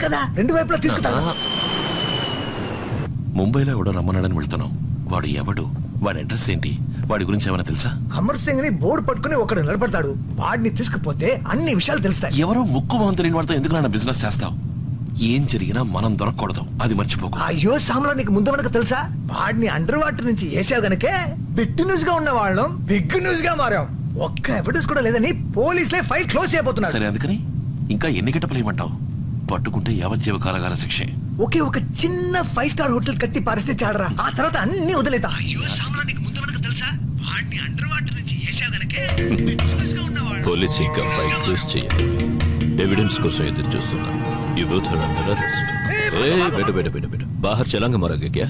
కదా 2 వైపులా తీసుకుంటా. ముంబైలో ఎవడో రమ్మన్నాడని వెళ్తున్నాం. వాడు ఎవడు, వాడి అడ్రస్ ఏంటి, వాడి గురించి ఏమైనా తెలుసా? అమర్ సింగ్ ని బోర్డు పట్టుకుని ఒకడు నిలబడతాడు. వాడిని తీసుకుపోతే అన్ని విషయాలు తెలుస్తాయి. ఎవరో ముక్కు మొహం తెలియని వాడితో ఎందుకు నాన్న బిజినెస్ చేస్తావు? ఏం జరిగినా మనం దొరకకూడదు, అది మర్చిపోకు. అయ్యో సామ్లా, నీకు ముందు మనకు తెలుసా? వాడిని అండర్ వాటర్ నుంచి వేసావు గనకే బిగ్ న్యూస్ గా ఉన్న వాళ్ళం బిగ్ న్యూస్ గా మారాం. ఒక్క ఎవిడెన్స్ కూడా లేదని పోలీసులే ఫైల్ క్లోజ్ చేయబోతున్నారు. సరే, అందుకని ఇంకా ఎన్ని గంటలు ఏమంటావు? పట్టుకుంటే యావజ్జీవ కారాగార శిక్షే. ఒకే ఒక చిన్న 5 స్టార్ హోటల్ కట్టి పారిస్తే చాడరా, ఆ తర్వాత అన్ని వదిలేతా. అయ్యో సామ్లా, నీకు ముందు మనకు తెలుసా? వాడిని అండర్ వాటర్ నుంచి వేసావు గనకే బిగ్ న్యూస్ గా ఉన్న వాళ్ళం. పోలీస్ ఇంకా ఫైల్ క్లోజ్ చేయాలి. ఎవిడెన్స్ కోసం ఎదురు చూస్తున్నాను. You both are under arrest. बेटा बाहर चलांगे मरागे क्या?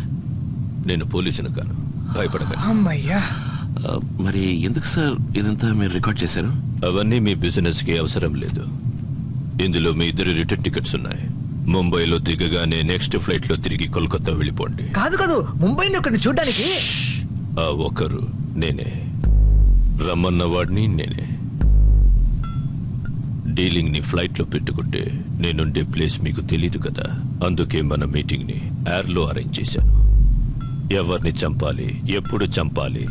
నేను పోలీసును కాను, భయపడకండి. అమ్మయ్యా. మరి ఎందుకు సార్ ఇదంతా మీరు రికార్డ్ చేశారు? అవన్నీ మీ బిజినెస్ కి అవసరం లేదు. ఇందులో మీ 2 రిటర్న్ టికెట్స్ ఉన్నాయి. ముంబైలో దిగగానే నెక్స్ట్ ఫ్లైట్ లో తిరిగి కోల్కతా వెళ్ళిపోండి. కాదు, ముంబైని ఒకరిని చూడడానికి. ఆ ఒకరు నేనే, రమ్మన్న వాడిని నేనే. డీలింగ్ ని ఫ్లైట్ లో పెట్టుకుంటే నేనుండే ప్లేస్ మీకు తెలీదు కదా, అందుకే మన మీటింగ్ ని ఎయిర్ లో అరేంజ్ చేశాను. ఎవరిని చంపాలి, ఎప్పుడు చంపాలి,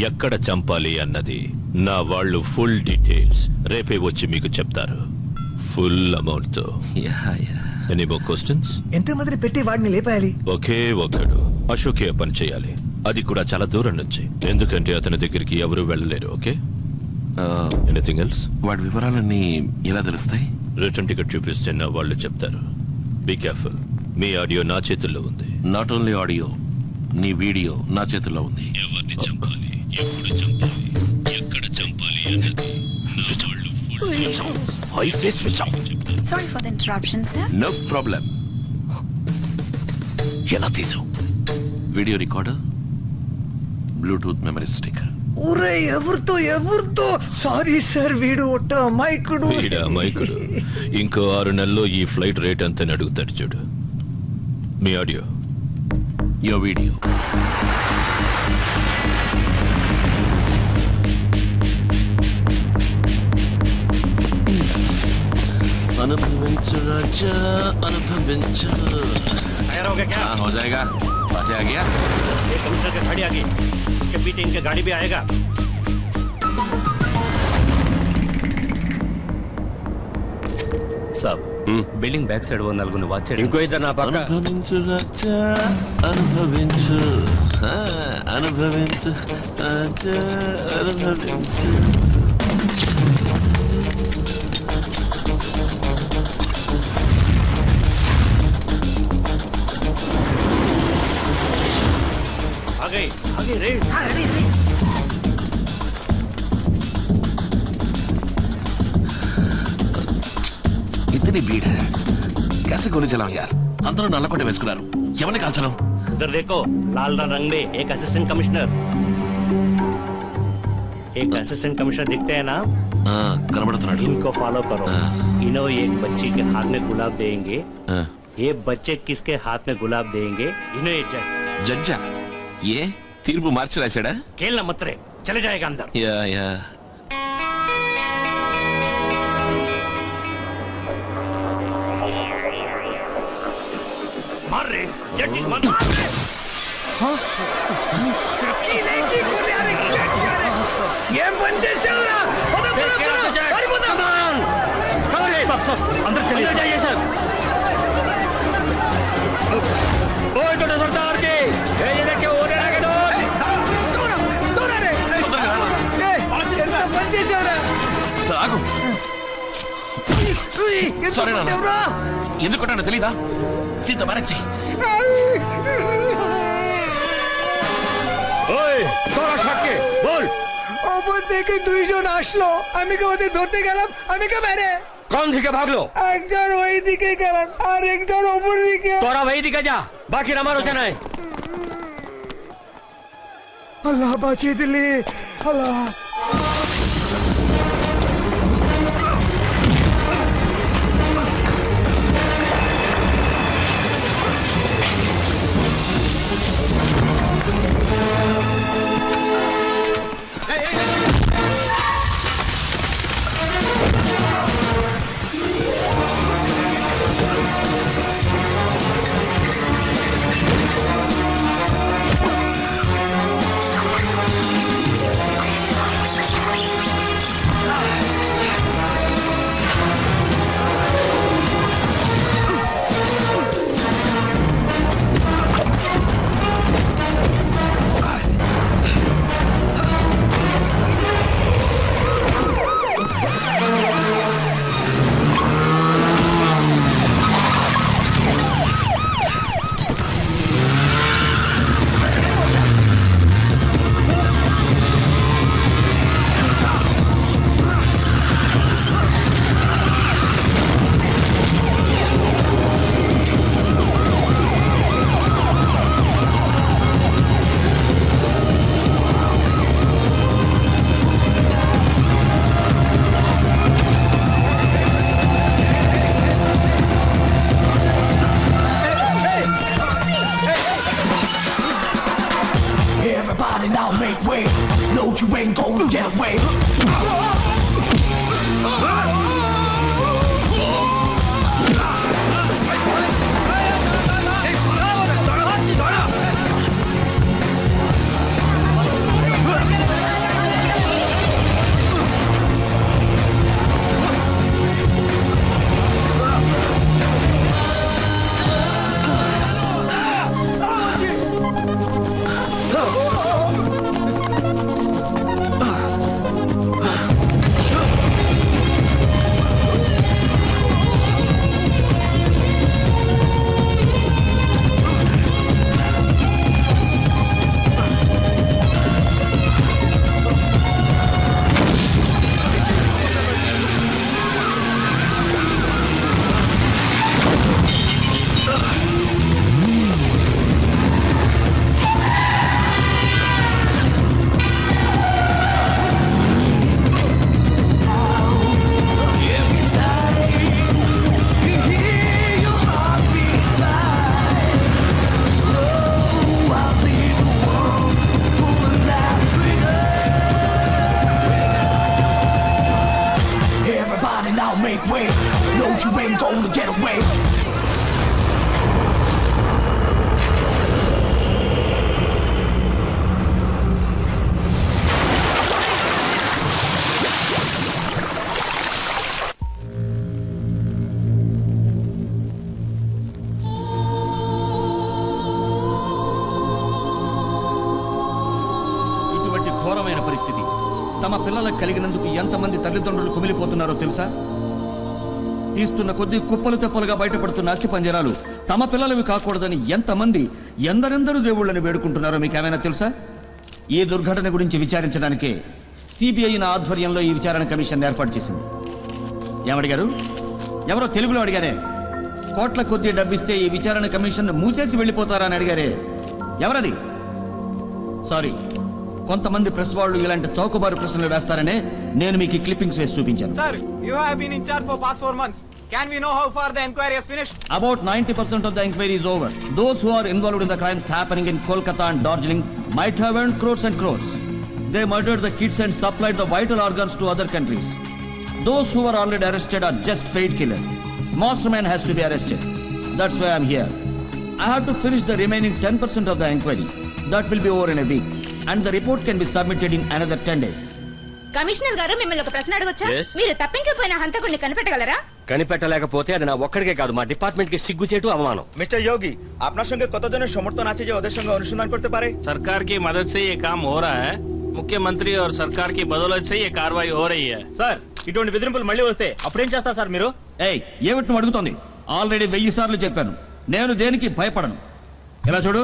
ఎక్కడ చంపాలి అన్నది నా వాళ్ళు ఫుల్ డీటెయిల్స్ రేపే వచ్చి మీకు చెప్తారు, ఫుల్ అమౌంట్ తో. Any more questions? ఎంతమందిని పెట్టి వాడిని లేపాలి? ఒకే ఒకడు అశోకే పని చేయాలి, అది కూడా చాలా దూరం నుంచి, ఎందుకంటే అతని దగ్గరికి ఎవరు వెళ్ళలేరు. Okay, anything else? వాడి వివరాలన్నీ ఎలా తెలుస్తాయి? రిటర్న్ టికెట్ చూపిస్తే నా వాళ్ళు చెప్తారు. బీ కేర్ఫుల్, మీ ఆడియో నా చేతుల్లో ఉంది. నాట్ ఓన్లీ ఆడియో, నీ వీడియో నా చేతుల్లో ఉంది. ఎవరిని చంపాలి, ఎప్పుడు చంపాలి, ఎక్కడ చంపాలి అన్నది Sorry for the interruption, sir. No problem. ఎలా తీసావు? Video recorder, Bluetooth memory sticker. ఊరే ఎవరితో? సారీ సార్, వీడు ఒట్ట అమాయకుడు. ఇంకో 6 నెలల్లో ఈ ఫ్లైట్ రేట్ అంతా అడుగుతాడు చూడు. మీ ఆడియో, యో వీడియో. అనుభవించు రాజా, అనుభవించు. हो जाएगा, बातें आ गया. एक कमिश्नर की गाड़ी आ गई, उसके पीछे इनके गाड़ी भी आएगा. साहब, बिल्डिंग बैक साइड वो नल्गुन वाच इनको इधर ना पक्का. అనుభవించు రాజా, అనుభవించు. అనుభవించు రాజా, అనుభవించు. आगे रे. इतनी भीड़ है, कैसे गोली चलाऊं यार? अंदर नల్లకొండ వేసుకున్నారు, ఎవరిని కాల్చను? इधर देखो, लाल रंग में एक असिस्टेंट कमिश्नर दिखते हैं ना? కనబడుతున్నాడు. इनको फॉलो करो. इन्हों एक बच्ची के हाथ में गुलाब देंगे. ये बच्चे किसके हाथ में गुलाब देंगे? इन्हों ये జడ్జా ఏ తీర్పు మార్చి రాశాడా? खेलना मत रे, चले जाएगा अंदर. యా मार रे, जड्जी मार. ఏం పని చేసావురా? सब अंदर चलिए सर. ओए तो सरदार जी, ये देखिए वो डरा के डोर. ఎంత పని చేసావురా? ఆగు. Sorry, నాన్న. కొట్టావురా? ఎందుకు కొట్టానో తెలీదా? దీంతో మేనేజ్ చెయ్యి. ओए तोरा शॉट के बोल. অবর থেকে 2 জন আসলো, আমি কে ওদের ধরতে গেলাম, আমি কে মেরে. कौन दिखे भाग लो? একজন ওই দিকে গেলেন আর একজন ওপর দিকে. तोरा वही दिखे जा, बाकी हमारो चना है. আল্লাহ বাঁচিয়ে দিলি, আল্লাহ. you ain't gonna get away. Everybody now make way. No, you ain't gonna get away. ఇటువంటి ఘోరమైన పరిస్థితి తమ పిల్లలకు కలిగినందుకు ఎంతమంది తల్లిదండ్రులు కుమిలిపోతున్నారో తెలుసా? తీస్తున్న కొద్దీ కుప్పలు తెప్పలుగా బయటపడుతున్న అస్థి పంజరాలు తమ పిల్లలవి కాకూడదని ఎంతమంది ఎందరెందరూ దేవుళ్ళని వేడుకుంటున్నారో మీకేమైనా తెలుసా? ఈ దుర్ఘటన గురించి విచారించడానికే సిబిఐ నా ఆధ్వర్యంలో ఈ విచారణ కమిషన్ ఏర్పాటు చేసింది. ఏమడిగారు? ఎవరో తెలుగులో అడిగారే. కోట్ల కొద్దీ డబ్బిస్తే ఈ విచారణ కమిషన్ మూసేసి వెళ్ళిపోతారా అని అడిగారే. ఎవరది? సారీ, కొంతమంది ప్రెస్ వాళ్ళు ఇలాంటి చౌకబారు ప్రశ్నలు వేస్తారనే నేను మీకు ఈ క్లిప్పింగ్స్ వేసి చూపించాను. Sir, you have been in charge for past 4 months. Can we know how far the inquiry has finished? About 90% of the inquiry is over. Those who are involved in the crimes happening in Kolkata and Darjeeling might have earned crores and crores. They murdered the kids and supplied the vital organs to other countries. Those who were already arrested are just paid killers. Mastermind has to be arrested. That's why I'm here. I have to finish the remaining 10% of the inquiry. That will be over in a week. And the report can be submitted in another 10 days. Commissioner గారు మిమ్మల్ని ఒక ప్రశ్న అడగొచ్చా? Yes. మీరు తప్పించిపోయిన హంతకుడిని కనిపెట్టగలరా? కనిపెట్టలేకపోతే అది నా ఒక్కడికే కాదు, మా డిపార్ట్మెంట్ కి సిగ్గుచేటు అవమానం. Mr. Yogi, আপনার সঙ্গে কতজনের সমর্থন আছে যে ওদের সঙ্গে অনুসন্ধান করতে পারে? सरकार की मदद से ये काम हो रहा है. मुख्यमंत्री और सरकार की बदौलत से ये कार्रवाई हो रही है. సార్, ఇటువంటి బెదిరింపులు మళ్ళీ వస్తే అప్పుడేం చేస్తారు సార్ మీరు? ఏయ్, ఏమిటి నువ్వు అడుగుతోంది? ఆల్రెడీ 1000 సార్లు చెప్పాను, నేను దేనికి భయపడను. ఇలా చూడు,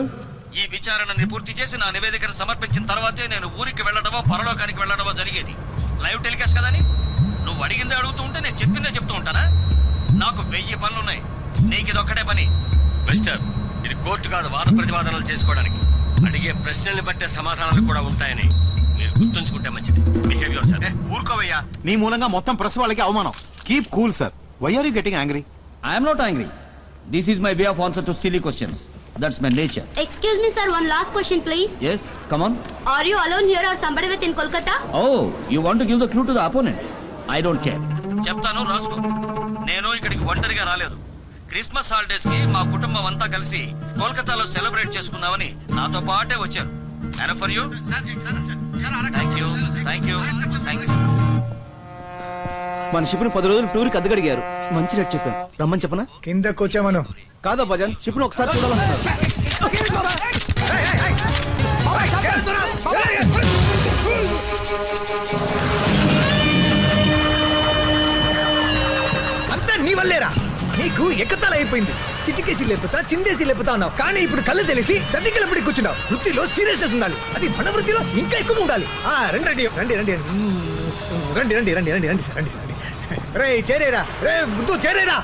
ఈ విచారణని పూర్తి చేసి నా నివేదికను సమర్పించిన తర్వాతే నేను ఊరికి వెళ్ళడమో పరలోకానికి వెళ్ళడమో జరిగేది. లైవ్ టెలికాస్ట్ కదని నువ్వు అడిగిందే అడుగుతూ ఉంటే నేను చెప్పిందే చెప్తూ ఉంటానా? నాకు 1000 పనులున్నాయి, నీకు ఇది ఒక్కటే పని. మిస్టర్, ఇది కోర్టు కాదు వాద ప్రతివాదనలు చేసుకోవడానికి. అడిగే ప్రశ్నల్ని బట్టే సమాధానాలు కూడా ఉంటాయని మీరు గుర్తుంచుకుంటే మంచిది. Behaviour sir. ఊరుకోవయ్యా, నీ మూలంగా మొత్తం ప్రెస్ వాళ్ళకి అవమానం. Keep cool sir. Why are you getting angry? I'm not angry. This is my way of answer to silly questions. That's my nature. Excuse me, sir. One last question, please. Yes, come on. Are you alone here or somebody with in Kolkata? Oh, you want to give the clue to the opponent? I don't care. చెప్తాను, రాసుకో. నేను ఇక్కడికి ఒంటరిగా రాలేదు. Christmas holidays కి మా కుటుంబం అంతా కలిసి కోల్కతాలో సెలబ్రేట్ చేసుకుందామని నాతో పాటే వచ్చారు. And for you? Thank you. Thank you. Thank you. మన షిప్ ను 10 రోజులు టూర్ కి అద్దెకడిగారు. మంచి రేట్ చెప్పాను, రమ్మని చెప్పనా? కిందకు వచ్చామను. కాదా భజన్, షిప్ ను ఒకసారి చూడాలంటున్నారు. అంతా నీ వల్లేరా. నీకు ఎక్కతాలు అయిపోయింది. చిటికేసి లేపుతా, చిందేసి లేపుతా అన్నావు, కానీ ఇప్పుడు కళ్ళు తెలిసి చండికెళ్ళపడి కూర్చున్నావు. వృత్తిలో సీరియస్నెస్ ఉండాలి, అది మన వృత్తిలో ఇంకా ఎక్కువ ఉండాలి. రండి రండి రండి రండి రండి రండి రండి రండి రండి సార్, రండి సార్. రే చేరేరా, రే బుద్ధు చేరేరా.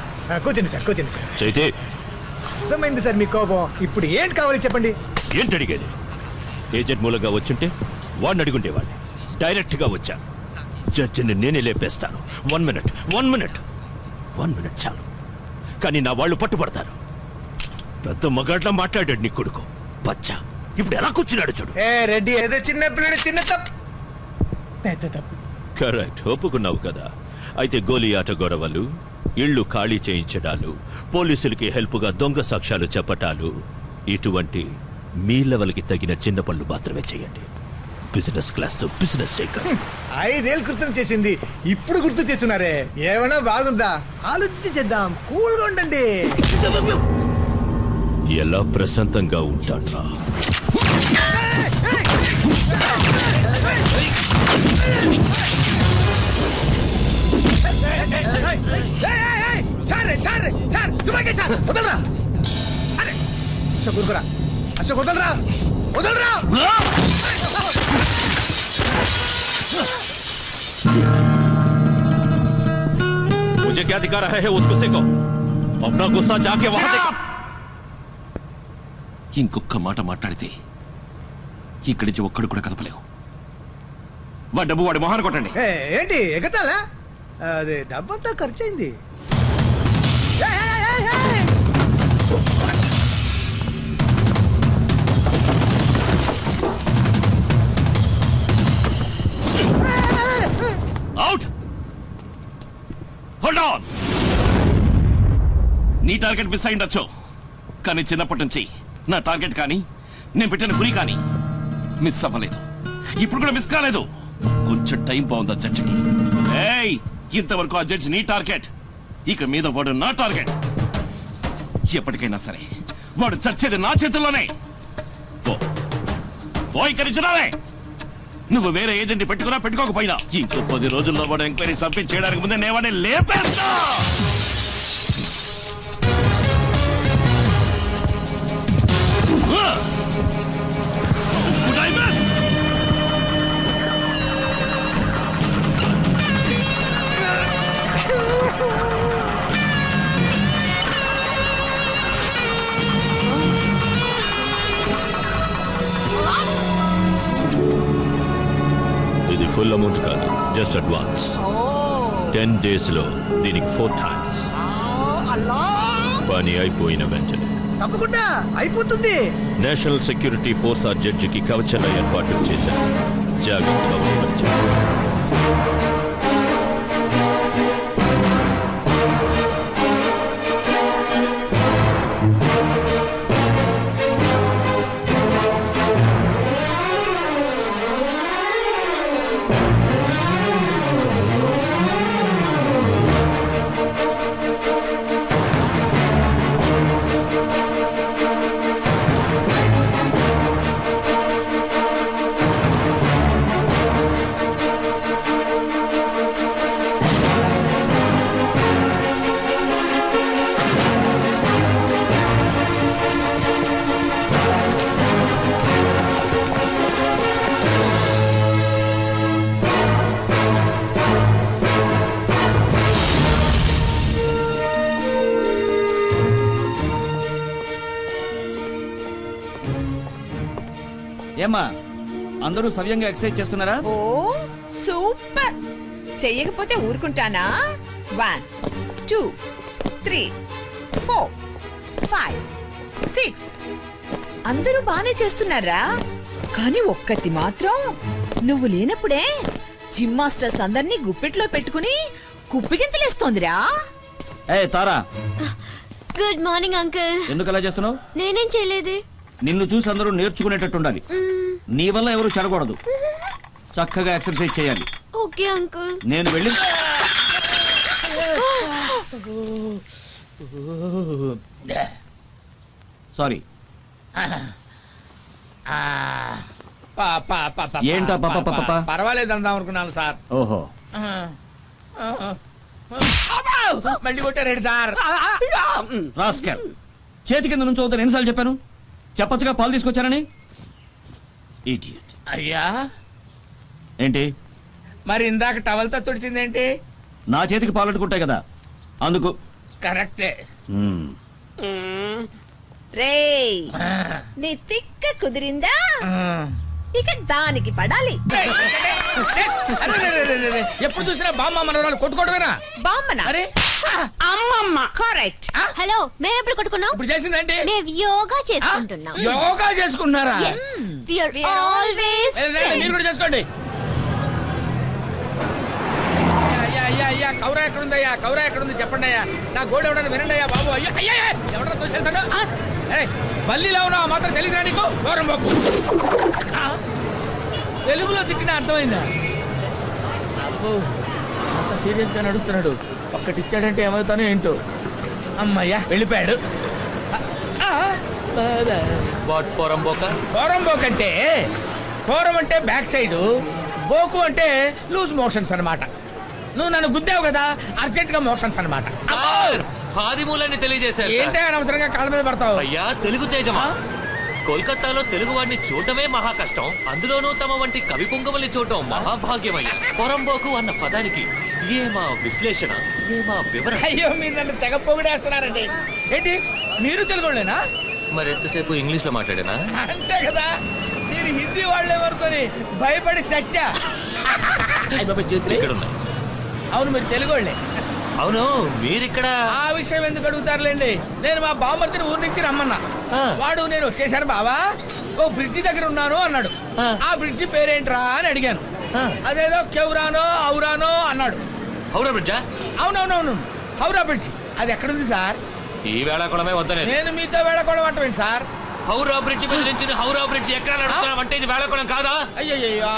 కూర్చోండి సార్, కూర్చోండి సార్. చైతే, అర్థమైంది సార్ మీ కోపం. ఇప్పుడు ఏంటి కావాలి చెప్పండి. ఏంటి అడిగేది? ఏజెంట్ మూలంగా వచ్చుంటే వాడిని అడుగుండేవాడిని. డైరెక్ట్ గా వచ్చా. జడ్జిని నేనే లేపేస్తాను. 1 మినిట్ చాలు. కానీ నా వాళ్ళు పట్టుబడతారు. పెద్ద మగాడ్లా మాట్లాడాడు నీ కొడుకు బచ్చా. ఇప్పుడు ఎలా కూర్చున్నాడు చూడు. ఏ రెడ్డి, ఏదో చిన్న పిల్లడు చిన్న తప్పు. పెద్ద తప్పు. కరెక్ట్, ఒప్పుకున్నావు కదా. అయితే గోలీ ఆట గొడవలు, ఇళ్లు ఖాళీ చేయించడాలు, పోలీసులకి హెల్ప్గా దొంగ సాక్ష్యాలు చెప్పటాలు, ఇటువంటి మీ లెవెల్కి తగిన చిన్న పనులు మాత్రమే చేయండి. బిజినెస్ క్లాస్ తో బిజినెస్ చేయకండి. 5 ఏళ్ళు క్రితం చేసింది ఇప్పుడు గుర్తు చేస్తున్నారే, ఏమైనా బాగుందా? ఆలోచించి చేద్దాం, కూల్గా ఉండండి. ఎలా ప్రశాంతంగా ఉంటాడ్రా? అశోక్ ఊరుకురా, అశోక్ వదలరా, వదలరా. मुझे क्या दिखा रहा है उसको सेको. अपना गुस्सा जाके वहां देखो. ఇంకొక మాట మాట్లాడితే ఇక్కడి నుంచి ఒక్కడు కూడా కదపలేవు. వాడి డబ్బు వాడి మొహాన్ని కొట్టండి. ఏంటి ఎగతాలా? అదే డబ్బంతా ఖర్చు అయింది. అవుట్. Hold on. నీ టార్గెట్ మిస్ అయిండొచ్చు, కానీ చిన్నప్పటి నుంచి నా టార్గెట్ కానీ నేను పెట్టిన గురి కానీ మిస్ అవ్వలేదు. ఇప్పుడు కూడా మిస్ కాలేదు. కొంచెం టైం బాగుందా జడ్జికి? ఏయ్, ఇంతవరకు ఆ జడ్జి నీ టార్గెట్, ఇక మీద వాడు నా టార్గెట్. ఎప్పటికైనా సరే వాడు చచ్చేది నా చేతుల్లోనే. ఇక్కడి నుంచి రావే. నువ్వు వేరే ఏజెంట్ పెట్టుకున్నా పెట్టుకోకపోయినా ఇంకో 10 రోజుల్లో వాడు ఎంక్వైరీ సబ్మిట్ చేయడానికి ముందే నేవాడే లేపేస్తా. ఇది ఫుల్ అమౌంట్ కాదు, జస్ట్ అడ్వాన్స్. 10 days లో దీనికి 4 times. పని అయిపోయిన వెంటనే తప్పకుండా అయిపోతుంది. నేషనల్ సెక్యూరిటీ ఫోర్స్ ఆ జడ్జికి కవచల ఏర్పాట్లు చేశారు. జాగ్రత్తగా ఉండవచ్చు. ఏమ్మా, అందరూ సవ్యంగా ఎక్సర్సైజ్ చేస్తున్నారా? ఓ సూపర్. చెయ్యకపోతే ఊరుకుంటానా? 1 2 3 4 5 6 అందరూ బానే చేస్తున్నారా? కానీ ఒక్కటి మాత్రం, నువ్వు లేనప్పుడే జిమ్ మాస్టర్స్ అందరినీ గుప్పెట్లో పెట్టుకుని కుప్పిగింతలేస్తోందిరా. ఏ తారా, గుడ్ మార్నింగ్ అంకుల్. ఎందుకు అలా చేస్తున్నావు? నేనేం చేయలేదే. నిన్ను చూసి అందరూ నేర్చుకునేటట్టు ఉండాలి. నీ వల్ల ఎవరు చెడకూడదు. చక్కగా ఎక్సర్సైజ్ చేయాలి. Okay uncle. నేను వెళ్ళి సారీ. ఏంటా పాప? పర్వాలేదు అందాం అనుకున్నాను సార్. ఓహో, మళ్ళీ కొట్టారేంటి సార్? రాస్కెల్. చేతి కింద నుంచి అవుతాను ఎన్నిసార్లు చెప్పాను? చెప్పచ్చుగా పాలు తీసుకొచ్చానని. ఇడియట్. అయ్యా, ఏంటి మరి ఇందాక టవల్తో తుడిచిందేంటి? నా చేతికి పాలు అంటుకుంటాయి కదా, అందుకు. కరెక్టే. రేయ్, నీ తిక్క కుదిరిందా? ఇక దానికి పడాలి. ఎప్పుడు చూసినా బామ్మ మనవరాలు కొట్టుకోవడమేనా? బామ్మనా? అరే అమ్మమ్మ. కరెక్ట్. హలో, మేము ఎప్పుడు కొట్టుకున్నాం? ఇప్పుడు చేసిందేంటి? మేము యోగా చేసుకుంటున్నాం. యోగా చేసుకున్నారా? Yes, we are always మీరు కూడా చేసుకోండి. కౌరా ఎక్కడుందయ్యా, కౌరా ఎక్కడుంది చెప్పండి అయ్యా, నా గోడ ఎవడని వినండి అయ్యా బాబు. అయ్యో అయ్యా ఎవడో తోసేళ్తాడు. బల్లిలో ఉన్నావు మాత్రం తెలియదా నీకు? దూరం బాబు. తెలుగులో తిట్టిన అర్థమైందా? అబ్బో అంత సీరియస్ గా నడుస్తున్నాడు. ఒక్కటిచ్చాడంటే ఏమవుతానో ఏంటో. అమ్మయ్యా వెళ్ళిపోయాడు. పోరంబోక్ అంటే పోరం అంటే బ్యాక్ సైడ్, బోకు అంటే లూజ్ మోషన్స్ అన్నమాట. నువ్వు నన్ను గుద్దావు కదా, అర్జెంట్ గా మోషన్స్ అన్నమాట. ఆదిమూలాన్ని తెలియజేశారు. ఏంటే అనవసరంగా కాళ్ళ మీద పడతావు? అయ్యా తెలుగు తేజమా, కోల్కతాలో తెలుగు వాడిని చూడటమే మహా కష్టం, అందులోనూ తమ వంటి కవి పొంగవల్ని చూడటం మహాభాగ్యమయ్యా. పొరంబోకు అన్న పదానికి ఏమా విశ్లేషణ, ఏమా వివరణ. అయ్యో మీరు నన్ను తెగ పొగిడేస్తున్నారండి. ఏంటి మీరు తెలుగులేనా? మరి ఎంతసేపు ఇంగ్లీష్ లో మాట్లాడేనా? అంతే కదా, మీరు హిందీ వాళ్ళేమనుకొని భయపడి చచ్చా. ఇక్కడ ఉన్నాయి. అవును మీరు తెలుగు వాళ్ళే. అవును మీరిక్కడ. ఆ విషయం ఎందుకు అడుగుతారులేండి. నేను మా బావమర్తిని ఊరి నుంచి రమ్మన్నా. వాడు నేను వచ్చేసాను బావా, ఓ బ్రిడ్జి దగ్గర ఉన్నాను అన్నాడు. ఆ బ్రిడ్జి పేరేంట్రా అని అడిగాను. అదేదో కెవ్రానో ఔరానో అన్నాడు. హౌరా బ్రిడ్జా? అవునవునవును హౌరా బ్రిడ్జి. అది ఎక్కడుంది సార్? ఈ వేళాకోళమే వద్దనే. నేను మీతో వేళకోళం అంటేంటి సార్? హౌరా బ్రిడ్జి మీద నుంచి హౌరా బ్రిడ్జి ఎక్కడ నడుస్తున్నామంటే ఇది వేళాకోళం కాదా? అయ్యయ్యో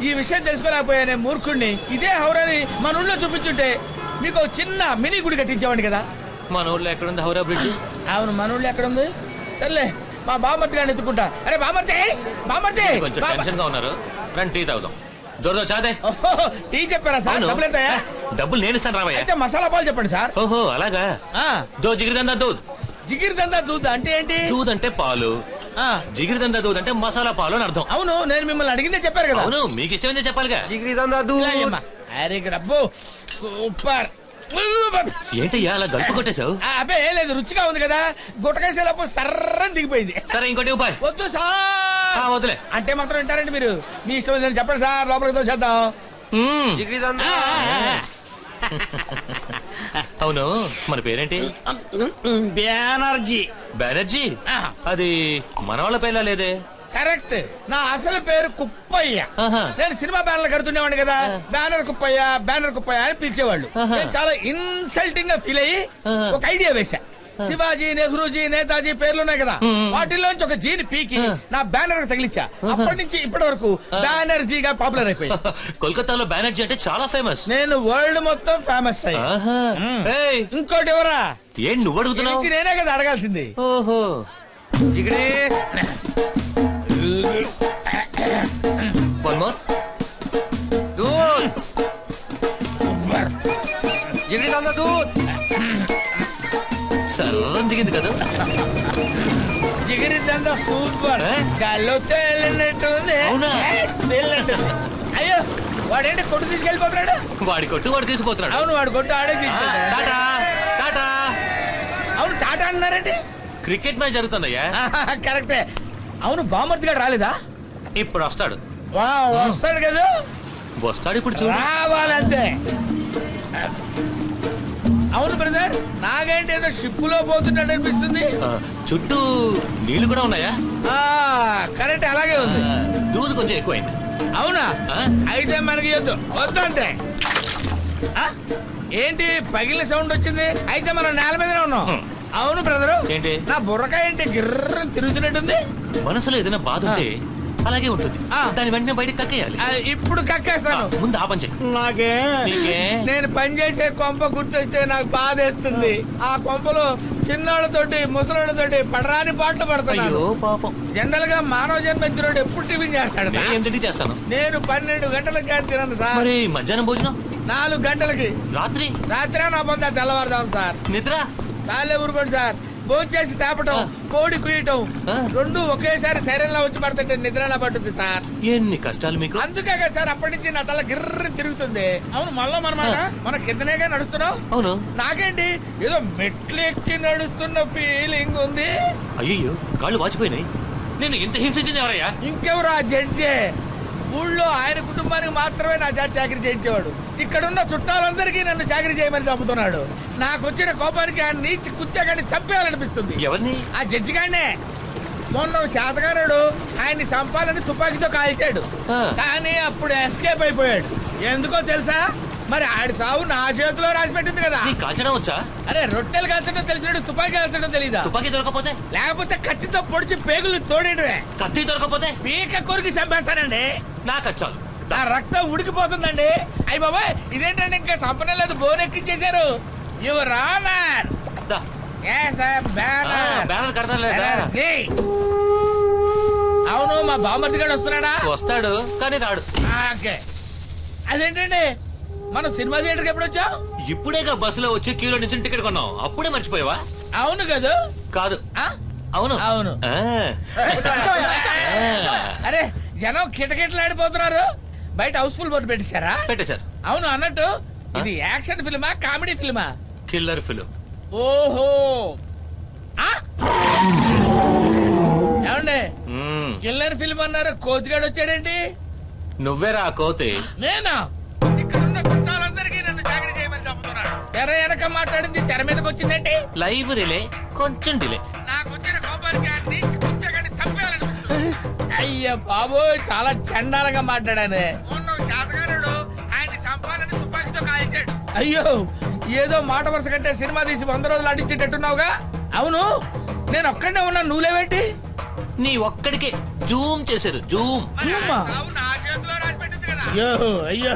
ఈ విషయం తెలుసుకోలేకపోయానే మూర్ఖుణ్ణి. ఇదే హౌరాని మన ఊళ్ళో చూపించుంటే మీకు చిన్న మినీ గుడి కట్టించేవాడిని కదా. మన ఊళ్ళో ఎక్కడుంది హౌరా బ్రిడ్జి? అవును మన ఊళ్ళో ఎక్కడుంది? సర్లే మా బామర్తి గారిని ఎత్తుకుంటా. అరే బామర్తి, బామర్తి కొంచెం టెన్షన్ గా ఉన్నారు, రండి టీ తాగుదాం. దొరదో చాదే. టీ చెప్పారా సార్? డబ్బులు ఎంతయ్యా? డబ్బులు నేను ఇస్తాను రావయ్యా. అయితే మసాలా పాలు చెప్పండి సార్. ఓహో అలాగా. దో జిగిరిదందా దూద్. జిగిరిదందా దూద్ అంటే ఏంటి? దూద్ అంటే పాలు, జిగిరిదందా దూద్ అంటే మసాలా పాలు అని అర్థం. అవును నేను మిమ్మల్ని అడిగిందే చెప్పారు కదా. అవును మీకు ఇష్టమైందే చెప్పాలిగా. జిగిరిదందా దూద్. అరే రబ్బో సూపర్. ఏంటయ్యా అలా గల్పు కొట్టేశావు? అబ్బే ఏం లేదు, రుచిగా ఉంది కదా. గుట్టకేసేలోపు సర్రని దిగిపోయింది. సరే ఇంకోటి ఉపాయ్. వద్దు సార్. వద్దులే అంటే మాత్రం వింటారండి మీరు? మీ ఇష్టం చెప్పండి సార్, లోపలికి తోసేద్దాం. అవును మన పేరేంటి? బెనర్జీ. బెనర్జీ? అది మన వాళ్ళ పేర్లా లేదే. కరెక్ట్, నా అసలు పేరు కుప్పయ్య. నేను సినిమా బ్యానర్లు కడుతుండేవాడిని కదా, బ్యానర్ కుప్పయ్య బ్యానర్ కుప్పయ్య అని పిలిచేవాళ్ళు. నేను చాలా ఇన్సల్టింగ్ గా ఫీల్ అయ్యి ఒక ఐడియా వేశా. శివాజీ, నెహ్రూజీ, నేతాజీ పేర్లు ఉన్నాయి కదా, వాటిల్లోంచి ఒక జీని పీకి నా బ్యానర్ తగిలిచ్చా. అప్పటి నుంచి ఇప్పటి వరకు బ్యానర్జీగా పాపులర్ అయిపోయి. కోల్కతాలో బ్యానర్జీ అంటే చాలా ఫేమస్. నేను వరల్డ్ మొత్తం ఫేమస్ అయ్యా. ఇంకోటి ఎవరా? ఏం నువ్వు అడుగుతున్నావు? నేనే కదా అడగాల్సింది. ఓహో One more. Dude. జిగిరిదందా దూద్. సర్రం దిగింది కదా. జిగిరిదందా సూపర్. గాల్లో తేలినట్టుంది. అయ్యో వాడేంటి కొట్టు తీసుకెళ్ళిపోతున్నాడు? వాడి కొట్టు వాడు తీసుకుపోతున్నాడు. అవును వాడు కొట్టు ఆడే తీసుకెళ్తాడు. టాటా టాటా. అవును టాటా అన్నారండి. క్రికెట్ మ్యాచ్ జరుగుతుందయ్యా. కరెక్టే. అవును బామర్తి గారు రాలేదా? ఇప్పుడు వస్తాడు. వస్తాడు కదా. వస్తాడు ఇప్పుడు చూడు. రావాలంతే. అవును బ్రదర్, నాగేంటి ఏదో షిప్ లో పోతున్నాడు అనిపిస్తుంది. చుట్టూ నీళ్లు కూడా ఉన్నాయా? కరెక్ట్ అలాగే ఉంది. దూదు కొంచెం ఎక్కువైంది. అవునా? అయితే మనకి వద్దంటే ఏంటి పగిలిన సౌండ్ వచ్చింది? అయితే మనం నేల మీదనే ఉన్నాం. అవును బ్రదరు, ఏంటి నా బుర్రకాయ ఏంటి గిర్ర తిరుగుతున్నట్టుంది? మనసులో ఏదైనా బాధ ఉంటే అలాగే ఉంటుంది, దాని వెంటనే బయటకు కక్కేయాలి. ఇప్పుడు కక్కేస్తాను. ముందు ఆ పని చెయ్యి. నాకే నేను పనిచేసే కొంప గుర్తొస్తే నాకు బాధేస్తుంది. ఆ కొంపలో చిన్నోళ్ళతోటి ముసలోళ్ళతోటి పడరాని పాటలు పడతాను. పాపం. జనరల్ గా మానవ జన్మించినోడు ఎప్పుడు టిఫిన్ చేస్తాడు? ఏంటి చేస్తాను. నేను 12 గంటలకు కానీ తినను సార్. మరి మధ్యాహ్నం భోజనం? 4 గంటలకి. రాత్రి నా పొందా తెల్లవారుదాం సార్. నిద్ర చాలే ఊరుకోండి సార్. భోజనం చేసి తేపటం, కోడి కుయ్యటం రెండు ఒకేసారి శరీరంలో వచ్చి పడుతుంటే నిద్రలా పడుతుంది సార్. ఎన్ని కష్టాలు మీకు. అందుకే కదా సార్ అప్పటి నుంచి నా తల గిర్ర తిరుగుతుంది. అవును మళ్ళీ మన కిందనేగా నడుస్తున్నావు. అవును. నాకేంటి ఏదో మెట్లు ఎక్కి నడుస్తున్న ఫీలింగ్ ఉంది. అయ్యో కాళ్ళు వాచిపోయినాయి. నేను ఇంత హింసించింది ఎవరయ్యా? ఇంకెవరు? ఆ జడ్జే. ఊళ్ళో ఆయన కుటుంబానికి మాత్రమే నా చేత చాకరీ చేయించేవాడు. ఇక్కడున్న చుట్టాలందరికీ నన్ను చాకరీ చేయమని చంపుతున్నాడు. నాకు వచ్చిన కోపానికి ఆయన నీచి కుత్తగాని చంపేయాలనిపిస్తుంది. ఎవరిని? ఆ జడ్జి గానే. మొన్న చేతగానాడు ఆయన్ని చంపాలని తుపాకీతో కాల్చాడు, కానీ అప్పుడు ఎస్కేప్ అయిపోయాడు. ఎందుకో తెలుసా? మరి ఆడి సావు నా చేతిలో రాసి పెట్టింది కదా. కాల్చడం వచ్చా? అరే రొట్టెలు కాల్చడం తెలిసినట్టు తుపాకీ కాల్చడం తెలీదా? తుపాకీ దొరకపోతే? లేకపోతే కత్తితో పొడిచి పేగులు తోడేయడమే. కత్తి దొరకపోతే? పీక కొరికి చంపేస్తానండి. నాకు చాలు. నా రక్తం ఉడికిపోతుందండి. అయ్యి బాబాయ్ ఇదేంటండి ఇంకా సంపనే లేదు, బోన్ ఎక్కించేశారు. Your honour. బ్యానర్ కడతానులేదా? అవును, మా బామర్ది గారు వస్తున్నాడా? వస్తాడు కానీ రాడు. ఓకే. అదేంటండి మనం సినిమా థియేటర్కి ఎప్పుడు వచ్చాం? ఇప్పుడేగా బస్సులో వచ్చి క్యూలో నుంచి టికెట్ కొన్నాం. అప్పుడే మర్చిపోయావా? అవును కదా. కాదు. ఆ? అవును అవును. అరే జనం కిటకిటలాడిపోతున్నారు. బయట హౌస్ఫుల్ బోర్డు పెట్టేశారా? పెట్టేశారు. అవును అన్నట్టు ఇది యాక్షన్ ఫిల్మా కామెడీ ఫిల్మా? Killer film. ఓహో. ఏమండి కిల్లర్ ఫిల్మ్ అన్నారు, కోతిగాడు వచ్చాడేంటి? నువ్వేరా కోతి. నేనా? ఇక్కడున్న చుట్టాలందరికీ నన్ను జాగ్రత్త చేయమని చెప్తున్నాడు. తెర వెనక మాట్లాడింది తెర మీదకి వచ్చిందేంటి? లైవ్ రిలే, కొంచెం డిలే. నాకు వచ్చిన కోపానికి ఆయన్ని చిక్కుత్తగాని చంపేయాలనిపిస్తుంది. అయ్య బాబోయ్, చాలా చండాలంగా మాట్లాడాను. శాతగారుడు ఆయన్ని చంపాలని తుపాకీతో కాల్చాడు. అయ్యో, ఏదో మాట వరుస కంటే సినిమా తీసి 100 రోజులు అడిచేటట్టున్నావుగా. అవును, నేను ఒక్కడే ఉన్నా, నువ్వులేవేంటి? నీ ఒక్కడికే జూమ్ చేశారు. జూమ్. అయ్యో అయ్యో,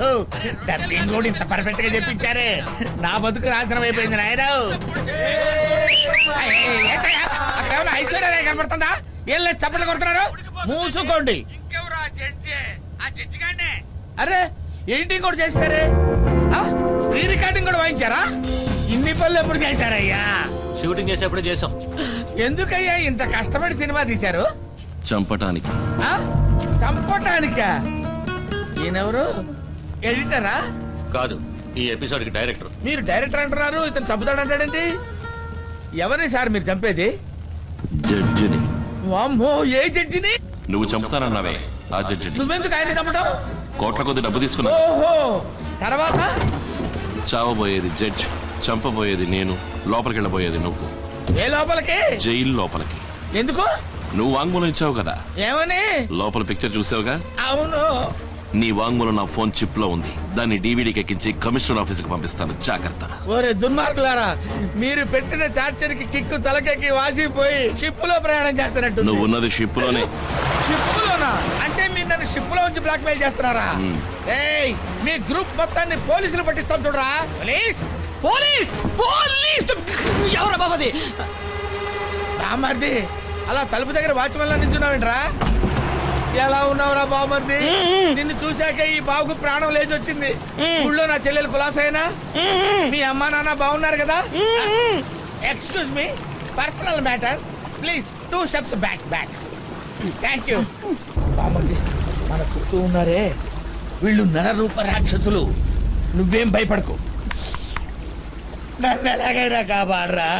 డబ్బింగ్ కూడా ఇంత పర్ఫెక్ట్ గా చెప్పించారే. నా బతుకు నాశనం అయిపోయింది నాయరావు. అక్కడేమన్నా ఐశ్వర్య కనపడుతుందా? ఏం లేదు, చప్పట్లు కొడుతున్నారు. మూసుకోండి. అరే ఎడిటింగ్ కూడా చేస్తారే, ప్రీ రికార్డింగ్ కూడా వాయించారా? ఇన్ని పనులు ఎప్పుడు చేశారయ్యా? షూటింగ్ చేసేప్పుడు చేసాం. ఎందుకయ్యా ఇంత కష్టపడి సినిమా తీశారు? చంపటానికి. చంపటానికా? ఈయనెవరు? ఎడిటరా? కాదు, ఈ ఎపిసోడ్ కి డైరెక్టర్. మీరు డైరెక్టర్ అంటున్నారు, ఇతను చంపుతాడంటాడేంటి? ఎవరిని సార్ మీరు చంపేది? జడ్జిని. వామ్మో, ఏ జడ్జిని? నువ్వు చంపుతానన్నావే ఆ జడ్జిని. నువ్వెందుకు ఆయన చంపటం? కోట్ల కొద్ది డబ్బు తీసుకున్నా. ఓహో, తర్వాత? చావబోయేది జడ్జ్, చంపబోయేది నేను, లోపలికి వెళ్ళబోయేది నువ్వు. ఏ లోపలికి? జైలు లోపలికి. ఎందుకు? నువ్వు వాంగ్మూలం ఇచ్చావు కదా. ఏమని? లోపల పిక్చర్ చూసావుగా. అవును. నీ వాంగ్మూలం నా ఫోన్ చిప్ లో ఉంది. దాన్ని డివిడీకి ఎక్కించి కమిషనర్ ఆఫీస్ కి పంపిస్తాను, జాగ్రత్త. ఓరే దుర్మార్గులారా, మీరు పెట్టిన చార్జర్ కి కిక్కు తలకెక్కి వాసిపోయి షిప్ లో ప్రయాణం చేస్తున్నట్టు. నువ్వు ఉన్నది షిప్ లోనే. షిప్ లోనా? అంటే మీరు నన్ను షిప్ లో ఉంచి బ్లాక్ మెయిల్ చేస్తున్నారా? ఏయ్, మీ గ్రూప్ మొత్తాన్ని పోలీసులు పట్టిస్తాం చూడరా. Police police police. ఎవరా బాబది? బామర్ది, అలా తలుపు దగ్గర వాచ్మెన్ లా నిల్చున్నావేంట్రా? ఎలా ఉన్నావురా బామర్ది? నిన్ను చూశాక ఈ బాబుకు ప్రాణం లేచి వచ్చింది. ఊళ్ళో నా చెల్లెలు కులాసైనా మీ అమ్మా నాన్న బాగున్నారు కదా? Excuse me, personal matter, please 2 steps back. Thank you. బామర్ది, మన చుట్టూ ఉన్నారే వీళ్ళు నరరూప రాక్షసులు. నువ్వేం భయపడకు, నన్ను ఎలాగైనా కాపాడరా.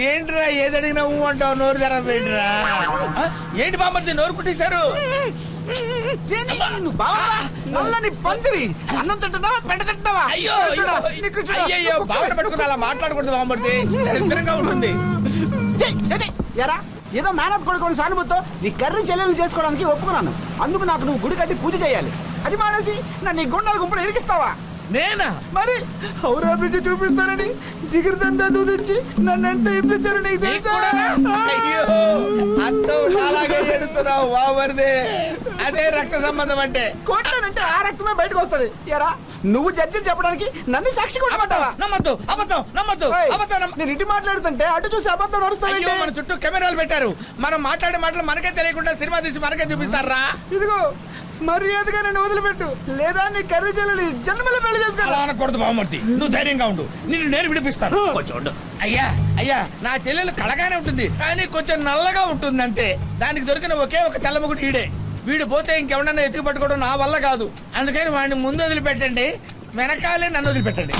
ఏంట్రా ఏదడిగినా అంటావు, నోరు తెరవేంట్రా? ఏంటి బామ్మర్ది నోరు కుట్టేశారు? నల్లని పందివి, అన్నం తింటున్నావా పెంట తింటున్నావా? అయ్యో అయ్యో, బావన పట్టుకుని అలా మాట్లాడకూడదు బామ్మర్ది, దరిద్రంగా ఉంటుంది. ఎరా ఏదో మేనత్ కొడుకొని సానుభూతితో నీ కర్రీ చెల్లెలు చేసుకోవడానికి ఒప్పుకున్నాను. అందుకు నాకు నువ్వు గుడి కట్టి పూజ చేయాలి. అది మానేసి నన్ను ఈ గుండాల గుంపులు ఇరికిస్తావా? నేనా? మరి హౌరా బ్రిడ్జ్ చూపిస్తానని జిగిరిదంతా తెచ్చి నన్ను ఎంత ఇప్పించారు నీకు తెలుసా? అయ్యో, అచ్చం అలాగే ఎడుతున్నావు బామ్మర్ది. అదే రక్త సంబంధం అంటే. కొట్టానంటే ఆ రక్తమే బయటకు వస్తుంది. ఎరా నువ్వు జడ్జి చెప్పడానికి నన్ను సాక్షి కొట్టమంటావా? నమ్మద్దు, అబద్ధం నమ్మద్దు, అబద్ధం. నేను ఇటు మాట్లాడుతుంటే అటు చూసి అబద్ధం నడుస్తాను. మన చుట్టూ కెమెరాలు పెట్టారు, మనం మాట్లాడే మాటలు మనకే తెలియకుండా సినిమా తీసి మనకే చూపిస్తారా? ఇదిగో మర్యాదగా నన్ను వదిలిపెట్టు, లేదా నీ కర్రీ చెల్లెలి జన్మలో పెళ్లి చేసుకోవాలి. అనకూడదు బామ్మర్ది, నువ్వు ధైర్యంగా ఉండు, నిన్ను నేను విడిపిస్తాను. కొంచెం అయ్యా అయ్యా, నా చెల్లెలు కళగానే ఉంటుంది కానీ కొంచెం నల్లగా ఉంటుంది అంతే. దానికి దొరికిన ఒకే ఒక తెల్లముగుడు ఈడే. వీడు పోతే ఇంకెవడన్నా ఎత్తుకు పట్టుకోవడం నా వల్ల కాదు. అందుకని వాడిని ముందు వదిలిపెట్టండి, వెనకాలే నన్ను వదిలిపెట్టండి.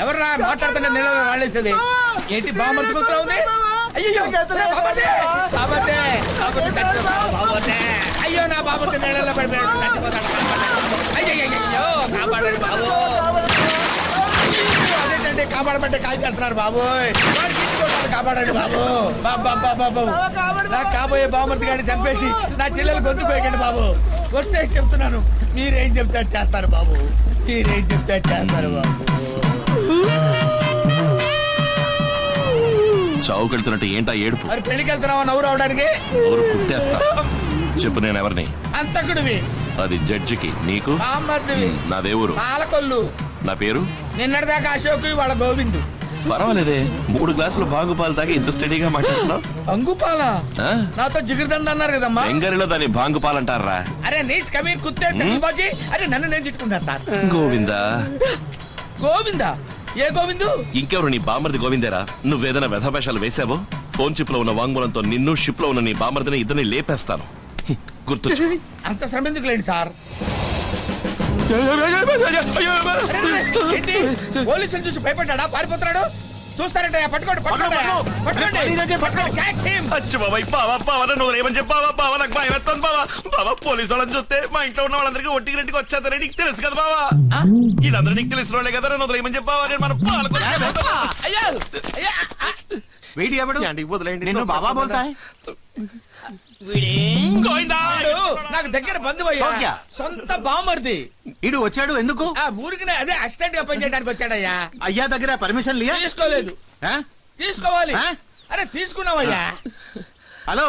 ఎవర్రా మాట్లాడుతుంటే నిలవ రాలేసేది? ఏంటి బామ్మర్ది కూతురు ఉంది? అయ్యో అయ్యో, నా బాబుకి నీళ్ళలో పడిపోయాడు, చచ్చిపోతాడు. అయ్యో కాపాడండి బాబు. కాపాడబట్టే కాల్ చేస్తున్నారు బాబు. కాపాడండి బాబు. బాబు నా కాబోయే బామర్తి గారిని చంపేసి నా చెల్లెలు గొంతు పోయకండి బాబు. కొట్టేసి చెప్తున్నాను, మీరేం చెప్తే చేస్తారు బాబు. మీరేం చెప్తే చేస్తారు బాబు. చావుకెళ్తున్నట్టు ఏంటా ఏడుపు? మరి పెళ్లికి వెళ్తున్నావా నవ్వు రావడానికి? ఎవరు కుట్టేస్తా? చెప్పు, నేను ఎవరిని? అంతకుడివి. అది జడ్జికి, నీకు? బామర్దివి. నా దేవురు పాలకొల్లు. నా పేరు? నిన్నటిదాకా అశోక్, వాళ్ళ గోవిందు. పర్వాలేదే, 3 గ్లాసులు బాంగుపాలు తాగి ఇంత స్టడీగా మాట్లాడుతున్నావు. బంగుపాల నాతో జిగిరిదండ అన్నారు కదమ్మా. బెంగాలీలో దాన్ని బాంగుపాలంటారా? అరే నీచ్ కమీర్ కుత్తే బాజీ. అరే నన్ను నేను తిట్టుకుంటాను సార్. గోవిందా? గోవిందా? ఏ గోవిందు? ఇంకెవరు? నీ బామర్ది గోవిందేరా. నువ్వేదైనా వ్యధవేషాలు వేసావో ఫోన్ చిప్ లో ఉన్న వాంగ్మూలంతో నిన్ను, షిప్ లో ఉన్న నీ బామర్దిని ఇద్దరిని లేపేస్తాను. గుర్తు. అంత శ్రమ ఎందుకు లేండి సార్. పోలీసులు చూసి భయపడ్డా పారిపోతున్నాడు. చూస్తారంటే పట్టుకోండి నువ్వేమని చెప్పావా బావా? నాకు భయం వేస్తాను బావా. బావా పోలీసు వాళ్ళని చూస్తే మా ఇంట్లో ఉన్న వాళ్ళందరికీ ఒంటికి రెండుకి వచ్చేద్దరే నీకు తెలుసు కదా బావా. వీళ్ళందరూ నీకు తెలిసిన వాళ్ళే కదా. నువ్వు ఏమని చెప్పావా? నేను మనం నిన్ను బాబా బోల్తా నాకు దగ్గర బంధువు అయ్యా, సొంత బామర్ది. ఇడు వచ్చాడు ఎందుకు? ఆ ఊరికి అదే అసిస్టెంట్ గా పనిచేయడానికి వచ్చాడయ్యా. అయ్యా దగ్గర పర్మిషన్ లియా? తీసుకోలేదు. తీసుకోవాలి. అరే తీసుకున్నావయ్యా. హలో,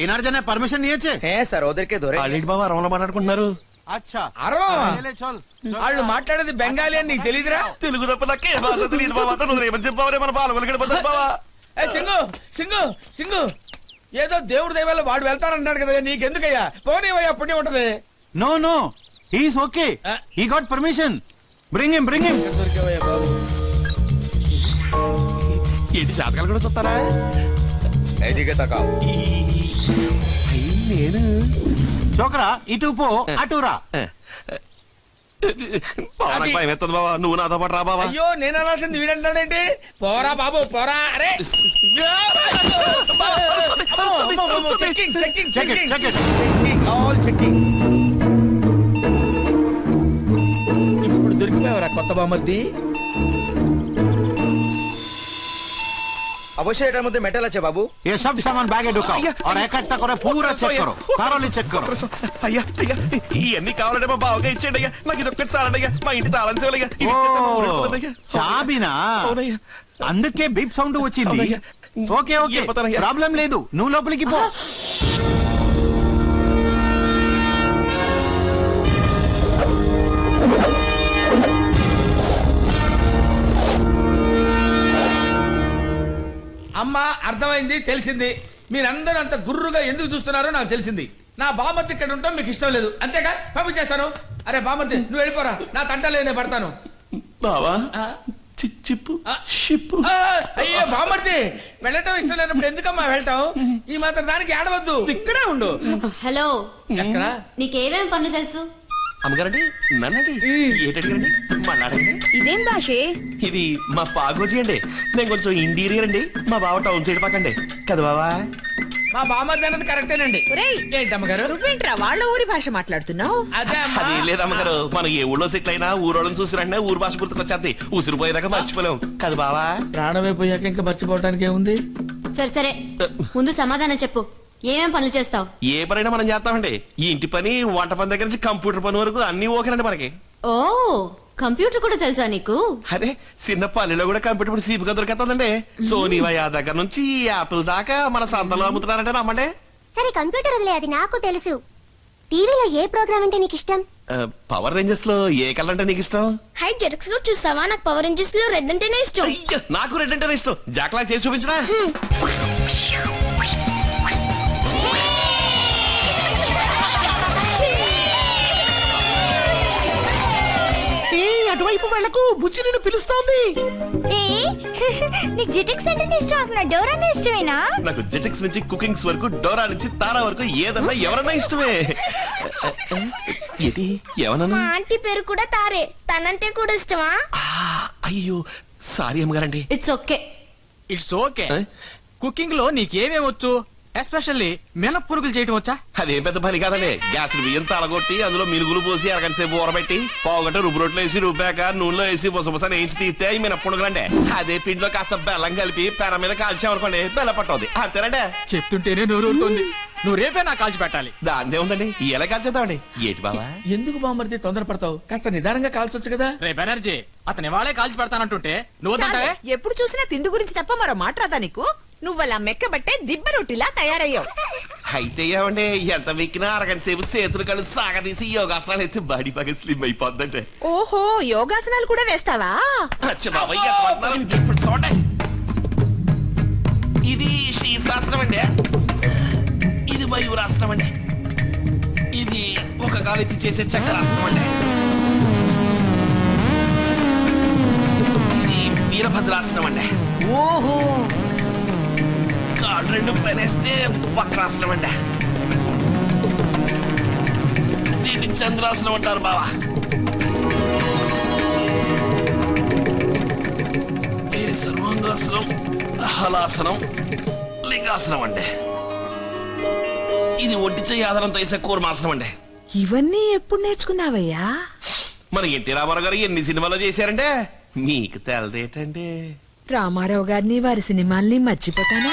ఇనర్జనే పర్మిషన్ నియచ్చే? సార్ ఓదరికే దొరే. బాబా అరవలో మాట్లాడుకుంటున్నారు. అచ్చా వాళ్ళు మాట్లాడేది బెంగాలీ అని నీకు తెలీదురా? తెలుగు తప్ప నాకే భాష తెలియదు బాబా. నువ్వు ఏమని చెప్పావా? మన పాలకొల్లు బాబా. సింగు సింగు సింగు, ఏదో దేవుడు దైవాలు వాడు వెళ్తానన్నాడు కదా, నీకెందుకయ్యా? పోనీవయ్యా, పుణ్యం ఉంటది. No no, he's okay. He got permission. Bring him, bring him. దొరికేవయ్యా బాబు. ఏంటి జాతకాలు కూడా చూస్తారా? నేను చోకరా ఇటు పో, అటురా. భయం ఎత్తదు బాబా. నువ్వు నాతో పాటు రా బాబా. అయ్యో నేను అనాల్సింది వీడంటాడేంటి? పోరా బాబు పోరా. అరే checking checking checking all checking. ఇప్పుడు దొరికిపోయావరా కొత్త బామర్ది? अवश्य एटार मध्य मेटल আছে बाबू. ये सब सामान बैग में ढुकाओ और इकट्ठा करो, पूरा चेक करो, thoroughly चेक करो. అయ్యా అయ్యా, ఇవన్నీ కావాలంటే మా బావగా ఇచ్చేయండి అయ్యా. నాకు ఇది ఒక్కటి చాలండి. మా ఇంటి తాళం చెవులయ్యా. చాబినా? అందుకే బీప్ సౌండ్ వచ్చింది. ఓకే ఓకే, ప్రాబ్లం లేదు, నువ్వు లోపలికి పో. అమ్మా అర్థమైంది, తెలిసింది. మీరందరూ అంత గుర్రుగా ఎందుకు చూస్తున్నారో నాకు తెలిసింది. నా బామర్ది ఇక్కడ ఉంటాం మీకు ఇష్టం లేదు, అంతేగా? పంపించేస్తాను. అరే బామర్ది నువ్వు వెళ్ళిపోరా, నా తంటలేదు, నేను పడతాను. బావా చిప్పు షిప్పు. అయ్యో బామర్ది, వెళ్ళటం ఇష్టం లేనప్పుడు ఎందుకమ్మా వెళ్ళటం? ఈ మాత్రం దానికి ఏడవద్దు, ఇక్కడే ఉండు. హలో, ఎక్కడ? నీకేమేం పనులు తెలుసు? అమ్మగారండి నన్నండి ఏంటండి మళ్ళాడండి. ఇదేం భాషే? ఇది మా పాగోజీ అండి. నేను కొంచెం ఇంటీరియర్ అండి. మా బావ టౌన్ సైడ్ పక్కండి కదా బావా. మా బామర్ది అన్నది కరెక్టేనండి. ఏంటమ్మగారు నువ్వేంట్రా వాళ్ళ ఊరి భాష మాట్లాడుతున్నావు? అదే అది లేదమ్మగారు, మనం ఏ ఊళ్ళో సెటిల్ అయినా ఊరోళ్ళని చూసిరంటే ఊరు భాష గుర్తుకొచ్చేది. ఉసిరిపోయేదాకా మర్చిపోలేం కదా బావా. ప్రాణమైపోయాక ఇంకా మర్చిపోవటానికి ఏముంది? సరే సరే, ముందు సమాధానం చెప్పు. ఏమేం పనులు చేస్తావు? ఏ పనైనా మనం చేస్తామండి. ఈ ఇంటి పని, వంట పని దగ్గర నుంచి కంప్యూటర్ పని వరకు అన్ని ఓకేనండి మనకి. ఓ, కంప్యూటర్ కూడా తెలుసా నీకు? అరే చిన్న పల్లెలో కూడా కంప్యూటర్ పని సీపుగా దొరికేస్తుందండి. సోనీ వయా దగ్గర నుంచి యాపిల్ దాకా మన సంతలో అమ్ముతున్నారంటే నమ్మండి. సరే కంప్యూటర్ వదిలే, అది నాకు తెలుసు. టీవీలో ఏ ప్రోగ్రామ్ అంటే నీకు ఇష్టం? పవర్ రేంజర్స్ లో ఏ కలర్ అంటే నీకు ఇష్టం? హై జెటక్స్ లో చూసావా? నాకు పవర్ రేంజర్స్ లో రెడ్ అంటేనే ఇష్టం. అయ్యో, నాకు రెడ్ అంటేనే ఇష్టం. జాక్లా చేసి చూపించరా? అటువైపు వాళ్ళకు బుజ్జి నిన్ను పిలుస్తోంది. నీకు జెటక్స్ అంటే ఇష్టం, అసలు డోరా ఇష్టమేనా? నాకు జెటక్స్ నుంచి కుకింగ్స్ వరకు, డోరా నుంచి తారా వరకు ఏదన్నా ఎవరన్నా ఇష్టమే. ఇది ఎవరన్నా? ఆంటీ పేరు కూడా తారే, తనంటే కూడా ఇష్టమా? అయ్యో సారీ అమ్మగారండి. It's okay. It's okay. Cooking లో నీకేమేమొచ్చు? ఎస్పెషల్లీ మినప్పురుగులు చేయటం వచ్చా? అదేం పెద్ద పని కాదండి. గ్యాస్ బియ్యం తలగొట్టి అందులో మినుగులు పోసి అరగంట సేపు ఊరబెట్టి పావుగంట రుబ్బు రొట్టెలు వేసి రుబ్బాక నూనెలో వేసి బుసబుసని వేయించి తీస్తే అవి మినప్పుడుగులండి. అదే పిండిలో కాస్త బెల్లం కలిపి పెర మీద కాల్చామనుకోండి బెల్లం పట్టవుద్ది. అంతేనండి. చెప్తుంటేనే నోరూరుతోంది. నువ్వు రేపే నాకు కాల్చి పెట్టాలి. దాందే ఉందండి. ఎలా కాల్చేద్దామండి? ఏటి బావా? ఎందుకు బామ్మర్ది తొందరపడతావు? కాస్త నిదానంగా కాల్చొచ్చు కదా. రే బెనర్జీ, అతని వాళ్ళే కాల్చి పెడతానంటుంటే నువ్వు వద్దంటావే? ఎప్పుడు చూసినా తిండి గురించి తప్ప మరో మాట్లాడదా నీకు? నువ్వలా మెక్కబట్టే దిబ్బ రొట్టిలా తయారయ్యావు. అయితే ఏమండి, ఎంత వెక్కినా అరగంట సేపు చేతులు కళ్ళు సాగదీసి యోగాసనాలు అయితే బాడీ బాగా స్లిమ్ అయిపోద్దంటే. ఓహో, యోగాసనాలు కూడా వేస్తావా? ఇది శీర్షాసనం అండి, ఇది మయూరాసనం అండి, ఇది ఒక కాలెత్తి చేసే చక్రాసనం అండి, ఇది వీరభద్రాసనం అండి. ఓహో, కాళ్ళు రెండు పైనేస్తే వక్రాసనం అండి. దీన్ని చంద్రాసనం అంటారు బావా. ఇది సర్వాంగాసనం, హలాసనం, లింగాసనం అండి. ఇది ఒంటి చెయ్యి ఆధారంతో వేసే కూర్మాసనం అండి. ఇవన్నీ ఎప్పుడు నేర్చుకున్నావయ్యా? మన ఎన్టీ రామారావు గారు ఎన్ని సినిమాలు చేశారంటే మీకు తెలదేటండి. రామారావు గారిని వారి సినిమాల్ని మర్చిపోతానా?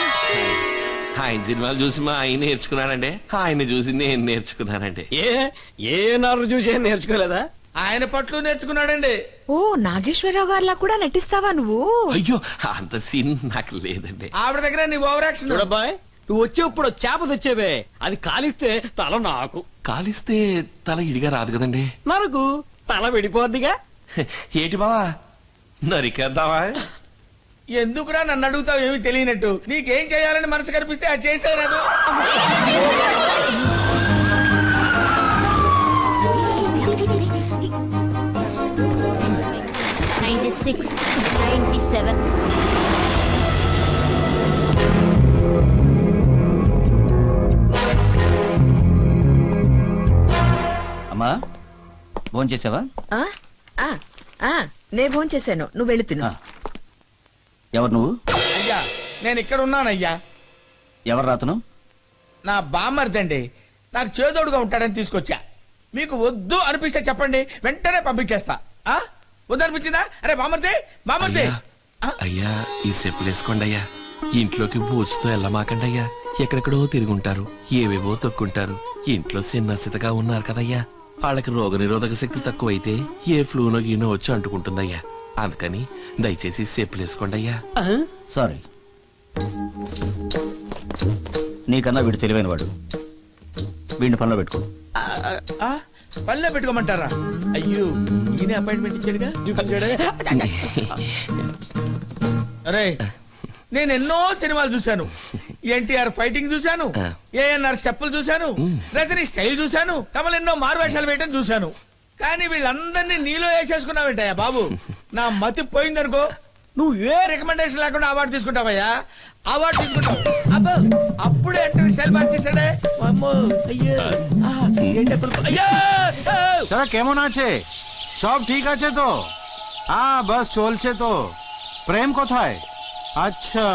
ఆయన సినిమాలు చూసి మా ఆయన నేర్చుకున్నానండి, ఆయన చూసి నేను నేర్చుకున్నానండి. ఏ నారు చూసి ఏం నేర్చుకోలేదా? ఆయన పట్లు నేర్చుకున్నాడండి. ఓ, నాగేశ్వరరావు గారిలా కూడా నటిస్తావా నువ్వు? అయ్యో, అంత సీన్ నాకు లేదండి. ఆవిడ దగ్గర నీ ఓవర్ యాక్షన్. చూడబ్బాయ్, నువ్వు వచ్చేప్పుడు చేప తెచ్చేవే, అది కాలిస్తే తల నాకు. కాలిస్తే తల ఇడిగా రాదు కదండి. మనకు తల విడిపోద్దిగా. ఏటి బావా, నరికేద్దామా? ఎందుకురా నన్ను అడుగుతావు ఏమి తెలియనట్టు? నీకేం చేయాలని మనసు కనిపిస్తే అది చేసేరాదు. అమ్మా, ఫోన్ చేసావా? నే భోంచేశాను, నువ్వు వెళ్ళి తిను. ఎవరు నువ్వు? అయ్యా, నేను ఇక్కడ ఉన్నానయ్యా. ఎవరు రాతను? నా బామ్మర్దండి. నాకు చేదోడుగా ఉంటాడని తీసుకొచ్చా. మీకు వద్దు అనిపిస్తే చెప్పండి, వెంటనే పంపించేస్తా. వద్దు అనిపించిందా? అరే బామ్మర్ది, బామ్మర్ది. అయ్యా, ఈ చెప్పులు వేసుకోండి అయ్యా. ఇంట్లోకి బూచుతో వెళ్ళమాకండి అయ్యా. ఎక్కడెక్కడో తిరుగుంటారు, ఏవేవో తొక్కుంటారు. ఇంట్లో సిన్నసితగా ఉన్నారు కదయ్యా, వాళ్ళకి రోగ నిరోధక శక్తి తక్కువైతే ఏ ఫ్లూనో గీనో వచ్చి అంటుకుంటుందయ్యా. అందుకని దయచేసి చెప్పులు వేసుకోండి అయ్యా. సారీ, నీకన్నా వీడు తెలివైన వాడు. వీడిని పనిలో పెట్టుకో. పనిలో పెట్టుకోమంటారా? అయ్యో, ఈయన అపాయింట్మెంట్ ఇచ్చాడుగా. అరే, నేను ఎన్నో సినిమాలు చూశాను. ఎన్టీఆర్ ఫైటింగ్ చూశాను, ఏఎన్ఆర్ స్టెప్పులు చూశాను, రజనీ స్టైల్ చూశాను, కమల్ ఎన్నో మారువేషాలు వేయటం చూశాను. కానీ వీళ్ళందరినీ నీలో వేసేసుకున్నావేంటయ్యా బాబు? నా మతి పోయిందనుకో, నువ్వు ఏ రికమెండేషన్ లేకుండా అవార్డు తీసుకుంటావయ్యా. అవార్డు తీసుకుంటావు. అబ్బో, అప్పుడే ఎంటర్ స్టైల్ మార్చేసాడే. चला केमन आछे? सब ठीक आछे तो? हाँ, बस चलछे तो. ప్రేమ్ కోథాయ్? అచ్చా,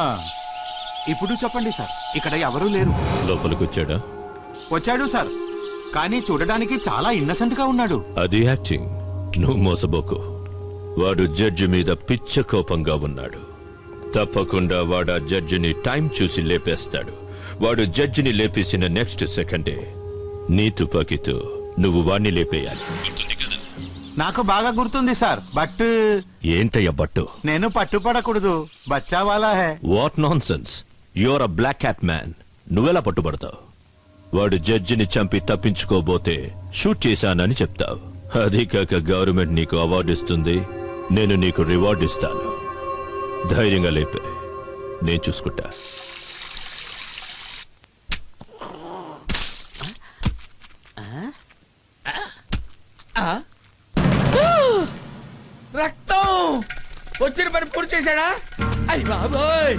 ఇప్పుడు చెప్పండి సార్, ఇక్కడ ఎవరూ లేరు. లోపలికి వచ్చాడా? వచ్చాడు సార్, కానీ చూడడానికి చాలా ఇన్నసెంట్ గా ఉన్నాడు. అది యాక్టింగ్. నువ్వు మోసబోకు. వాడు జడ్జి మీద పిచ్చ కోపంగా ఉన్నాడు. తప్పకుండా వాడు ఆ జడ్జిని టైం చూసి లేపేస్తాడు. వాడు జడ్జిని లేపేసిన నెక్స్ట్ సెకండే నీ తుపాకీతో నువ్వు వాణ్ణి లేపేయాలి. నాకు బాగా గుర్తుంది సార్, బట్ ఏంటయ్య బట్టు? నేను పట్టుపడకూడదు. బచ్చా వాలా హై. What nonsense. Your a black cat man. నువ్వెలా పట్టుబడతావు? వాడు జడ్జిని చంపి తప్పించుకోబోతే షూట్ చేశానని చెప్తావు. అది కాక గవర్నమెంట్ నీకు అవార్డు ఇస్తుంది, నేను నీకు రివార్డు ఇస్తాను. ధైర్యంగా లేపే, నేను చూసుకుంటా. రక్తం వచ్చిన పని పూర్తి చేశాడా? అయ్య బాబోయ్,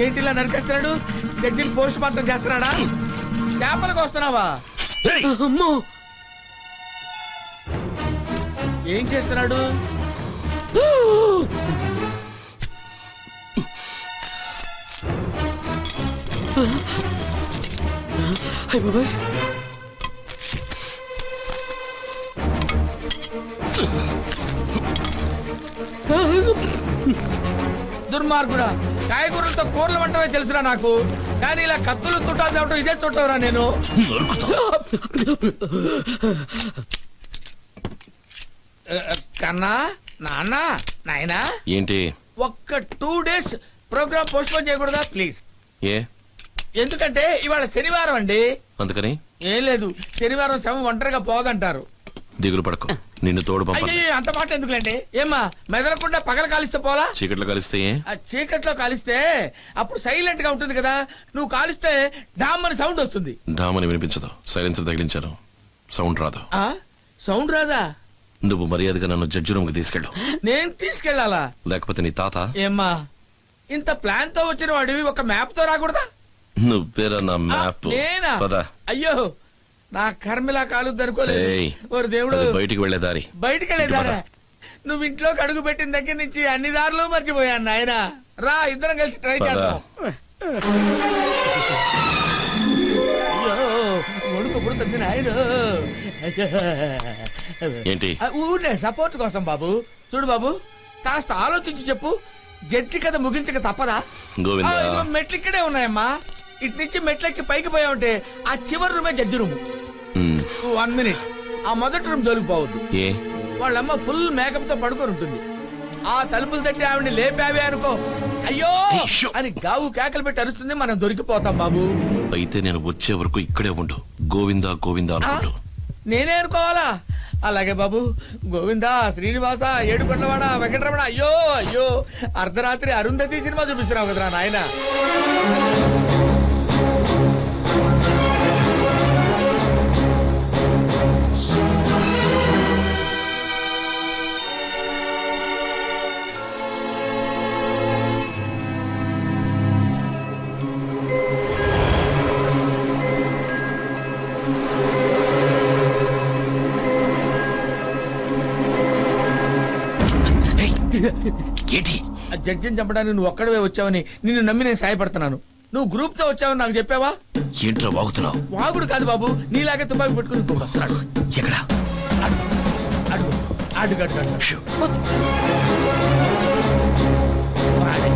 ఏంటిలా నరికేస్తున్నాడు? జడ్జిని పోస్ట్ మార్టం చేస్తున్నాడా? చేపలకు వస్తున్నావా? అమ్మో, ఏం చేస్తున్నాడు? అయ్య బాబాయ్. దుర్మార్గుడా, కాయగూరలతో కూరలు వంటమే తెలుసురా నాకు, కానీ ఇలా కత్తులు తుట్టాలు తేవటం ఇదే చుట్టవరా నేను. కన్నా, నాన్న, నాయనా, ఏంటి? ఒక్క 2 days ప్రోగ్రామ్ పోస్ట్ పోన్ చేయకూడదా ప్లీజ్? ఏ ఎందుకంటే ఇవాళ శనివారం అండి. అందుకని ఏం లేదు, శనివారం శవం ఒంటరిగా పోదంటారు. దిగులు పడకు, నిన్ను తోడు పంప. అయ్యో, అంత మాట ఎందుకులేండి? ఏమ్మా, మెదలకుండా పగల కాలిస్తే పోలా? చీకట్లో కలిస్తే ఏ? ఆ చీకట్లో కాలిస్తే అప్పుడు సైలెంట్ గా ఉంటుంది కదా, నువ్వు కాలిస్తే డామ్ అని సౌండ్ వస్తుంది. డామని వినిపించదు, సైలెన్సర్ తగిలించారు, సౌండ్ రాదు. ఆ సౌండ్ రాదా? నువ్వు మర్యాదగా నన్ను జడ్జి రూమ్ కి తీసుకెళ్ళు. నేను తీసుకెళ్లాలా? లేకపోతే నీ తాత. ఏమ్మా, ఇంత ప్లాన్ తో వచ్చిన వాడివి ఒక మ్యాప్ తో రాకూడదా? నువ్వేరా నా మ్యాప్. నేనా? పద. అయ్యో, నా కర్మిలా కాలుద్ది అనుకోలేదు. ఏయ్, ఓరి దేవుడు. అది బయటికి వెళ్లే దారి. బయటికి వెళ్ళేదారా? నువ్వు ఇంట్లోకి అడుగు పెట్టిన దగ్గర నుంచి అన్ని దారులు మర్చిపోయాను నాయన. రా, ఇద్దరం కలిసి ట్రై పద. చేద్దాం. అయ్యో, వణుకు పుడుతుంది నాయన. ఏంటి? ఊరినే సపోర్ట్ కోసం బాబు. చూడు బాబు, కాస్త ఆలోచించి చెప్పు, జడ్జి కథ ముగించక తప్పదా? గోవిందా. ఇదిగో మెట్లు ఇక్కడే ఉన్నాయమ్మా. ఇటు నుంచి మెట్లెక్కి పైకి పోయావంటే ఆ చివరి రూమే జడ్జి రూము. 1 minute, ఆ మొదటి రూమ్ జోలికి పోవద్దు. ఏ? వాళ్ళమ్మ ఫుల్ మేకప్ తో పడుకొని ఉంటుంది. ఆ తలుపులు తట్టి ఆవిడ్ని లేపావే అనుకో, అయ్యో అని గావు కేకలు పెట్టి అరుస్తుంది, మనం దొరికిపోతాం బాబు. అయితే నేను వచ్చే వరకు ఇక్కడే ఉండు. గోవిందా గోవిందా అనుకుంటూ. నేనే అనుకోవాలా? అలాగే బాబు. గోవిందా, శ్రీనివాస, ఏడుకొండవాడ, వెంకటరమణ. అయ్యో అయ్యో, అర్ధరాత్రి అరుంధతి సినిమా చూపిస్తున్నావు కదరా నాయన. ఏంటి? ఆ జడ్జిని చంపడానికి నువ్వు ఒక్కడవే వచ్చావని నిన్ను నమ్మి నేను సాయపడుతున్నాను. నువ్వు గ్రూప్ తో వచ్చావని నాకు చెప్పావా? ఏంట్రా వాగుతున్నావు? వాగుడు కాదు బాబు, నీలాగే తుపాకి పెట్టుకుని ఇంకొక వస్తున్నాడు. ఎక్కడ? అడుగు అడుగు అడుగు అడుగు. వాడే.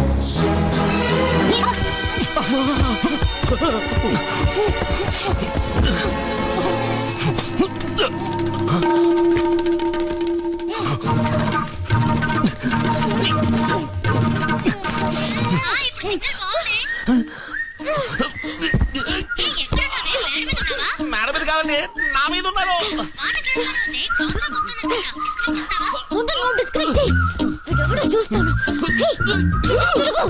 మేడం మీద కావాలి, నా మీద ఉన్నారు. ముందు నువ్వు డిస్కనెక్ట్ చెయ్యి. వీడెవడో చూస్తాను. హే, తిరుగు.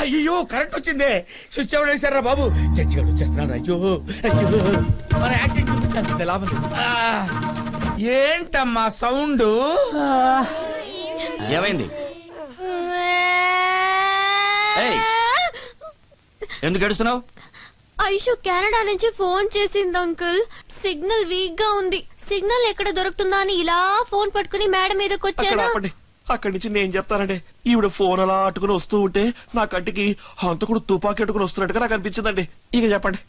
అయ్యో, కరెంట్ వచ్చిందే. స్విచ్ ఎవరు వేశారా బాబు? జడ్జి గారు వచ్చేస్తున్నాడు. అయ్యో అయ్యో, మన యాక్టింగ్ చూపించాల్సిందే, లాభం లేదు. ఏంటమ్మా సౌండ్? ఏమైంది? ఎందుకు ఏడుస్తున్నావు? ఐషు కెనడా నుంచి ఫోన్ చేసింది అంకుల్. సిగ్నల్ వీక్ గా ఉంది. సిగ్నల్ ఎక్కడ దొరుకుతుందా అని ఇలా ఫోన్ పట్టుకుని మేడం మీదకి వచ్చాను. అక్కడి నుంచి నేను చెప్తానండి. ఈవిడ ఫోన్ అలా అట్టుకుని వస్తూ ఉంటే నా కంటికి హంతకుడు తుపాకీ అట్టుకుని వస్తున్నట్టుగా నాకు అనిపించిందండి. ఇక చెప్పండి.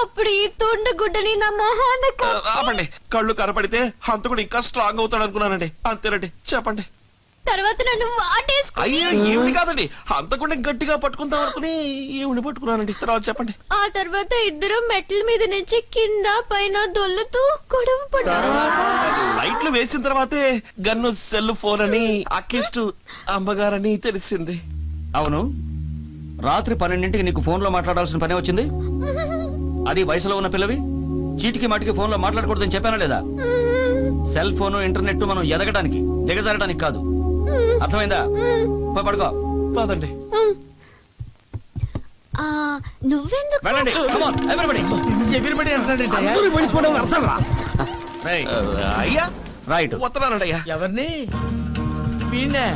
అప్పుడు ఈ తుండు గుడ్డని నా మొహాన్ని ఆపండి. కళ్ళు కనపడితే హంతకుడు ఇంకా స్ట్రాంగ్ అవుతాడు అనుకున్నానండి. అంతేనండి, చెప్పండి. తర్వాత నన్ను వాటేసుకుని అయ్యో, ఈవిడ కాదండి, హంతకుడిని గట్టిగా పట్టుకుందాం అనుకుని ఈవిడ పట్టుకున్నానండి. తర్వాత చెప్పండి. ఆ తర్వాత ఇద్దరు మెట్ల మీద నుంచి కింద పైన దొల్లుతూ గొడవ పడ్డారు. లైట్లు వేసిన తర్వాతే గన్ను సెల్ ఫోన్ అని అక్కిష్టు అమ్మగారని తెలిసింది. అవును, రాత్రి 12ంటికి నీకు ఫోన్ లో మాట్లాడాల్సిన పనే వచ్చింది. అది వయసులో ఉన్న పిల్లవి చీటికి మాటికి ఫోన్ లో మాట్లాడకూడదని చెప్పానా లేదా? సెల్ ఫోన్, ఇంటర్నెట్ మనం ఎదగడానికి, దిగజారడానికి కాదు. అర్థమైందా? పడుకో. పదండి. నువ్వెందుకు? వెళ్ళండి. Come on, everybody. ఎగిరిపడి అంటున్నాడంటే అందరూ వెళ్ళిపోవడం అర్థం రా. అయ్యా, రైట్. వస్తున్నానండి అయ్యా. ఎవరిని? వీణ్ణే.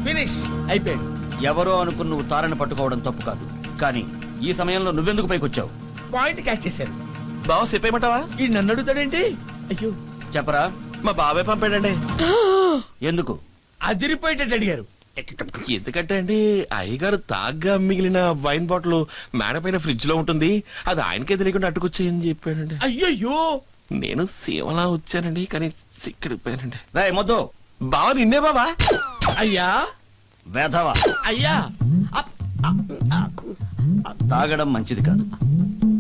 ఫినిష్ అయిపోయింది. ఎవరో అనుకుని నువ్వు తారని పట్టుకోవడం తప్పు కాదు, కానీ ఈ సమయంలో నువ్వెందుకు పైకొచ్చావు? పాయింట్ క్యాచ్ చేశారు. బావ చెప్పేయమంటావా? ఈ నన్ను అడుగుతాడేంటి? అయ్యో చెప్పరా. మా బావే పంపాడండి. ఎందుకు? అదిరిపోయేటట్టు అడిగారు. ఎందుకంటే అండి అయ్యగారు తాగ్గా మిగిలిన వైన్ బాటిల్ మేడ పైన ఫ్రిడ్జ్ లో ఉంటుంది, అది ఆయనకే తెలియకుండా అట్టుకొచ్చేయని చెప్పానండి. అయ్యయ్యో, నేను సేవలా వచ్చానండి, కానీ సిక్కడిపోయానండి. రే మొద్దు, బావా నిన్నే బావా. అయ్యా వేధవా, అయ్యా, తాగడం మంచిది కాదు.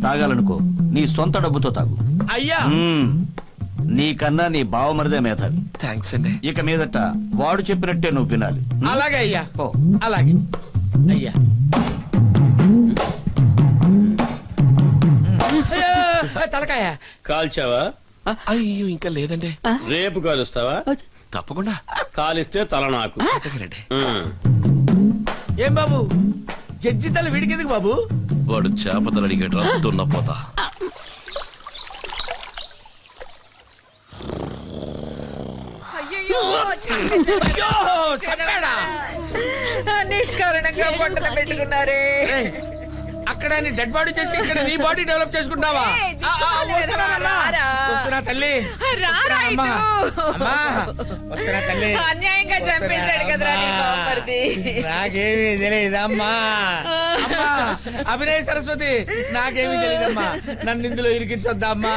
తాగాలనుకో నీ సొంత డబ్బుతో తాగు. అయ్యా నీకన్నా నీ బావమరిదే మేధావి. థ్యాంక్స్ అండి. ఇక మీదట వాడు చెప్పినట్టే నువ్వు వినాలి. అలాగే అయ్యా, ఓ అలాగే అయ్యా. అయ్యో, తలకాయ కాల్చావా? అయ్యో ఇంకా లేదండి. రేపు కాలుస్తావా? తప్పకుండా. కాలిస్తే తల నాకు. ఏం బాబు, జడ్జి తల వీడికెందుకు బాబు? వాడు చేపతలు అడిగేట దున్నపోతా. అయ్యయ్యో, అయ్యో, చంపాడా? నిష్కారణంగా బొట్టలు పెట్టుకున్నారే. ఏయ్, అక్కడ నీ డెడ్ బాడీ చేసి ఇక్కడ నీ బాడీ డెవలప్ చేసుకుంటావా? ఏయ్, దిక్కుమాలిన రారా. వస్తున్నా తల్లి, రారా అమ్మా, ఇటు. అమ్మా, వస్తున్నా తల్లి. అన్యాయంగా చంపేశాడు కదరా నీ బామ్మర్ది. నాకేమీ తెలియదమ్మా. అమ్మా, అభినయ సరస్వతి, నాకేమీ తెలియదమ్మా. నన్ను ఇందులో ఇరికించొద్దమ్మా.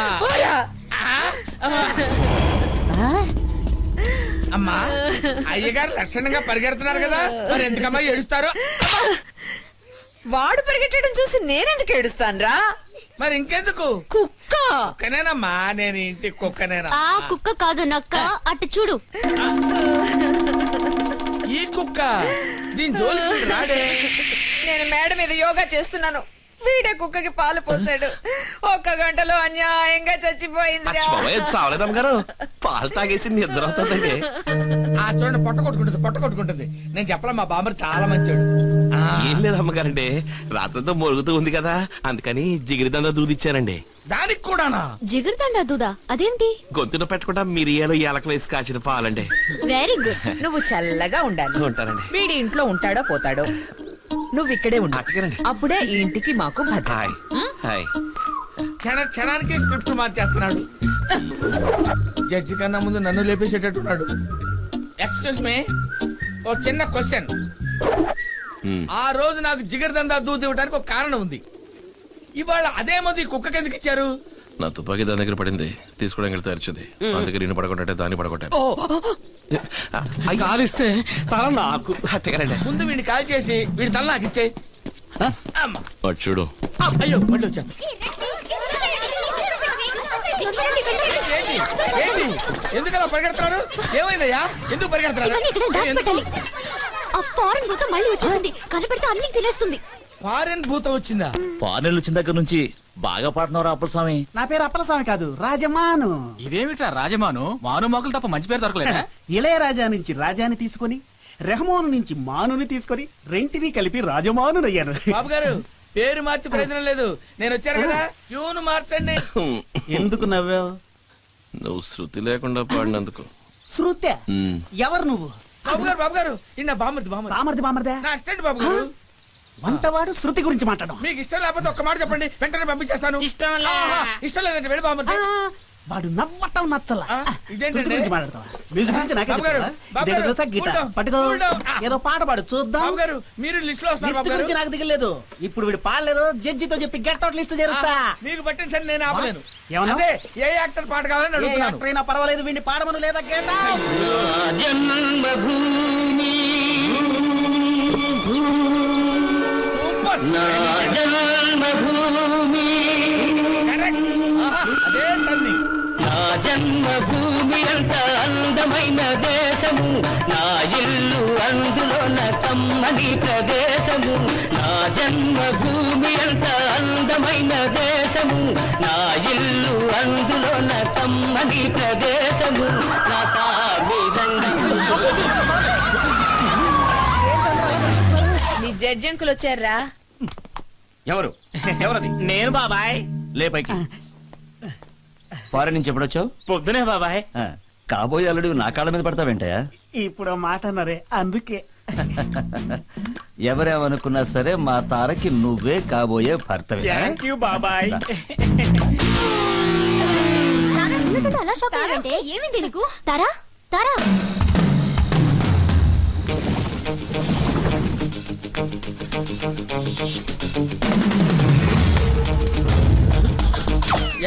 అమ్మా, అయ్యగారు లక్షణంగా పరిగెడుతున్నారు కదా, మరి ఎందుకమ్మా ఏడుస్తారు? వాడు పరిగెట్టడం చూసి నేనెందుకు ఏడుస్తానురా? మరి ఇంకెందుకు? కుక్క కుక్కనేనమ్మా, నేను ఇంటి కుక్కనేనా? ఆ కుక్క కాదు నక్క, అటు చూడు. ఈ కుక్క దీని జోలికి రాడే. నేను మేడ మీద యోగా చేస్తున్నాను, వీడే కుక్కకి పాలు పోసాడు. 1 గంటలో అన్యాయంగా చచ్చిపోయింది. సావలేదమ్మ గారు, పాలు తాగేసి నిద్ర అవుతుందండి. చూడండి, పొట్ట కొట్టుకుంటుంది. నేను చెప్పలే, మా బామ్మర్ చాలా మంచోడు. ఏం లేదు అమ్మగారండి, రాత్రంతా మొరుగుతూ ఉంది కదా, అందుకని జిగిరిదందా దూదిచ్చానండి. దానికి కూడానా? జిగురుతండా దూదా అదేంటి? గొంతున పెట్టకుండా మిరియాలు ఏలకలు వేసి కాచిన పాలండి. Very good. నువ్వు చల్లగా ఉండాలి. ఉంటానండి. వీడి ఇంట్లో ఉంటాడో పోతాడో, నువ్వు ఇక్కడే ఉండు. అట్టగానండి. అప్పుడే ఈ ఇంటికి మాకు భద్రత. Hi hi. క్షణానికి స్క్రిప్ట్ మార్చేస్తున్నాడు. జడ్జి కన్నా ముందు నన్ను లేపేసేటట్టున్నాడు. ఎక్స్క్యూజ్ మీ, ఓ చిన్న క్వశ్చన్. ఆ రోజు నాకు జిగర్దందా దూది ఇవ్వడానికి ఒక కారణం ఉంది. ఇవాళ అదే మంది కుక్కకి ఎందుకు ఇచ్చారు? నా తుపాకీ దాని దగ్గర పడింది, తీసుకోవడానికి వెళ్తే అరిచింది. అందుకే నేను పడగొట్టే దాన్ని పడగొట్టాను. కాలిస్తే తల నాకు. అట్టగానండి. ముందు వీడిని కాల్ చేసి వీడి తల నాకు ఇచ్చే. చూడు. అయ్యో, మళ్ళీ వచ్చాను. ఏంటి ఎందుకలా పరిగెడుతున్నారు? ఏమైందయ్యా, ఎందుకు పరిగెడుతున్నారు? ఇవన్నీ ఇక్కడ దాచిపెట్టాలి. ఆ ఫారెన్ భూతం మళ్ళీ వచ్చేసింది, కనపడితే అన్ని తినేస్తుంది. ఫారెన్ భూతం వచ్చిందా? ఫారెన్ వచ్చిన దగ్గర నుంచి బాగా పాడుతున్నారు అప్పలస్వామి. నా పేరు అప్పలస్వామి కాదు, రాజమాను. ఇదేమిట్రా రాజమాను? మాను మోకలు తప్ప మంచి పేరు దొరకలేదా? ఇళయరాజా నుంచి రాజాని తీసుకొని, రెహమాను నుంచి మానుని తీసుకొని, రెంటిని కలిపి రాజమానునయ్యాను. బాబు గారు, పేరు మార్చి ప్రయోజనం లేదు. నేను వచ్చాను కదా, ట్యూన్ మార్చండి. ఎందుకు నవ్వావు? నువ్వు శృతి లేకుండా పాడినందుకు. శృత్య? ఎవరు నువ్వు? బాబు గారు ఇన్న బామర్ది నా అసిస్టెంట్ బాబు గారు. వంటవాడు శృతి గురించి మాట్లాడడం. మీకు ఇష్టం లేకపోతే ఒక్క మాట చెప్పండి, వెంటనే పంపించేస్తాను. ఇష్టం లేదంటే వెళ్ళి బామర్ది. వాడు నవ్వటం నచ్చల. ఇదేంటండి? శృతి గురించి మాట్లాడతావా? మ్యూజిక్ గురించి నాకే బాబు గారు, చెప్తావా? బాబు ఇదేదో గారు, తెలుసా? గిటార్ cool down, పట్టుకో, cool down. ఏదో పాట పాడు చూద్దాం. బాబు గారు, మీరు లిస్ట్ లో వస్తారు. లిస్ట్ బాబు గురించి గారు, నాకు దిగలేదు. ఇప్పుడు వీడు పాడలేదు, జడ్జితో చెప్పి గెట్ అవుట్ లిస్ట్ చేరుస్తా. మీకు పట్టించండి, నేను ఆపలేను. ఏమన్నా? అదే, ఏ యాక్టర్ పాట కావాలని ఏ అడుగుతున్నాను. యాక్టర్ అయినా పర్వాలేదు, వీడిని పాడమను లేదా గెట్ అవుట్. సూపర్. కరెక్ట్. అదే తల్లి. నా జన్మభూమి అంత అందమైన దేశము, నా ఇల్లు అందులోన కమ్మని ప్రదేశము. నా జన్మభూమి అంత అందమైన దేశము, నా ఇల్లు అందులోన కమ్మని ప్రదేశము. నా సామి నీ జడ్జి అంకుల్ వచ్చారా? ఎవరు? ఎవరది? నేను బాబాయ్. లే పైకి. ఫారెన్ నుంచి ఎప్పుడొచ్చావు? పొద్దునే బాబాయ్. కాబోయే అల్లుడు నా కాళ్ళ మీద పడతావేంటయా? ఇప్పుడు మాట అన్నారే, అందుకే. ఎవరేమనుకున్నా సరే మా తారకి నువ్వే కాబోయే భర్తవే. థ్యాంక్ యూ బాబాయ్. అలా షాక్ అయ్యావంటే ఏమైంది నీకు? తారా తారా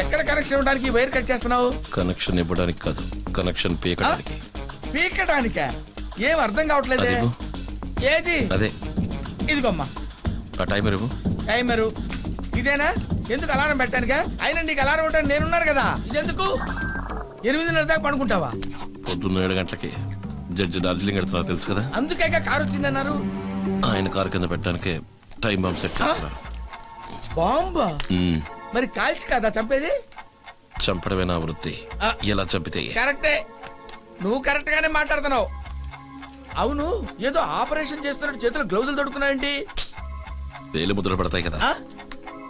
ఎక్కడ కనెక్షన్ ఇవ్వడానికి ఈ వైర్ కట్ చేస్తున్నావు? కనెక్షన్ ఇవ్వడానికి కాదు, కనెక్షన్ పీకడానికి. పీకటానికా? ఏం అర్థం కావట్లేదే. అదిగో. ఏది? అదే ఇదిగోమ్మా ఆ టైమర్ ఇవ్వు. టైమరు. ఇదేనా? ఎందుకు అలారం పెట్టానుగా? అయినా నీకు అలారం పెట్టాను నేనున్నాను కదా. ఇదెందుకు? 8:30 దాకా పడుకుంటావా? పొద్దున్న 7 గంటలకి జడ్జి డార్జిలింగ్ వెళ్తున్నారు తెలుసు కదా. అందుకే కారు వచ్చిందన్నారు. ఆయన కారు కింద పెట్టడానికి టైం బాంబ్ సెట్ చేస్తున్నారు. బాంబా? మరి కాల్చి కదా చంపేది? చంపడమే నా వృత్తి. ఎలా చంపితే కరెక్టే, నువ్వు కరెక్ట్ గానే మాట్లాడుతున్నావు. అవును, ఏదో ఆపరేషన్ చేస్తున్నట్టు చేతులు గ్లౌజులు తొడుకున్నాయండి. వేలు ముద్రలు పడతాయి కదా.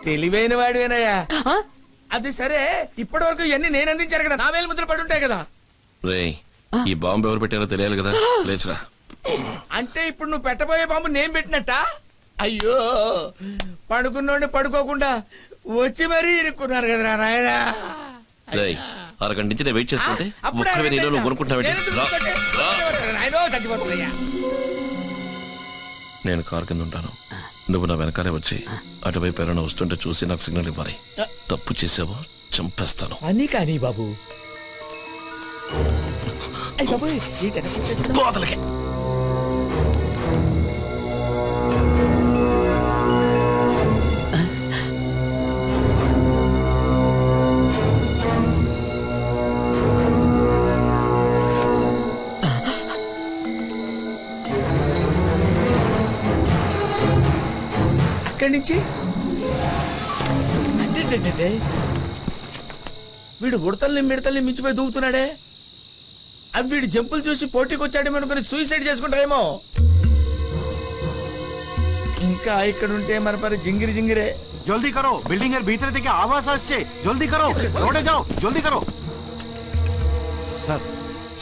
తెలివైన వాడివేనయ్యా. అది సరే, ఇప్పటి వరకు ఇవన్నీ నేను అందించాను కదా, నా వేలు ముద్రలు పడి ఉంటాయి కదా. రే, ఈ బాంబు ఎవరు పెట్టారో తెలియాలి కదా. లేచురా. అంటే ఇప్పుడు నువ్వు పెట్టబోయే బాంబు నేను పెట్టినట్ట? అయ్యో, పడుకున్నోడిని పడుకోకుండా వచ్చి మరీ ఇరుక్కున్నారు కదరా నాయనా. రేయ్, అరగంట నుంచి నేను వెయిట్ చేస్తుంటే ఒక్కవే నేను నువ్వు కొనుక్కుంటున్నావు. నేను కారు కింద ఉంటాను, నువ్వు నా వెనకాలే వచ్చి అటువైపు ఎవరైనా వస్తుంటే చూసి నాకు సిగ్నల్ ఇవ్వాలి. తప్పు చేసావో చంపేస్తాను. అని కానీ బాబు. కోతలకి అక్కడి నుంచి అంటే వీడు ఉడతల్ని మిడతల్ని మించిపోయి దూకుతున్నాడే. అవి వీడు జంపులు చూసి పోటీకి వచ్చాడేమో అనుకుని సూసైడ్ చేసుకుంటారేమో. ఇంకా ఇక్కడ ఉంటే మన పరి జింగిరి జింగిరే. जल्दी करो, बिल्डिंग के भीतर देखिए आवाज आसছে. जल्दी करो, लौटे जाओ, जल्दी करो. सर,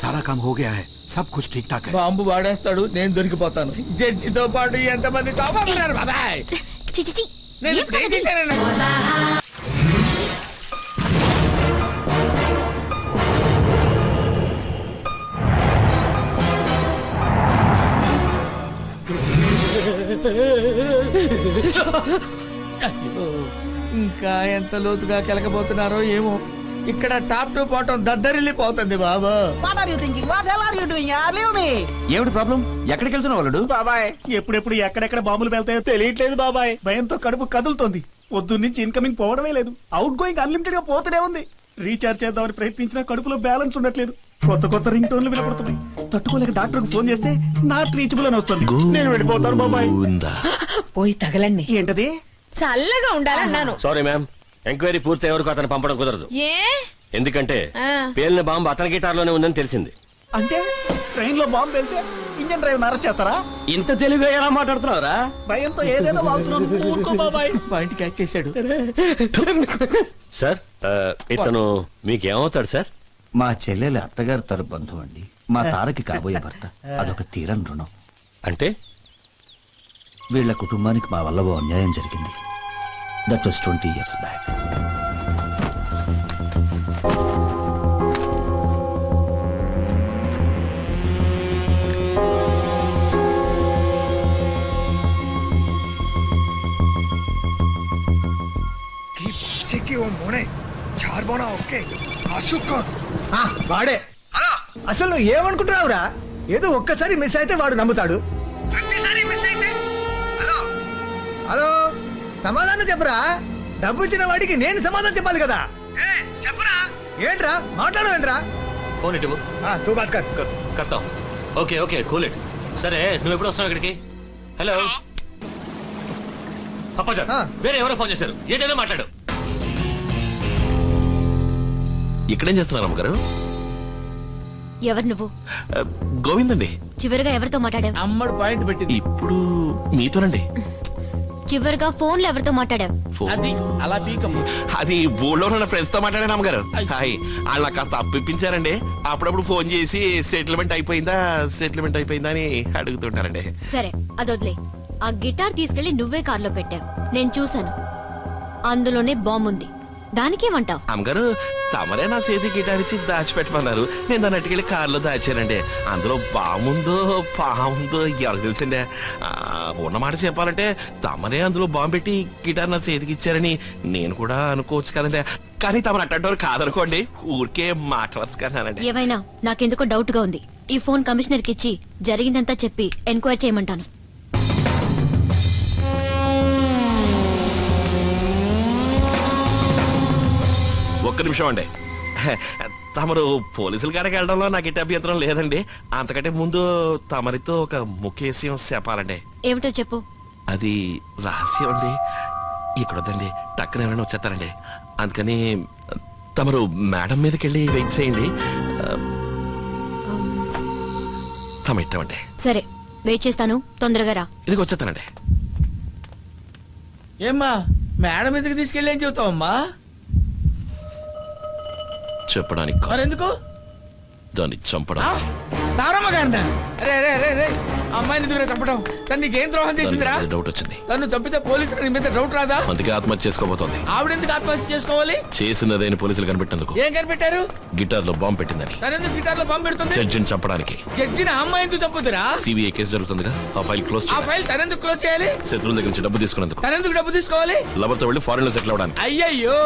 सारा काम हो गया है, सब कुछ ठीक ठाक है. బాంబు వాడేస్తాడు, నేను దొరికిపోతాను. జడ్జితో పాటు ఎంతమంది చావబోతున్నారు బాబాయ్. నేను ఇప్పుడు ఏం చేశానన్నా? అయ్యో, ఇంకా ఎంత లోతుగా కెలకబోతున్నారో ఏమో. ఇక్కడ టాప్ టు బాటం దద్దరిల్లిపోతుంది బాబా. ఏమిటి ప్రాబ్లం? ఎక్కడికి వెళ్తున్నావు వాళ్ళు? బాబాయ్, ఎప్పుడెప్పుడు ఎక్కడెక్కడ బాంబులు వెళ్తాయో తెలియట్లేదు బాబాయ్. భయంతో కడుపు కదులుతోంది. పొద్దున్న నుంచి ఇన్కమింగ్ పోవడమే లేదు, అవుట్ గోయింగ్ అన్లిమిటెడ్ గా పోతూనే ఉంది. రీఛార్జ్ చేద్దామని ప్రయత్నించినా కడుపులో బ్యాలెన్స్ ఉండట్లేదు. కొత్త కొత్త రింగ్ టోన్లు వినపడుతున్నాయి. తట్టుకోలేక డాక్టర్ కు ఫోన్ చేస్తే నాట్ రీచబుల్ అని వస్తుంది. నేను వెళ్ళిపోతాను బాబాయ్. పోయి తగలండి. ఏంటది? చల్లగా ఉండాలన్నాను. సారీ మ్యామ్, ఎంక్వైరీ పూర్తి వరకు అతను పంపడం కుదరదు. ఏ? ఎందుకంటే పేలిన బాంబు అతని గిటార్లోనే ఉందని తెలిసింది. అంటే ట్రైన్ లో బాంబు వెళ్తే ఇంజన్ డ్రైవర్ అరెస్ట్ చేస్తారా? ఇంత తెలుగుగా ఎలా మాట్లాడుతున్నావురా? భయంతో ఏదేదో వాగుతున్నాను. ఊరుకో బాబాయ్. పాయింట్ క్యాచ్ చేశాడు. సార్, ఇతను మీకేమవుతాడు సార్? మా చెల్లెలి అత్తగారు తర బంధువు అండి. మా తారకి కాబోయే భర్త. అదొక తీరని రుణం. అంటే వీళ్ళ కుటుంబానికి మా వల్ల ఓ అన్యాయం జరిగింది. That was 20 years back. వాడే. అసలు నువ్వు ఏమనుకుంటున్నావురా? ఏదో ఒక్కసారి మిస్ అయితే వాడు నమ్ముతాడు. హలో, సమాధానం చెప్పరా? డబ్బు ఇచ్చిన వాడికి నేను సమాధానం చెప్పాలి కదా. చెప్పరా? ఏంట్రా మాట్లాడవేంట్రా? ఫోన్ ఇటు తూ బాత్ కర్. కర్తాం. Okay okay, cool it. సరే, నువ్వు ఎప్పుడు వస్తున్నావు ఇక్కడికి? హలో అప్పాజా, వేరే ఎవరో ఫోన్ చేశారు. ఏదైనా మాట్లాడు. ఇక్కడేం చేస్తున్నారు అమ్మగారు? ఎవరు నువ్వు? గోవింద్ అండి. చివరిగా ఎవరితో మాట్లాడావు? అమ్మడు పాయింట్ పెట్టింది. ఇప్పుడు మీతోనండి. చివరిగా ఫోన్ లో ఎవరితో మాట్లాడావు? అది అలా పీకమ్మ. అది ఊళ్ళో ఉన్న ఫ్రెండ్స్ తో మాట్లాడాను అమ్మగారు. హాయ్, వాళ్ళు నాకు కాస్త అప్పిప్పించారండి. అప్పుడప్పుడు ఫోన్ చేసి సెటిల్మెంట్ అయిపోయిందా అని అడుగుతుంటారండి. సరే, అదొద్లే. ఆ గిటార్ తీసుకెళ్లి నువ్వే కార్లో పెట్టావు, నేను చూశాను. అందులోనే బాంబు ఉంది. దానికేమంటావు? అమ్మగారు తమరే నా చేతి గిటార్ ఇచ్చి దాచిపెట్టమన్నారు. నేను దాన్ని అట్టుకెళ్ళి కారులో దాచానండి. అందులో బాముందో పాముందో ఎవరికి తెలుసండి. ఉన్నమాట చెప్పాలంటే తమరే అందులో బాంబు పెట్టి గిటార్ నా చేతికి ఇచ్చారని నేను కూడా అనుకోవచ్చు కదండి. కానీ తమరు అట్టంటారు కాదనుకోండి, ఊరికే మాట వరుసకన్నానండి. ఏవైనా నాకెందుకో డౌట్ గా ఉంది. ఈ ఫోన్ కమిషనర్ కి ఇచ్చి జరిగిందంతా చెప్పి ఎంక్వైరీ చేయమంటాను. ఒక్క నిమిషం అండి. తమరు పోలీసుల కాడికి వెళ్ళడంలో నాకు ఇటు అభ్యంతరం లేదండి. అంతకంటే ముందు తమరితో ఒక ముఖ్య విషయం చెప్పాలండి. ఏమిటో చెప్పు. అది రహస్యం అండి. ఇక్కడ వద్దండి, టక్కున ఎవరైనా వచ్చేస్తారండి. అందుకని తమరు మేడం మీదకి వెళ్ళి వెయిట్ చేయండి. తమ ఇట్టమండి. సరే వెయిట్ చేస్తాను, తొందరగా రా. ఇదికి వచ్చేస్తానండి. ఏమ్మా మేడం ఎందుకు తీసుకెళ్ళి ఏం చెబుతావమ్మా? చెప్పడానికి కాదు, మరెందుకు? దాన్ని చంపడానికి. తారమ్మ గారినా? రే రే రే రే, అమ్మాయిని ఎందుకు చంపడం? తను నీకేం ద్రోహం చేసిందిరా? దానికి డౌట్ వచ్చింది. తను చంపితే పోలీసులు నీ మీద డౌట్ రాదా? అందుకే ఆత్మహత్య చేసుకోబోతోంది. ఆవిడెందుకు ఆత్మహత్య చేసుకోవాలి? చేసినదేని పోలీసులు కనిపెట్టేందుకు. ఏం కనిపెట్టారు? గిటార్ లో బాంబు పెట్టిందని. తనెందుకు గిటార్ లో బాంబు పెడుతుంది? జడ్జిని చంపడానికి. జడ్జిని ఆ అమ్మాయి ఎందుకు చంపుతురా? సిబిఐ కేసు జరుగుతుందిగా, ఆ ఫైల్ క్లోజ్ ఆ ఫైల్ తనెందుకు క్లోజ్ చేయాలి? శత్రువుల దగ్గర నుంచి డబ్బు తీసుకున్నందుకు. తనెందుకు డబ్బు తీసుకోవాలి? లవర్తో వెళ్ళి ఫారెన్ లో సెటిల్ అవడానికి. అయ్యయ్యో,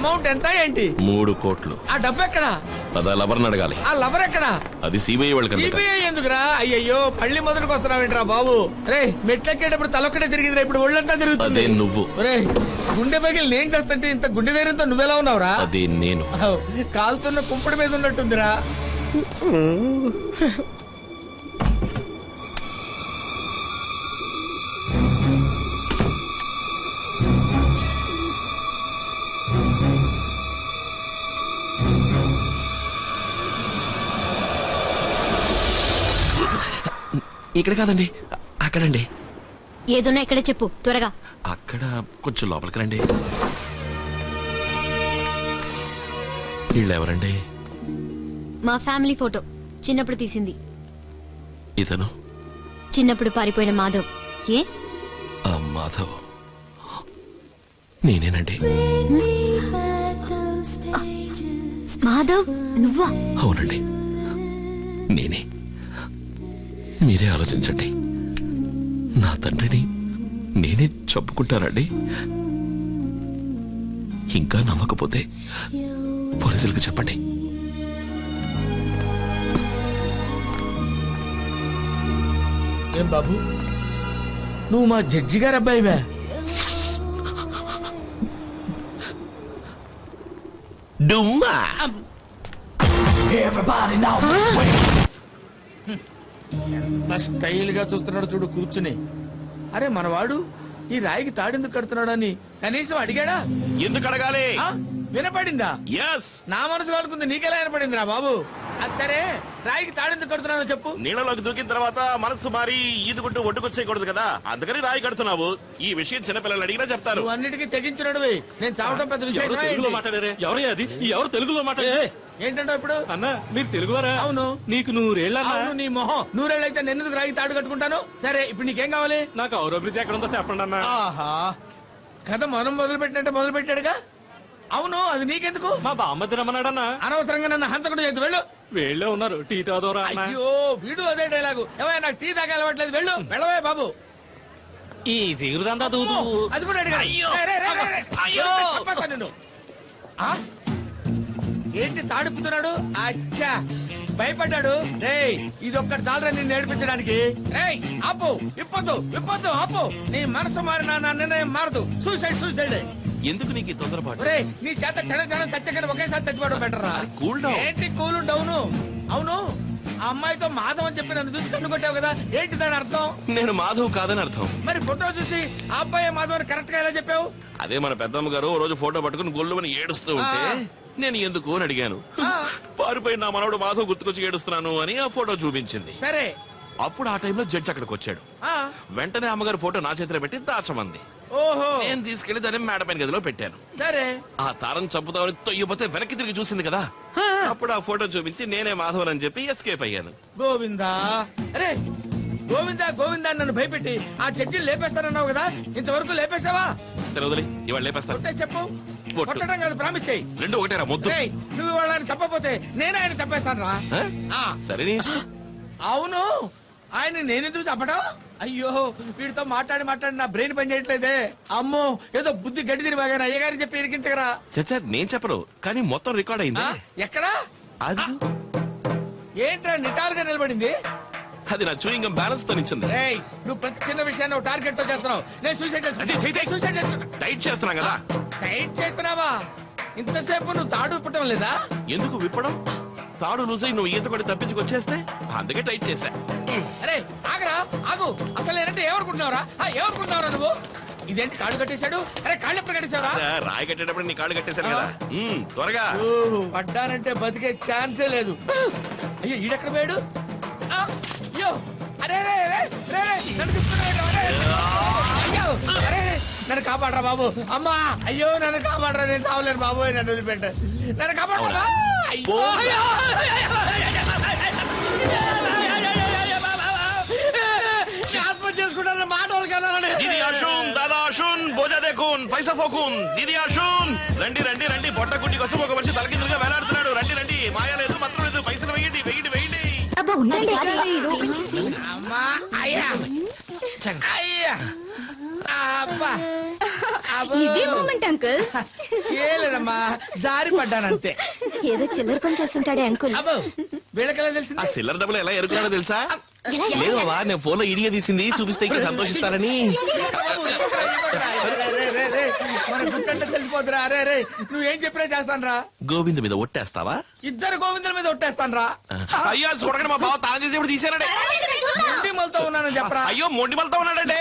అమౌంట్ ఎంత ఏంటి? 3 కోట్లు. ఆ డబ్బు ఎక్కడా? అదా లవర్ని అడగాలి. ఆ లవర్ ఎక్కడా? అది సిబిఐ వాళ్ళు కనిపెట్టాలి. సిబిఐ ఎందుకురా? అయ్యయ్యో, పళ్ళి మొదలుకు వస్తున్నావేంట్రా బాబు? రే, మెట్లెక్కేటప్పుడు తలొక్కడే తిరిగిందిరా, ఇప్పుడు ఒళ్ళంతా తిరుగుతుంది. అదే నువ్వు. రే, గుండె పగిలి నేను చేస్తుంటే ఇంత గుండె ధైర్యంతో నువ్వెలా ఉన్నావురా? అదే నేను. కాలుతున్న కుంపడి మీద ఉన్నట్టుందిరా. ఇక్కడ కాదండి, అక్కడండి. ఏదోనా ఇక్కడే చెప్పు త్వరగా. అక్కడ కొంచెం లోపలికి రండి. వీళ్ళెవరండి? మా ఫ్యామిలీ ఫోటో, చిన్నప్పుడు తీసింది. ఇతను చిన్నప్పుడు పారిపోయిన మాధవ్. ఏ ఆ మాధవ్ నేనేనండి. మాధవ్ నువ్వా? అవునండి, నేనే. మీరే ఆలోచించండి, నా తండ్రిని నేనే చంపుకుంటానండి. ఇంకా నమ్మకపోతే పోలీసులకు చెప్పండి. ఏం బాబు, నువ్వు మా జడ్జి గారు అబ్బాయివా? డుమ్మా. Everybody now make way. ఎంత స్టైల్ గా చూస్తున్నాడు చూడు కూర్చుని. అరే మనవాడు ఈ రాయికి తాడెందుకు కడుతున్నాడని కనీసం అడిగాడా? ఎందుకు అడగాలి? వినపడిందా? ఎస్. నా మనసులో అనుకుంది నీకెలా వినపడిందిరా బాబు? అది సరే, రాయికి తాడెందుకు కడుతున్నానో చెప్పు. నీళ్ళలోకి దూకిన తర్వాత మనసు మారి ఈదుకుంటూ ఒడ్డుకొచ్చేయకూడదు కదా, అందుకని రాయి కడుతున్నావు. ఈ విషయం చిన్నపిల్లలు అడిగినా చెప్తారు. నువ్వు అన్నిటికీ తెగించినడువి. నేను చావటం పెద్ద విషయం ఎవరు తెలుగులో మాట్లాడే? ఏంటంటే ఇప్పుడు అన్న మీరు తెలుగువారా? అవును. నీకు నూరేళ్ళ? అవును, నీ మొహం నూరేళ్ళైతే నేను ఎందుకు రాయికి తాడు కట్టుకుంటాను? సరే, ఇప్పుడు నీకేం కావాలి? నాకు ఔరో బ్రిడ్జ్ ఎక్కడ ఉందో చెప్పండి అన్న. ఆహా, కథ మనం మొదలు పెట్టినట్టే మొదలు పెట్టాడుగా. అవును, అది నీకెందుకు? మా బామ్మద్ది రమ్మన్నాడన్నా. అనవసరంగా నన్ను హంతకుడు చేద్దు, వెళ్ళు. వీళ్ళే ఉన్నారు, టీ తాదోరా? అయ్యో, వీడు అదే డైలాగు. ఏమయ్య, నాకు టీ తాగా అలవాట్లేదు, వెళ్ళు. వెళ్ళవే బాబు. ఈ జీగురుదంతా దూదు. అది కూడా అడిగా. నిన్ను ఏంటి తాడిపుతున్నాడు? అచ్చా, భయపడ్డాడు. రేయ్, ఇది ఒక్కటి చాలరా నిన్ను ఏడిపించడానికి. రేయ్, ఆపు, విప్పొద్దు, విప్పొద్దు, ఆపు. నీ మనసు మారినా నా నిర్ణయం మారదు. Suicide, suicide. ఎందుకు నీకు తొందరపాటు? రేయ్, నీ చేత క్షణం క్షణం చచ్చకని ఒకేసారి చచ్చిపోవడం బెటరా? Cool down. ఏంటి కూల్ డౌను? అవును, ఆ అమ్మాయితో మాధవ్ అని చెప్పి నన్ను చూసి కన్ను కొట్టావు కదా, ఏంటి దాని అర్థం? నేను మాధవ్ కాదని అర్థం. మరి ఫోటో చూసి ఆ అబ్బాయి మాధవ్ అని కరెక్ట్ గా ఎలా చెప్పావు? అదే మన పెద్దమ్మ గారు రోజు ఫోటో పట్టుకుని గొల్లుమని ఏడుస్తూ ఉంటే నేను ఎందుకు అని అడిగాను. పారిపోయి నా మనవడు మాధవ్ గుర్తుకొచ్చి ఏడుస్తున్నాను అని ఆ ఫోటో చూపించింది. సరే, అప్పుడు ఆ టైంలో జడ్జి అక్కడికి వచ్చాడు. వెంటనే అమ్మగారు ఫోటో నా చేతిలో పెట్టి దాచమంది. ఓహో, నేను తీసుకెళ్లి దాన్ని మేడ పైన గదిలో పెట్టాను. సరే, ఆ తారం చంపుతామని తొయ్యపోతే వెనక్కి తిరిగి చూసింది కదా, అప్పుడు ఆ ఫోటో చూపించి నేనే మాధవన్ అని చెప్పి ఎస్కేప్ అయ్యాను. గోవిందా. అరే గోవిందా, గోవిందా నన్ను భయపెట్టి ఆ చెట్టుని లేపేస్తానన్నావు కదా, ఇంతవరకు లేపేసావా? సరే వదిలి, ఇవాళ లేపేస్తాను. చెప్పు. ఒట్టు. కొట్టడం కాదు, ప్రామిస్ చేయి. రెండు ఒకటేరా మొద్దు. రేయ్, నువ్వు వాళ్ళని తప్పపోతే నేనే ఆయన తప్పేస్తాను రా. ఆ? సరే నీ ఇష్టం. అవును, ఆయన నేనెందుకు చెప్పడం? అయ్యో, వీడితో మాట్లాడి నా బ్రెయిన్ పని చేయట్లేదే. అమ్మో, ఏదో బుద్ధి గడ్డి తిని బాగా అయ్యగారికి చెప్పి ఇరికించగరా. చచ్చా నేను చెప్పను, కానీ మొత్తం రికార్డ్ అయింది. ఎక్కడా? అది ఏంట్రా నిటారుగా నిలబడింది? అది నా చూయింగ్ బ్యాలెన్స్ తో నించింది. రేయ్, నువ్వు ప్రతి చిన్న విషయాన్ని ఒక టార్గెట్ తో చేస్తున్నావు. నేను సూసైడ్ చేసుకున్నా. టైట్ చేస్తున్నా కదా. టైట్ చేస్తున్నావా? ఇంతసేపు నువ్వు తాడు విప్పటం లేదా? ఎందుకు విప్పడం? తాడు లూజ్ అయి నువ్వు ఈత కొట్టి తప్పించుకొచ్చేస్తే అందుకే టైట్ చేశా. అరే ఆగరా, ఆగు. అసలు నేనంటే ఏమనుకుంటున్నావురా? ఏమనుకుంటున్నావురా నువ్వు? ఇదేంటి కాళ్ళు కట్టేశాడు? అరే కాళ్ళు ఎప్పుడు కట్టేశారా? రాయి కట్టేటప్పుడు నీ కాళ్ళు కట్టేశాను కదా. త్వరగా పడ్డానంటే బతికే ఛాన్సే లేదు. అయ్యో, ఈడెక్కడ పోయాడు? అయ్యో, అరే రే రే రే రే, నన్ను తిప్పుతున్నాడు. అయ్యో, అరే నన్ను కాపాడరా బాబు. అమ్మా, అయ్యో నన్ను కాపాడరా, నేను చావలేను బాబు, నన్ను వదిలిపెట్ట, నన్ను కాపాడరా. ఆత్మహత్య చేసుకుంటాను మాట দিদি আসুন, দাদা আসুন, বোঝা দেখুন, పైసా ఫోకున్. দিদি আসুন, రండి రండి రండి. బొట్ట గుడ్డి కోసం ఒక మనిషి తలకిందులుగా వేలాడుతున్నాడు. రండి రండి, మాయ లేదు మంత్రం లేదు, పైసలు వేయండి వేయండి వేయండి. అమ్మా, అయ్యా అయ్యా, అబ్బా ఇదే మూమెంట్ అంకుల్. ఏ లేదమ్మా, జారి పడ్డానంతే. ఏదో చిల్లర పని చేస్తుంటాడే అంకుల్. అబ్బో, వీళ్ళకెలా ఆ తెలిసింది? సిల్లర్ డబ్బులు ఎలా ఎరుకున్నాడో తెలుసా? లేదు బాబా, నేను ఫోన్ లో ఇడియా తీసింది చూపిస్తే ఇంకా సంతోషిస్తారని. మన గుట్టంటే తెలిసిపోతురా. అరే రే, నువ్వేం చెప్పినా చేస్తాను రా. గోవింద్ మీద ఒట్టేస్తావా? ఇద్దరు గోవిందుల మీద ఒట్టేస్తాను రా. అయ్యో చూడకండి, మా బావ తాను చేసి ఇప్పుడు తీసానండి. మొండి మొలతో ఉన్నానని చెప్పరా. అయ్యో మొండి మలతో ఉన్నాడండి.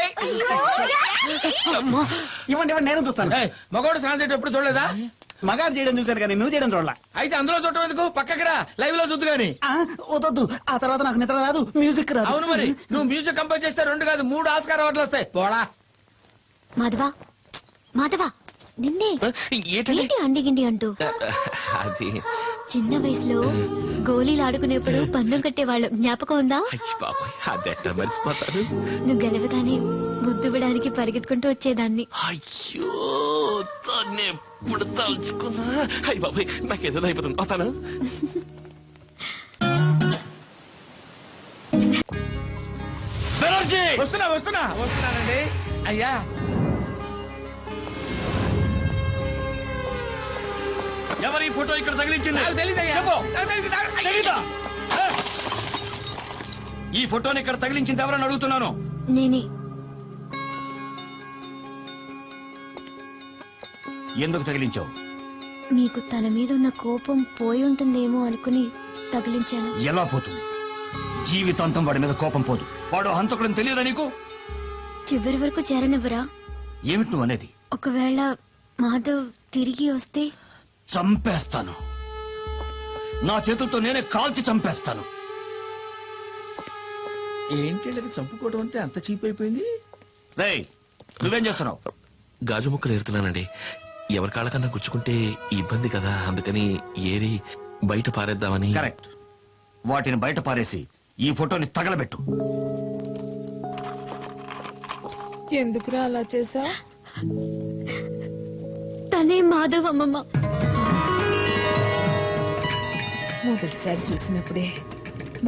ఇవ్వండి ఇవ్వండి, నేను చూస్తాను. మగోడు స్నానం చేయడం ఎప్పుడు చూడలేదా? మగారు చేయడం చూశారు కానీ నువ్వు చేయడం చూడాల. అయితే అందులో చూడటం ఎందుకు? పక్కకి రా, లైవ్ లో చూద్దు గాని. వద్దు, ఆ తర్వాత నాకు నిద్ర రాదు, మ్యూజిక్ రాదు. అవును మరి, నువ్వు మ్యూజిక్ కంపోజ్ చేస్తే 2 కాదు 3 ఆస్కార్ అవార్డులు వస్తాయి. పోడా మాధవా, మాధవా, నిన్నే ఏంటండి? ఏంటి అండిగిండి అంటూ. అది చిన్న వయసులో గోళీలు ఆడుకునేప్పుడు పందెం కట్టేవాళ్ళు, జ్ఞాపకం ఉందా? అయ్యి బాబాయ్, అదెట్లా మర్చిపోతాను. నువ్వు గెలవగానే ముద్దువ్వడానికి పరిగెత్తుకుంటూ వచ్చేదాన్ని. అయ్యో, తను ఎప్పుడు తలుచుకున్నా అయ్యి బాబాయ్, నాకేదో అయిపోతుంది. పోతాను. వస్తున్నానండి. అయ్యా, ఎవరి ఫోటో ఇక్కడ తగిలించింది? నాకు తెలీదయ్యా. నాకు తెలీదు. ఈ ఫోటోని ఇక్కడ తగిలించింది ఎవరని అడుగుతున్నాను. నేనే. ఎందుకు తగిలించావు? మీకు తన మీద ఉన్న కోపం పోయి ఉంటుందేమో అనుకుని తగిలించాను. ఎలా పోతుంది? జీవితాంతం వాడి మీద కోపం పోదు. వాడు హంతకుడని తెలియదా నీకు? చివరి వరకు చేరనివ్వరా? ఏమిటి నువ్వు అనేది? ఒకవేళ మాధవ్ తిరిగి వస్తే చంపేస్తాను. నా చేతులతో నేనే కాల్చి చంపేస్తాను. ఏంటి చంపుకోవడం అంటే అంత చీప్ అయిపోయింది? రేయ్, నువ్వేం చేస్తున్నావు? గాజు ముక్కలు ఏరుతున్నానండి. ఎవరి కాళ్ళకన్నా గుచ్చుకుంటే ఇబ్బంది కదా, అందుకని ఏరి బయట పారేద్దామని. కరెక్ట్. వాటిని బయట పారేసి ఈ ఫోటోని తగలబెట్టు. ఎందుకురా అలా చేసా? తనే మాధవ్ అమ్మమ్మ. మొదటిసారి చూసినప్పుడే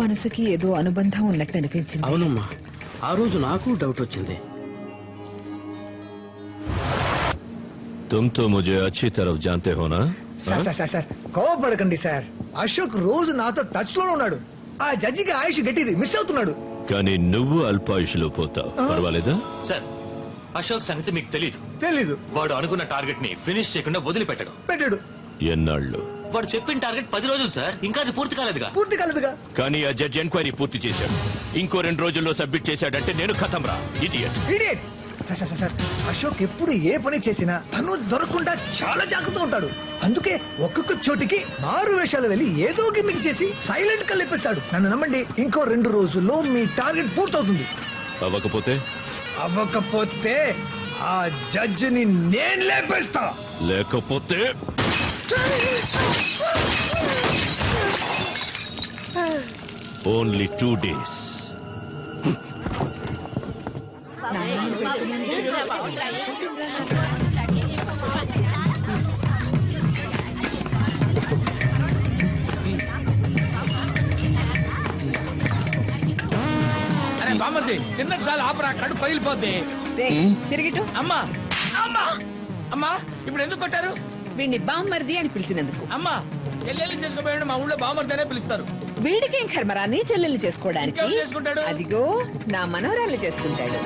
మనసుకి ఏదో అనుబంధం ఉన్నట్టు అనిపించింది. అవునమ్మా, ఆ రోజు నాకు డౌట్ వచ్చింది. तुम तो मुझे अच्छी तरफ जानते हो ना? Sir కోపడకండి sir. అశోక్ రోజు నాతో టచ్ లో ఉన్నాడు. ఆ జడ్జికి ఆయుష్ గట్టిది, మిస్ అవుతున్నాడు. కానీ నువ్వు అల్పాయుషులో పోతావు, పర్వాలేదా? సార్, అశోక్ సంగతి మీకు తెలీదు. వాడు అనుకున్న టార్గెట్ ని ఫినిష్ చేయకుండా వదిలిపెట్టడు. పెట్టాడు. ఎన్నాళ్ళు? వాడు చెప్పిన టార్గెట్ 10 రోజులు సార్. ఇంకా అది పూర్తి కాలేదుగా. కానీ ఆ జడ్జి ఎంక్వైరీ పూర్తి చేశాడు. ఇంకో 2 రోజుల్లో సబ్మిట్ చేశాడంటే నేను ఖతం రా, ఇడియట్. సార్ అశోక్ ఎప్పుడు ఏ పని చేసినా తను దొరకకుండా చాలా జాగ్రత్తగా ఉంటాడు. అందుకే ఒక్కొక్క చోటికి 6 వేషాలు వెళ్ళి ఏదో గిమ్మిక్ చేసి సైలెంట్ గా లేపిస్తాడు. నన్ను నమ్మండి, ఇంకో 2 రోజుల్లో మీ టార్గెట్ పూర్తవుతుంది. అవ్వకపోతే ఆ జడ్జిని నేను లేపేస్తా. లేకపోతే ఓన్లీ 2 days. బామర్ది తిన్న చాలా ఆపరా కడు పగిలిపోద్ది తిరిగిటు అమ్మా అమ్మా అమ్మా ఇప్పుడు ఎందుకు కొట్టారు వీడిని బామ్మర్ది అని పిలిచినందుకు. అమ్మా చెల్లెల్ని చేసుకోపోయాడు మా ఊళ్ళో బామర్ది అనే పిలుస్తారు. వీడికేం కర్మరా నీ చెల్లెల్ని చేసుకోవడానికి? ఇంకెవరు చేసుకుంటాడు? అదిగో నా మనవరాల్ని చేసుకుంటాడు.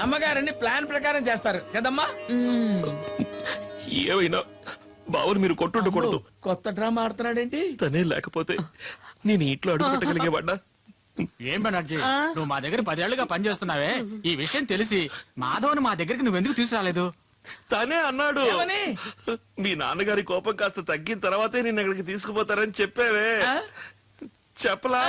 అమ్మగారని ప్లాన్ ప్రకారం చేస్తారు కదమ్మా. ఏమైనా బావని మీరు కొట్టుండకూడదు. కొత్త డ్రామా ఆడుతున్నాడేంటి? తనే లేకపోతే నేను ఇంట్లో అడుగు పెట్టగలిగేవాడా? ఏం బెనర్జీ నువ్వు మా దగ్గర 10 ఏళ్లుగా పనిచేస్తున్నావే, ఈ విషయం తెలిసి మాధవన్ మా దగ్గరికి నువ్వెందుకు తీసుకురాలేదు? తనే అన్నాడు ఏమని? మీ నాన్నగారి కోపం కాస్త తగ్గిన తర్వాతే నేను అక్కడికి తీసుకుపోతారని చెప్పావే. చెప్పలా?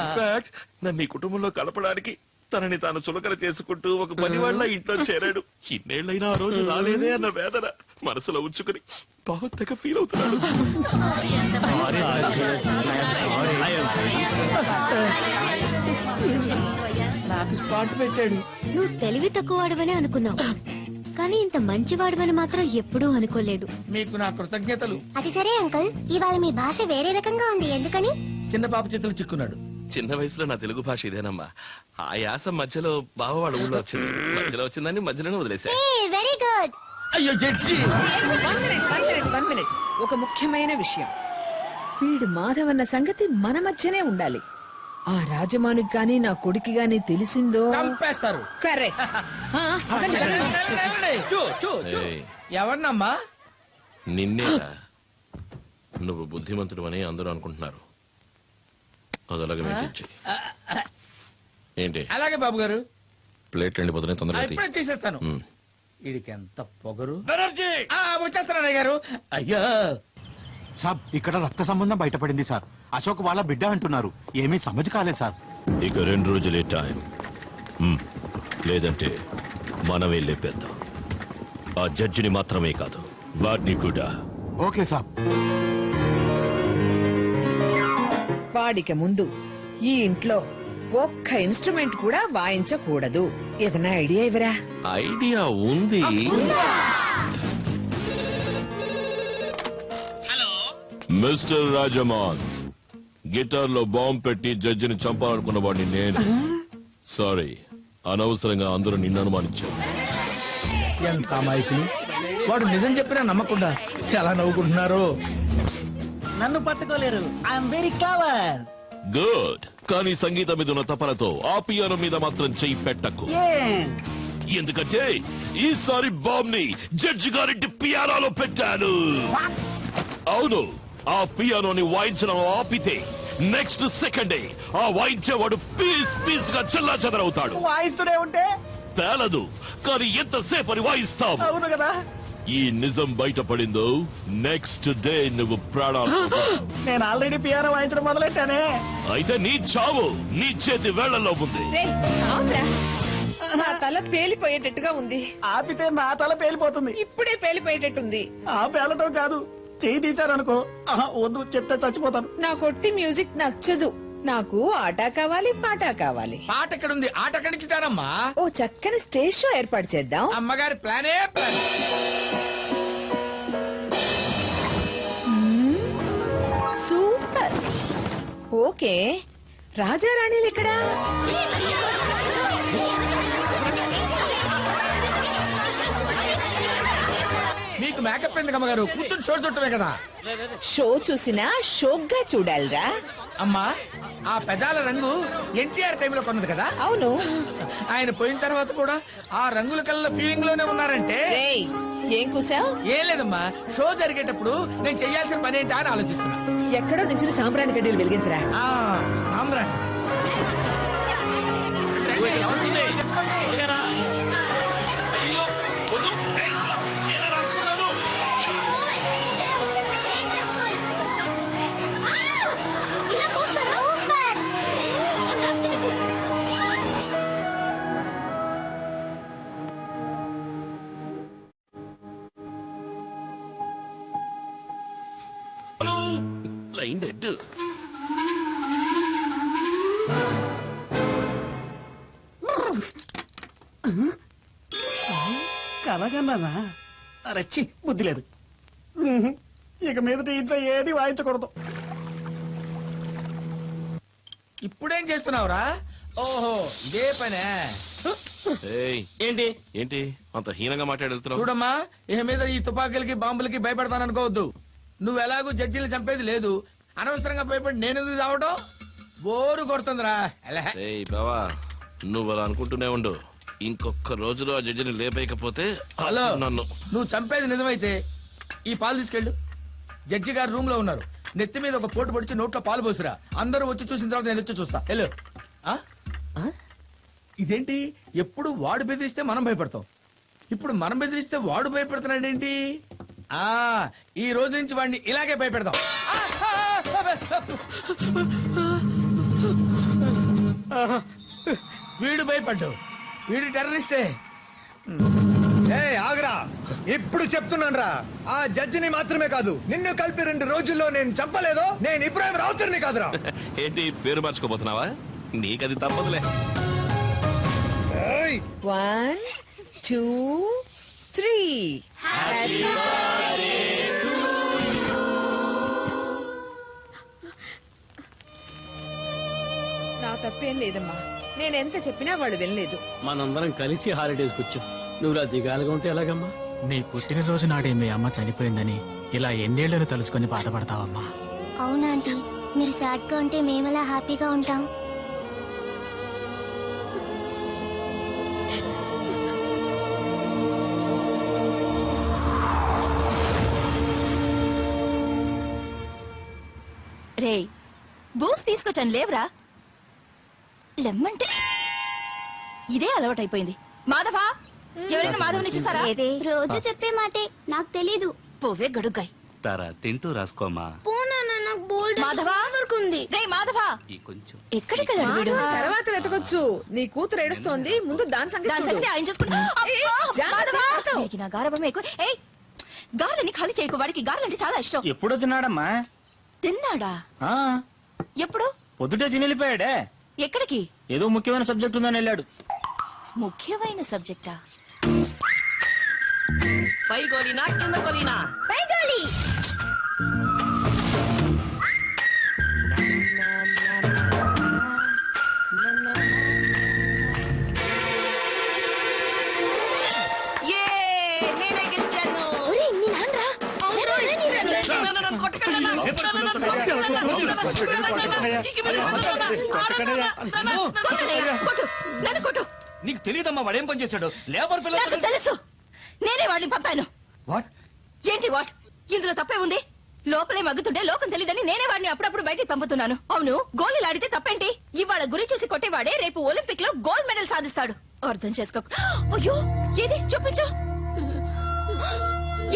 ఇన్ఫాక్ట్ నన్ను ఈ కుటుంబంలో కలపడానికి తనని తాను చులకన చేసుకుంటూ ఒక పనివాళ్ళ ఇంట్లో చేరాడు. ఇన్నేళ్లైనా ఆ రోజు రాలేదే అన్న వేదన మనసులో ఉంచుకుని బాగా తెగ ఫీల్ అవుతున్నాడు. నాకు స్పాట్ పెట్టాడు. నువ్వు తెలివి తక్కువవాడవని అనుకున్నావు, కానీ ఇంత మంచివాడవని మాత్రం ఎప్పుడూ అనుకోలేదు. మీకు నా కృతజ్ఞతలు. అది సరే అంకుల్, ఇవాళ మీ భాష వేరే రకంగా ఉంది, ఎందుకని? చిన్న పాప చేతులు చిక్కున్నాడు. చిన్న వయసులో నా తెలుగు భాష ఇదేనమ్మా. ఆ యాస మధ్యలో బావవాడు ఊళ్ళో వచ్చింది. మధ్యలో వచ్చిందని మధ్యలోనే వదిలేశా. Very good. అయ్యో జడ్జి, వన్ మినిట్. ఒక ముఖ్యమైన విషయం, వీడు మాధవన్న సంగతి మన మధ్యనే ఉండాలి. ఆ రాజమానికి గాని నా కొడుకు గాని తెలిసిందో చంపేస్తారు. కరెక్ట్. ఎవరినమ్మా? నిన్నేరా. నువ్వు బుద్ధిమంతుడు అని అందరూ అనుకుంటున్నారు. అది అలాగే మెయింటైన్ చెయ్యి. ఏంటి అలాగే బాబు గారు. ప్లేట్లు ఎండిపోతున్నాయి, తొందరగా తీ. ఇప్పుడే తీసేస్తాను. వీడికి ఎంత పొగరు. వచ్చేస్తాను అన్నయ్య గారు. అయ్యో సాబ్, ఇక్కడ రక్త సంబంధం బయటపడింది సార్. అశోక్ వాళ్ళ బిడ్డ అంటున్నారు. ఏమీ సమజ్ కాలేదు సార్. ఇక 2 రోజులే టైం. లేదంటే మనమే లేపేద్దాం. ఆ జడ్జిని మాత్రమే కాదు, వాడిని కూడా. ఓకే సాబ్. వాడికి ముందు ఈ ఇంట్లో ఒక్క ఇన్స్ట్రుమెంట్ కూడా వాయించకూడదు. ఏదైనా ఐడియా ఇవరా? ఐడియా ఉంది. మిస్టర్ రాజమాన్, గిటార్ లో బాంబు పెట్టి జడ్జిని చంపాలనుకున్న వాడిని నేను. సారీ, అనవసరంగా అందరూ నిన్ను అనుమానించారు. ఎంత అమాయకులు. వాడు నిజం చెప్పినా నమ్మకుండా ఎలా నవ్వుకుంటున్నారు. నన్ను పట్టుకోలేరు. I'm very clever. గుడ్. కానీ సంగీతం మీద ఉన్న తపనతో ఆ పియానో మీద మాత్రం చెయ్యి పెట్టకు. ఎందుకంటే ఈసారి బాంబ్ ని జడ్జి గారింటి పియానోలో పెట్టాను. అవును, ఆ పియానోని వాయించడం ఆపితే నెక్స్ట్ సెకండే ఆ వాయించేవాడు పీస్ పీస్ గా చెల్లా చెదరవుతాడు. వాయిస్తూనే ఉంటే పేలదు, కానీ ఎంతసేపు అని వాయిస్తాం. అవును కదా. ఈ నిజం బయటపడిందో నెక్స్ట్ డే నువ్వు ప్రాణాలు. నేను ఆల్రెడీ పియానో వాయించడం మొదలెట్టానే. అయితే నీ చావు నీ చేతి వేళ్లలో ఉంది. నా తల పేలిపోయేటట్టుగా ఉంది. ఆపితే నా తల పేలిపోతుంది. ఇప్పుడే పేలిపోయేటట్టుంది. ఆ పేలటం కాదు, చెయ్యి తీశారనుకో. వద్దు, చెప్తే చచ్చిపోతాను. నా కొట్టి మ్యూజిక్ నచ్చదు. నాకు ఆట కావాలి, పాట కావాలి. పాట ఎక్కడుంది? ఆట ఎక్కడిచ్చితారమ్మా? ఓ చక్కని స్టేజ్ షో ఏర్పాటు చేద్దాం. అమ్మగారి ప్లానే ప్లాన్. సూపర్. ఓకే, రాజారాణిలు ఎక్కడా? మీకు మేకప్ ఎందుకు అమ్మగారు? కూర్చొని షో చుట్టమే కదా. షో చూసినా షోగ్గా చూడాలిరా. అమ్మా, ఆ పెదాల రంగు ఎన్టీఆర్ టైంలో కొన్నది కదా. అవును, ఆయన పోయిన తర్వాత కూడా ఆ రంగుల కళ్ళ ఫీలింగ్ లోనే ఉన్నారంటే. ఏం కూసావు? ఏం లేదమ్మా, షో జరిగేటప్పుడు నేను చెయ్యాల్సిన పని ఏంటా అని ఆలోచిస్తున్నా. ఎక్కడో నుంచి సాంబ్రాణి గడ్డలు వెలిగించరా. సాంబ్రాణి. Line dead. కలగన్నానా? రచ్చి బుద్ధి లేదు. ఇక మీదట ఇంట్లో ఏది వాయించకూడదు. ఇప్పుడేం చేస్తున్నావురా? ఓహో ఇదే పనే. ఏంటి ఏంటి అంత హీనంగా మాట్లాడుతున్నావు? చూడమ్మా, ఇక మీద ఈ తుపాకీలకి బాంబులకి భయపడతాననుకోవద్దు. నువ్వు ఎలాగూ జడ్జీలు చంపేది లేదు, అనవసరంగా భయపడి నేనెందుకు చావడం? బోరు కొడుతుందిరా. ఏయ్ బావా, నువ్వు అలా అనుకుంటూనే ఉండు. ఇంకొక రోజులో ఆ జడ్జిని లేపేయకపోతే హలో, నన్ను నువ్వు చంపేది నిజమైతే ఈ పాలు తీసుకెళ్ళు. జడ్జి గారు రూమ్ లో ఉన్నారు. నెత్తి మీద ఒక పోటు పొడిచి నోట్లో పాలు పోసిరా. అందరూ వచ్చి చూసిన తర్వాత నేను వచ్చి చూస్తా. వెళ్ళు. ఇదేంటి, ఎప్పుడు వాడు బెదిరిస్తే మనం భయపడతాం, ఇప్పుడు మనం బెదిరిస్తే వాడు భయపడుతున్నాడేంటి? ఈ రోజు నుంచి వాడిని ఇలాగే భయపెడతాం. వీడు భయపడ్డు, వీడు టెర్రరిస్టే. ఆగరా, ఇప్పుడు చెప్తున్నాను రా, ఆ జడ్జిని మాత్రమే కాదు నిన్ను కలిపి 2 రోజుల్లో నేను చంపలేదో నేను ఇబ్రాహిం రావుతర్ని కాదురా. ఏంటి పేరు మార్చుకోబోతున్నావా? నీకది తప్పదులే. 1 2 3 నా తప్పేం లేదమ్మా. నేనెంత చెప్పినా వాళ్ళు వెళ్ళలేదు. మనందరం కలిసి హాలిడేస్కి వచ్చాం. నువ్వు ఇలా దిగాలుగా ఉంటే ఎలాగమ్మా? నీ పుట్టినరోజు నాడే మీ అమ్మ చనిపోయిందని ఇలా ఎన్నేళ్లను తలుచుకొని బాధపడతావమ్మా. అవునా ఆంటీ, మీరు సాడ్ గా ఉంటే మేమెలా హ్యాపీగా ఉంటాం? రే బూస్ తీసుకొచ్చాను లేవరా. లెమ్మంటే ఇదే అలవాటైపోయింది. మాధవా, ఎవరైనా మాధవ్ని చూసారా? రోజు చెప్పే మాటే, నాకు తెలీదు. పోవే గడుగ్గాయ్. తారా తింటూ రాసుకోమా. మాధవా రే మాధవా, ఎక్కడికి వెళ్ళాడు వీడు? తర్వాత వెతకొచ్చు. నీ కూతురు ఏడుస్తోంది, ముందు దాని సంగతి ఆయన చూసుకుంటా. వీడికి నా గారభం ఎక్కువ. ఏయ్, గార్లని ఖాళీ చేయకు. వాడికి గార్లంటే చాలా ఇష్టం. ఎప్పుడో తిన్నాడమ్మా? తిన్నాడా? ఎప్పుడు? పొద్దుటే తిని వెళ్ళిపోయాడే. ఎక్కడికి? ఏదో ముఖ్యమైన సబ్జెక్ట్ ఉందని వెళ్ళాడు. ముఖ్యమైన సబ్జెక్టా? పై గోలీనా కింద గోలీనా? పై గోలీ. నేనే గెలిచాను. మీ నాన్నరా? నీకు తెలియదమ్మా వాడేం పని చేశాడు? లేబర్ నాకు తెలుసు, నేనే వాడిని పంపాను. వాట్? ఏంటి వాట్? ఇందులో తప్పే ఉంది. లోపలే మగ్గుతుంటే లోకం తెలియదని నేనే వాడిని అప్పుడప్పుడు బయటికి పంపుతున్నాను. అవును, గోళీలు ఆడితే తప్పేంటి? ఇవాళ గురి చూసి కొట్టేవాడే రేపు ఒలింపిక్ లో గోల్డ్ మెడల్ సాధిస్తాడు. అర్థం చేసుకో. అయ్యో, ఏది చూపించు.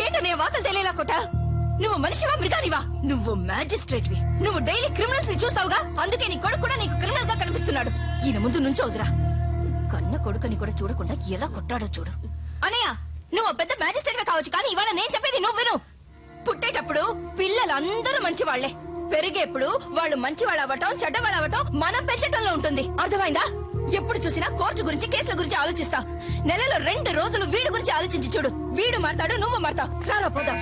ఏంటనే వాతలు తెలియలా కొట్టా? నువ్వు మనిషివా మృగానివా? నువ్వు మ్యాజిస్ట్రేట్ వి. నువ్వు డైలీ క్రిమినల్స్ ని చూస్తావుగా, అందుకే నీ కొడుకు కూడా నీకు క్రిమినల్ గా కనిపిస్తున్నాడు. ఈయన ముందు నుంచోదురా. కన్న కొడుకుని కూడా చూడకుండా ఎలా కొట్టాడో చూడు. అనయ్య, నువ్వు పెద్ద మ్యాజిస్ట్రేట్ కావచ్చు, కానీ ఇవాళ నేను చెప్పేది నువ్వు విను. పుట్టేటప్పుడు పిల్లలందరూ మంచివాళ్లే, పెరిగేప్పుడు వాళ్ళు మంచివాళ్ళు అవ్వటం చెడ్డవాళ్ళు అవ్వటం మనం పెంచటంలో ఉంటుంది. అర్థమైందా? ఎప్పుడు చూసినా కోర్టు గురించి కేసుల గురించి ఆలోచిస్తా. నెలలో 2 రోజులు వీడి గురించి ఆలోచించి చూడు. వీడు మారతాడు, నువ్వు మారతావు. రారా పోదాం.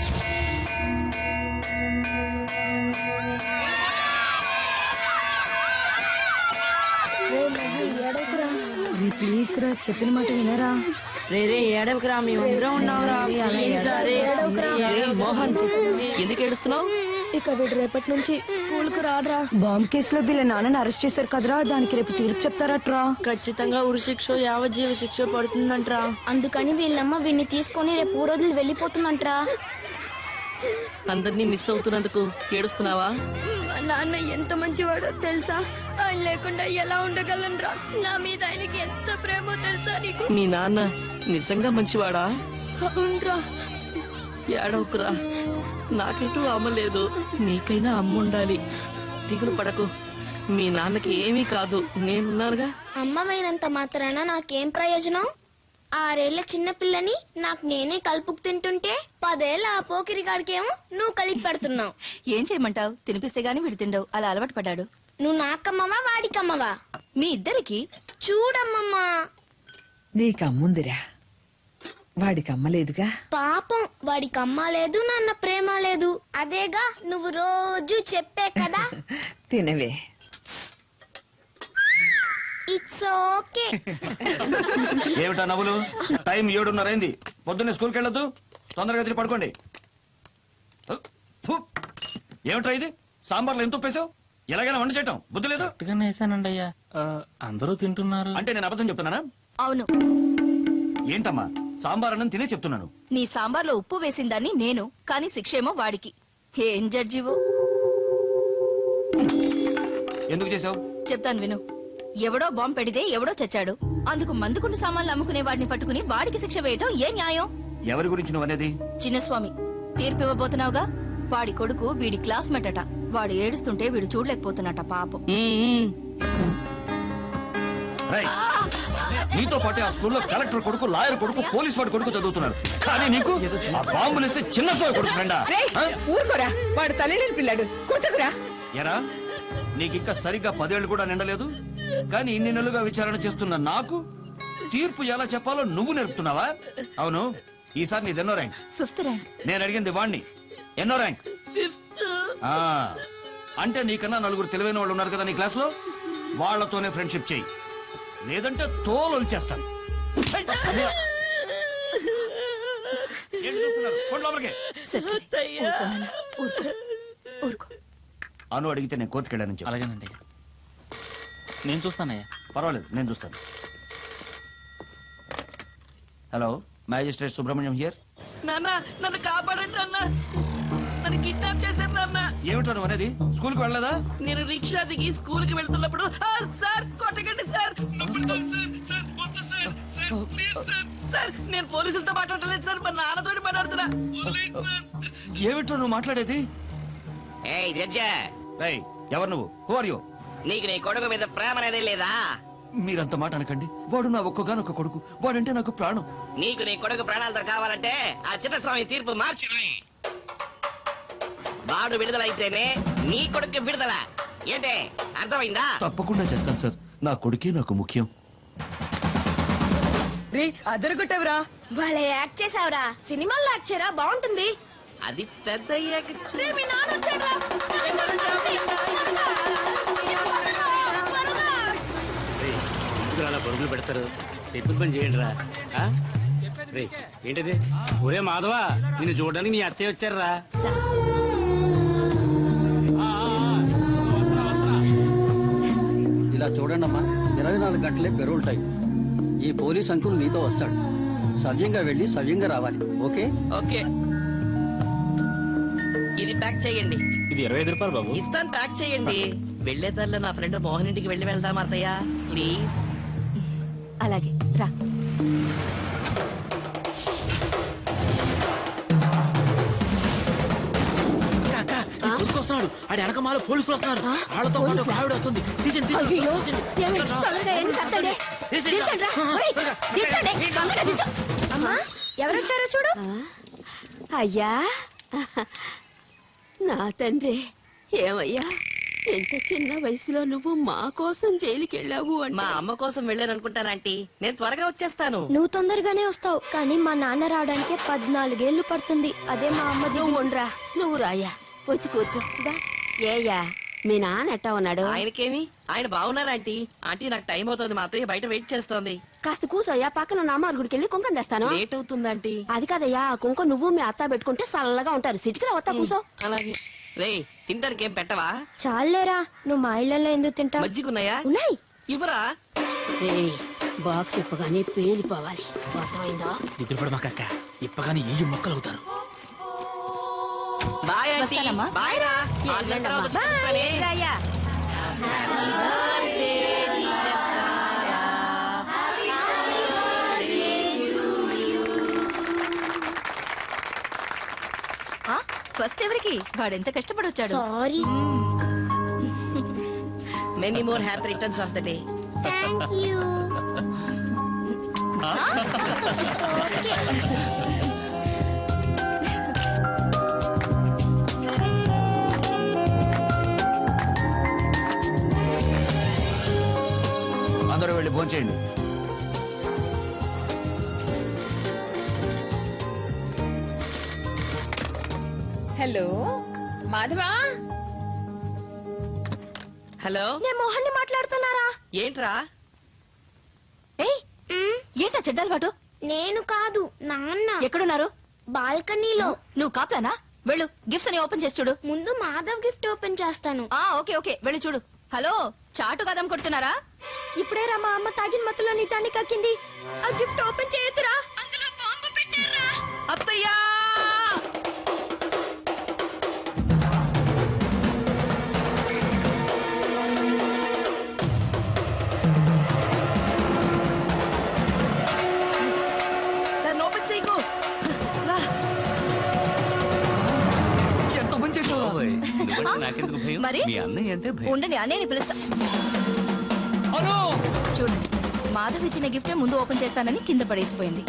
ప్లీజ్ రా, చెప్పిన మాట వినరా. రే ఏడవకురా, మేమందరం ఉన్నావురా. మోహన్, ఎందుకు ఏడుస్తున్నావు? ఇక వీడు రేపటి నుంచి స్కూల్ కు రాడ్రా. బాంబ్ కేసులో వీళ్ళ నాన్నని అరెస్ట్ చేశారు కదరా, దానికి రేపు తీర్పు చెప్తారట్రా. ఖచ్చితంగా ఉరి శిక్ష, యావజ్జీవ శిక్ష పడుతుందంట్రా. అందుకని వీళ్ళమ్మ వీడిని తీసుకొని రేపు ఊరోజులు వెళ్ళిపోతుందంట్రా. అందరినీ మిస్ అవుతున్నందుకు ఏడుస్తున్నావా? మా నాన్న ఎంత మంచివాడో తెలుసా? ఆయన లేకుండా ఎలా ఉండగలనురా? నా మీద ఆయనకి ఎంత ప్రేమో తెలుసా నీకు? మీ నాన్న నిజంగా మంచివాడా? అవునరా. ఏడవకురా, నాకెటూ అమ్మ లేదు, నీకైనా అమ్మ ఉండాలి. దిగులు పడకు, మీ నాన్నకి ఏమీ కాదు, నేనున్నానుగా. అమ్మమైనంత మాత్రాన నాకేం ప్రయోజనం? 6 ఏళ్ల చిన్న పిల్లని నాకు నేనే కలుపుకు తింటుంటే 10 ఏళ్ల ఆ పోకిరిగాడికేమో నువ్వు కలిపి పెడుతున్నావు. ఏం చేయమంటావు? తినిపిస్తే గానీ వీడు తిండవు, అలా అలవాటు పడ్డాడు. నువ్వు నాకమ్మవా వాడికమ్మవా? మీ ఇద్దరికి. చూడమ్మమ్మా, నీకమ్ముందిరా. వాడికి అమ్మలేదుగా. పాపం వాడికి అమ్మ లేదు, నాన్న ప్రేమ లేదు. అదేగా నువ్వు రోజు చెప్పే కదా. తినవే. It's okay. ఏమిటా నవ్వులు? టైం 7:30 అయింది. పొద్దున్నే స్కూల్కి వెళ్ళొద్దు. తొందరగా తిరిగి పడుకోండి. ఏమిట్రా ఇది? సాంబార్లో ఎంత ఉప్పేసావు? ఎలాగైనా వంట చేయటం బుద్ధి లేదు. వేసానండి అయ్యా, అందరూ తింటున్నారు. అంటే నేను అబద్ధం చెప్తున్నానా? అవును. ఏంటమ్మా, సాంబార్ అన్నం తినే చెప్తున్నాను. నీ సాంబార్లో ఉప్పు వేసిందాన్ని నేను, కానీ శిక్షేమో వాడికి. ఏం జడ్జివో. ఎందుకు చేసావు? చెప్తాను విను. ఎవడో బాంబు పెడితే ఎవడో చచ్చాడు. అందుకు మందుకున్న సామాన్లు అమ్ముకునే వాడిని పట్టుకుని వాడికి శిక్ష వేయటం ఏ న్యాయం? ఎవరి గురించి నువ్వు అనేది? చిన్నస్వామి, తీర్పు ఇవ్వబోతున్నావుగా. వాడి కొడుకు వీడి క్లాస్మేట్ అట. వాడు ఏడుస్తుంటే వీడు చూడలేకపోతున్నట పాపం. రేయ్, నీతో పాటే ఆ స్కూల్లో కలెక్టర్ కొడుకు, లాయర్ కొడుకు, పోలీస్ వాడి కొడుకు చదువుతున్నారు. కానీ నీకు ఆ బాంబులేస్తే చిన్న సోయ కొడుకు ఫ్రెండా? ఊరుకోరా, వాడు తల్లిలేని పిల్లాడు. కొట్టుకురా. ఎరా, నీకింకా సరిగ్గా 10 ఏళ్ళు కూడా నిండలేదు. కానీ ఇన్ని నెలలుగా విచారణ చేస్తున్న నాకు తీర్పు ఎలా చెప్పాలో నువ్వు నేర్పుతున్నావా? అవును, ఈసారి నీదెన్నో ర్యాంక్? 5th rank. నేను అడిగింది వాణ్ణి. ఎన్నో ర్యాంక్? 5th. అంటే నీకన్నా 4 తెలివైన వాళ్ళు ఉన్నారు కదా నీ క్లాస్ లో. వాళ్లతోనే ఫ్రెండ్షిప్ చేయి, లేదంటే తోలు వచ్చేస్తాను. అను అడిగితే నేను కోర్టుకు వెళ్ళానని చెప్పు. అలాగేనండి, నేను చూస్తానయ్యా. పర్వాలేదు, నేను చూస్తాను. Hello, magistrate Subrahmanyam here. నాన్న, నన్ను కాపాడండి నాన్న. నన్ను కిడ్నాప్ చేశారు నాన్న. ఏమిటో నువ్వు అనేది? స్కూల్కి వెళ్ళలేదా? నేను రిక్షా దిగి స్కూల్ కి వెళ్తున్నప్పుడు సార్ కొట్టకండి సార్, సార్ నేను పోలీసులతో మాట్లాడలేదు సార్, మా నాన్నతో మాట్లాడుతున్నా. ఏమిటో నువ్వు మాట్లాడేది? రేయ్, ఎవరు నువ్వు? Who are you? నీకు నీ కొడుకు మీద ప్రేమ అనేది లేదా? మీరంత మాట అనకండి. వాడు నా ఒక్కగానొక్క కొడుకు. వాడంటే నాకు ప్రాణం. నీకు నీ కొడుకు ప్రాణాలతో కావాలంటే ఆ చిన్నస్వామి తీర్పు మార్చి వాడు విడుదలైతేనే నీ కొడుకు విడుదల. ఏంటే, అర్థమైందా? తప్పకుండా చేస్తాను సార్. నా కొడుకే నాకు ముఖ్యం. అదరగొట్టవురా. వాళ్ళ యాక్ట్ చేసావురా. సినిమాల్లో యాక్ట్ చేయరా, బాగుంటుంది. అది పెద్ద అలా పరుగులు పెడతారు. చెప్పిన పని చేయండి రా. ఏంటిది? ఒరే మాధవ, నిన్ను చూడడానికి నీ అత్తయ్య వచ్చారా? ఇలా చూడండి అమ్మా, 24 గంటలే పెరోల్ టైం. ఈ పోలీస్ అంకుల్ నీతో వస్తాడు. సవ్యంగా వెళ్ళి సవ్యంగా రావాలి. ఓకే? ఓకే. ఇది ప్యాక్ చేయండి. ఇది 25 రూపాయలు బాబు. ఇస్తాను, ప్యాక్ చేయండి. వెళ్లేదారిలో నా ఫ్రెండ్ మోహన్ ఇంటికి వెళ్ళి వెళ్దాం అత్తయ్య, ప్లీజ్. అలాగే రా. వస్తున్నాడు. ఆడి వెనకమాల పోలీసులు వస్తున్నారు. వాళ్ళతో పాటు ఒక ఆవిడ వస్తుంది. తీసండి, ఎవరొచ్చారో చూడు. అయ్యా, నా తండ్రి. ఏమయ్యా, ఎంత చిన్న వయసులో నువ్వు మా కోసం జైలుకి వెళ్ళావు? మా అమ్మ కోసం వెళ్ళాను ఆంటీ. నేను త్వరగా వచ్చేస్తాను. నువ్వు తొందరగానే వస్తావు, కానీ మా నాన్న రావడానికి 14 ఏళ్లు పడుతుంది. అదే మా అమ్మ. నువ్వు ఉండరా, నువ్వు రాయా. వచ్చి కూర్చో. ఏయ్యా, మీ నాన్న ఎట్టా ఉన్నాడు? ఆయనకేమి, ఆయన బాగున్నారు ఆంటీ. ఆంటీ, నాకు టైం అవుతుంది. మా అత్తయ్య బయట వెయిట్ చేస్తోంది. కాస్త కూసోయ్యా, పక్కన ఉన్న అమ్మ గుడికి వెళ్ళి కుంకం తెస్తాను. లేట్ అవుతుంది ఆంటీ. అది కాదయ్యా, ఆ కుంకం నువ్వు మీ అత్త పెట్టుకుంటే చల్లగా ఉంటారు. సిటికి వస్తా, కూసో. అలాగే. రే, తింటానికి ఏం పెట్టవా? చాలేరా, నువ్వు మా ఇళ్లలో ఎందుకు తింటావు? మజ్జిగున్నాయా? ఉన్నాయి. ఇవరా? బాక్స్ ఇప్పగానే పేలిపోవాలి. అర్థమైందా? దిగులు పడ మాకక్క, ఇప్పగానే ఏ మొక్కలు అవుతారు. Bye aunty. బాయ్ రా. ఫస్ట్ ఎవరికి? వాడెంత కష్టపడి వచ్చాడు. Sorry. Many more happy returns of the day. Thank you. అందరూ వెళ్ళి భోంచేయండి. హలో మాధవా. హలో నేను మోహన్ ని మాట్లాడుతున్నారా? ఏంట్రా? ఏయ్ ఏంటా చెడ్డలవాటు? నేను కాదు, నాన్న. ఎక్కడున్నారు? బాల్కనీలో. నువ్వు కాపులానా? వెళ్ళు, గిఫ్ట్స్ అని ఓపెన్ చేసి చూడు. ముందు మాధవ్ గిఫ్ట్ ఓపెన్ చేస్తాను. ఓకే ఓకే, వెళ్ళి చూడు. హలో, చాటు కదం కొడుతున్నారా? ఇప్పుడే రా మా అమ్మ తాగిన మత్తులో నిజాన్ని కక్కింది. ఆ గిఫ్ట్ ఓపెన్ చేయొద్దురా, అందులో బాంబు పెట్టారా. అత్తయ్యా! నాకెందుకు భయం? మరి మీ అన్నయ్య అంటే భయం. ఉండండి, అన్నయ్యని పిలుస్తా. చూడండి, మాధవ్ ఇచ్చిన గిఫ్టే ముందు ఓపెన్ చేస్తానని కింద పడేసిపోయింది.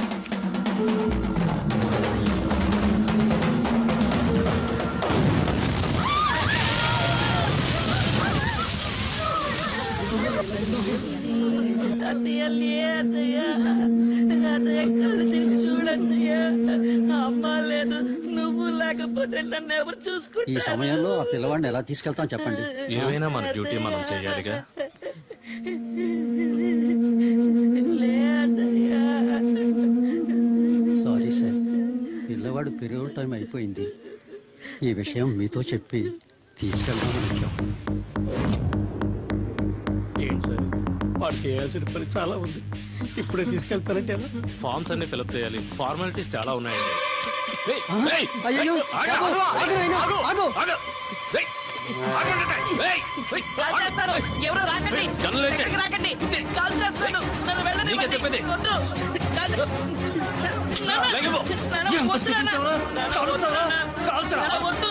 చూడత్తయ్యా, అమ్మ లేదు, నువ్వు లేకపోతే నన్ను ఎవరు ఈ చూసుకుంటారు? సమయంలో ఆ పిల్లవాడిని ఎలా తీసుకెళ్తాం చెప్పండి. ఏమైనా మన డ్యూటీ మనం చేయాలిగా. సారీ సార్, పిల్లవాడు పెరుగుల టైం అయిపోయింది. ఈ విషయం మీతో చెప్పి తీసుకెళ్దామని వచ్చాం. ఏంటి సార్, వాడు చేయాల్సిన పని చాలా ఉంది. ఇప్పుడే తీసుకెళ్తారంటే ఎలా? ఫార్మ్స్ అన్ని ఫిలప్ చేయాలి, ఫార్మాలిటీస్ చాలా ఉన్నాయండి. అయ్యో, ఎవరు రాకండి, ఎక్కడికి రాకండి, కాల్ చేస్తాను, నన్ను వెళ్ళనివ్వండి. వద్దు. నాన్న, వద్దు నాన్న. నాన్న, వద్దు నాన్న. నాన్న, వద్దు.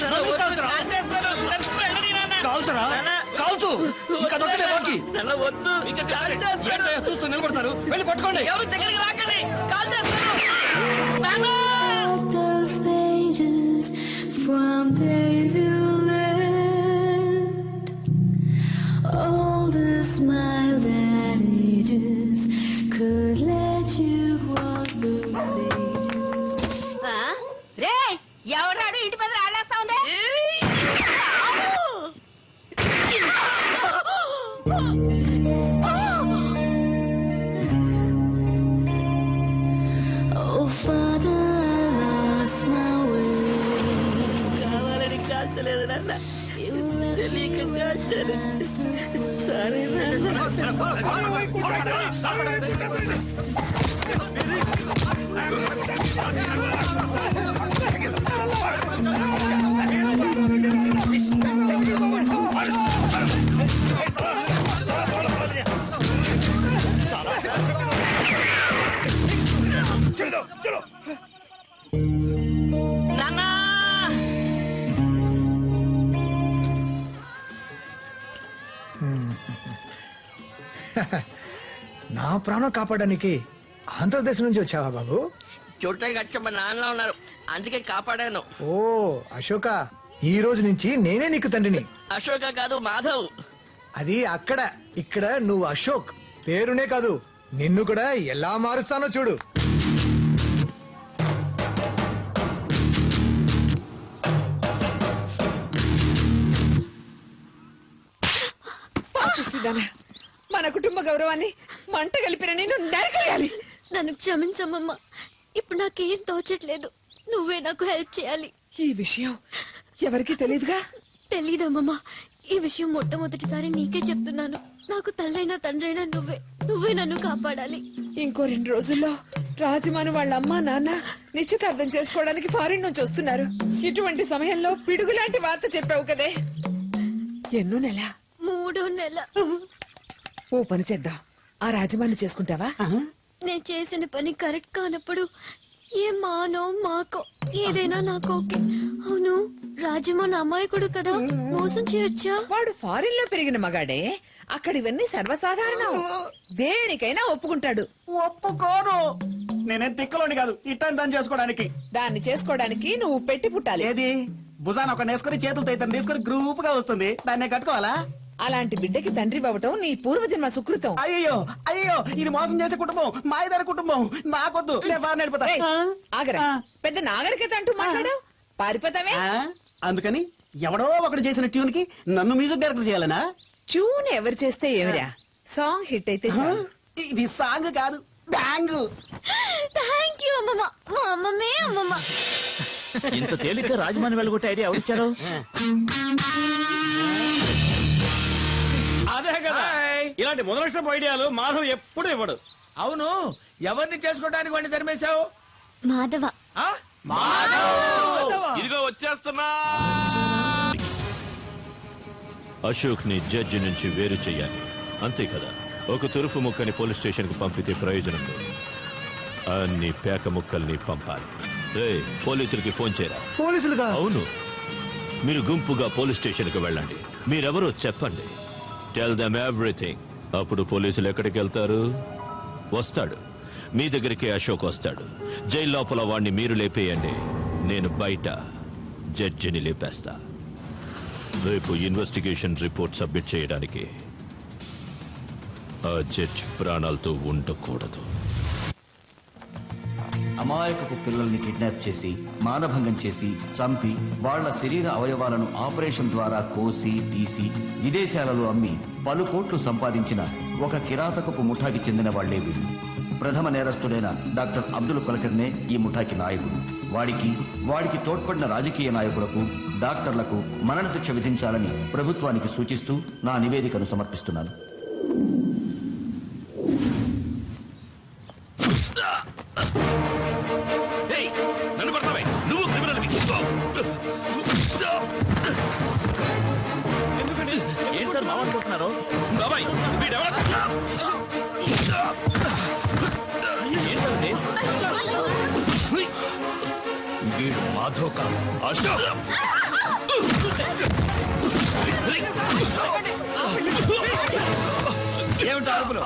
నాన్న, వద్దు. కాల్ చేస్తాను, నన్ను వెళ్ళని నాన్న. నాన్న, వద్దు. కాల్ చేస్తాను. చూస్తూ నిలబడతారు, వెళ్ళి పట్టుకోండి. ఎవరు దగ్గరికి రాకండి, కాల్ చేస్తాను. నాన్న. Those pages from days you left, all the smile that ages could let you cross those stages. రే, ఎవరాడు ఇంటి మీద రాళ్ళేస్తా ఉంది? Oh Father, I lost my way. కావాలని కాల్చలేదు నాన్న, తెలియక కాల్చాను. సారీ నాన్న. నా ప్రాణం కాపాడడానికి ఆంధ్రదేశం నుంచి వచ్చావా బాబు? చూడటానికి వచ్చి మా నాన్న ఉన్నారు, అందుకే కాపాడాను. ఓ అశోక, ఈ రోజు నుంచి నేనే నీకు తండ్రిని. అశోక కాదు, మాధవ్. అది అక్కడ, ఇక్కడ నువ్వు అశోక్. పేరునే కాదు, నిన్ను కూడా ఎలా మారుస్తానో చూడు. పాపిష్టిదానా, మన కుటుంబ గౌరవాన్ని మంట కలిపిన నేను నరకేయాలి. నన్ను క్షమించమ్మమ్మా, ఇప్పుడు నాకేం తోచట్లేదు. నువ్వే నాకు హెల్ప్ చేయాలి. ఈ విషయం ఎవరికి తెలీదుగా? తెలీదమ్మమ్మా, ఈ విషయం మొట్టమొదటిసారి నీకే చెప్తున్నాను. నాకు తల్లైనా తండ్రైనా నువ్వే నన్ను కాపాడాలి. ఇంకో 2 రోజుల్లో రాజమాను వాళ్ళ అమ్మా నాన్న నిశ్చితార్థం చేసుకోవడానికి ఫారిన్ నుంచి వస్తున్నారు. ఇటువంటి సమయంలో పిడుగులాంటి వార్త చెప్పావు కదే. ఎన్నో నెల? 3వ నెల. ఓ పని చేద్దాం, ఆ రాజమాన్ని చేసుకుంటావా? నేను చేసిన పని కరెక్ట్ కానప్పుడు ఏ మానో మాకో ఏదైనా నాకు ఓకే. అవును, రాజమాన్ అమాయకుడు కదా, మోసం చేయొచ్చా? వాడు ఫారిన్ లో పెరిగిన మగాడే, అక్కడ ఇవన్నీ సర్వసాధారణం. దేనికైనా ఒప్పుకుంటాడు. ఒప్పుకోను. నేనేం తిక్కలోని కాదు, ఇట్టని దాన్ని చేసుకోవడానికి. దాన్ని చేసుకోవడానికి నువ్వు పెట్టి పుట్టాలి. ఏది భుజాన ఒక నేసుకొని చేతులతో ఇతను తీసుకొని గ్రూప్ గా వస్తుంది, దాన్ని కట్టుకోవాలా? అలాంటి బిడ్డకి తండ్రి అవ్వటం నీ పూర్వజన్మ సుకృతం. అయ్యో అయ్యో, ఇది మోసం చేసే కుటుంబం, మాయదారి కుటుంబం. నాకొద్దు, నేను బాగా నడిపోతా. ఆగరా, పెద్ద నాగరికత అంటూ మాట్లాడావు. పారిపోతావే అందుకని ఎవడో ఒకడు చేసిన ట్యూన్ కి నన్ను మ్యూజిక్ డైరెక్టర్ చేయాలనా? ట్యూన్ ఎవరు చేస్తే ఏమిరా, సాంగ్ హిట్ అయితే చాలు. ఇది సాంగ్ కాదు, బ్యాంగ్. థ్యాంక్ యూ అమ్మమ్మ. మా అమ్మమ్మే అమ్మమ్మ. ఇంత తేలిక రాజమాని వెళ్ళగొట్టే ఐడియా ఎవరిచ్చారు? అదే కదా, ఇలాంటి మొదలక్షపు ఐడియాలు మాధవ్ ఎప్పుడు ఇవ్వడు. అవును, ఎవరిని చేసుకోవడానికి వాడిని తరిమేశావు? మాధవ. ఇదిగో వచ్చేస్తున్నా. అశోక్ ని జడ్జి నుంచి వేరు చెయ్యాలి, అంతే కదా. ఒక తురుపు ముక్కని పోలీస్ స్టేషన్ కు పంపితే ప్రయోజనం లేదు, అన్ని పేక ముక్కల్ని పంపాలి. పోలీసులకి ఫోన్ చేయరా. పోలీసులుగా? అవును, మీరు గుంపుగా పోలీస్ స్టేషన్ కు వెళ్ళండి. మీరెవరో చెప్పండి, టెల్ దెమ్ ఎవ్రీథింగ్. అప్పుడు పోలీసులు ఎక్కడికి వెళ్తారు? వస్తాడు మీ దగ్గరికి. అశోక్ వస్తాడు. జైలు లోపల వాణ్ణి మీరు లేపేయండి, నేను బయట జడ్జిని లేపేస్తా. రేపు ఇన్వెస్టిగేషన్ రిపోర్ట్ సబ్మిట్ చేయడానికి ఆ జడ్జి ప్రాణాలతో ఉండకూడదు. అమాయకపు పిల్లల్ని కిడ్నాప్ చేసి, మానభంగం చేసి, చంపి వాళ్ల శరీర అవయవాలను ఆపరేషన్ ద్వారా కోసి తీసి విదేశాలలో అమ్మి పలు కోట్లు సంపాదించిన ఒక కిరాతకపు ముఠాకి చెందిన వాళ్లే వీళ్ళు. ప్రథమ నేరస్తుడైన డాక్టర్ అబ్దుల్ కలకర్నే ఈ ముఠాకి నాయకుడు. వాడికి తోడ్పడిన రాజకీయ నాయకులకు, డాక్టర్లకు మరణశిక్ష విధించాలని ప్రభుత్వానికి సూచిస్తూ నా నివేదికను సమర్పిస్తున్నాను. నన్ను కొడతావే, నువ్వు క్రిమినల్వి. ఏం సార్ మామనుకుంటున్నారు? బాబాయ్ వీడెవరు? వీడు మాధవ్ కాదు, అశోక్. ఏమిటో అరుపులు?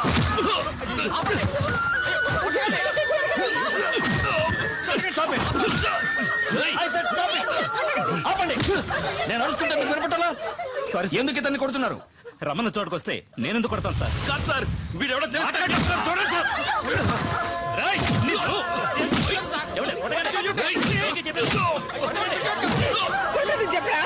నేను అరుస్తుంటే మీరు వినపట్టాలా? సారీ, ఎందుకు ఇతన్ని కొడుతున్నారు? రమణ చోటుకొస్తే నేనెందుకు కొడతాను సార్? కాదు సార్, వీడెవడో తెలుసు. చూడండి సార్. రేయ్, నిన్ను. చెప్పరా,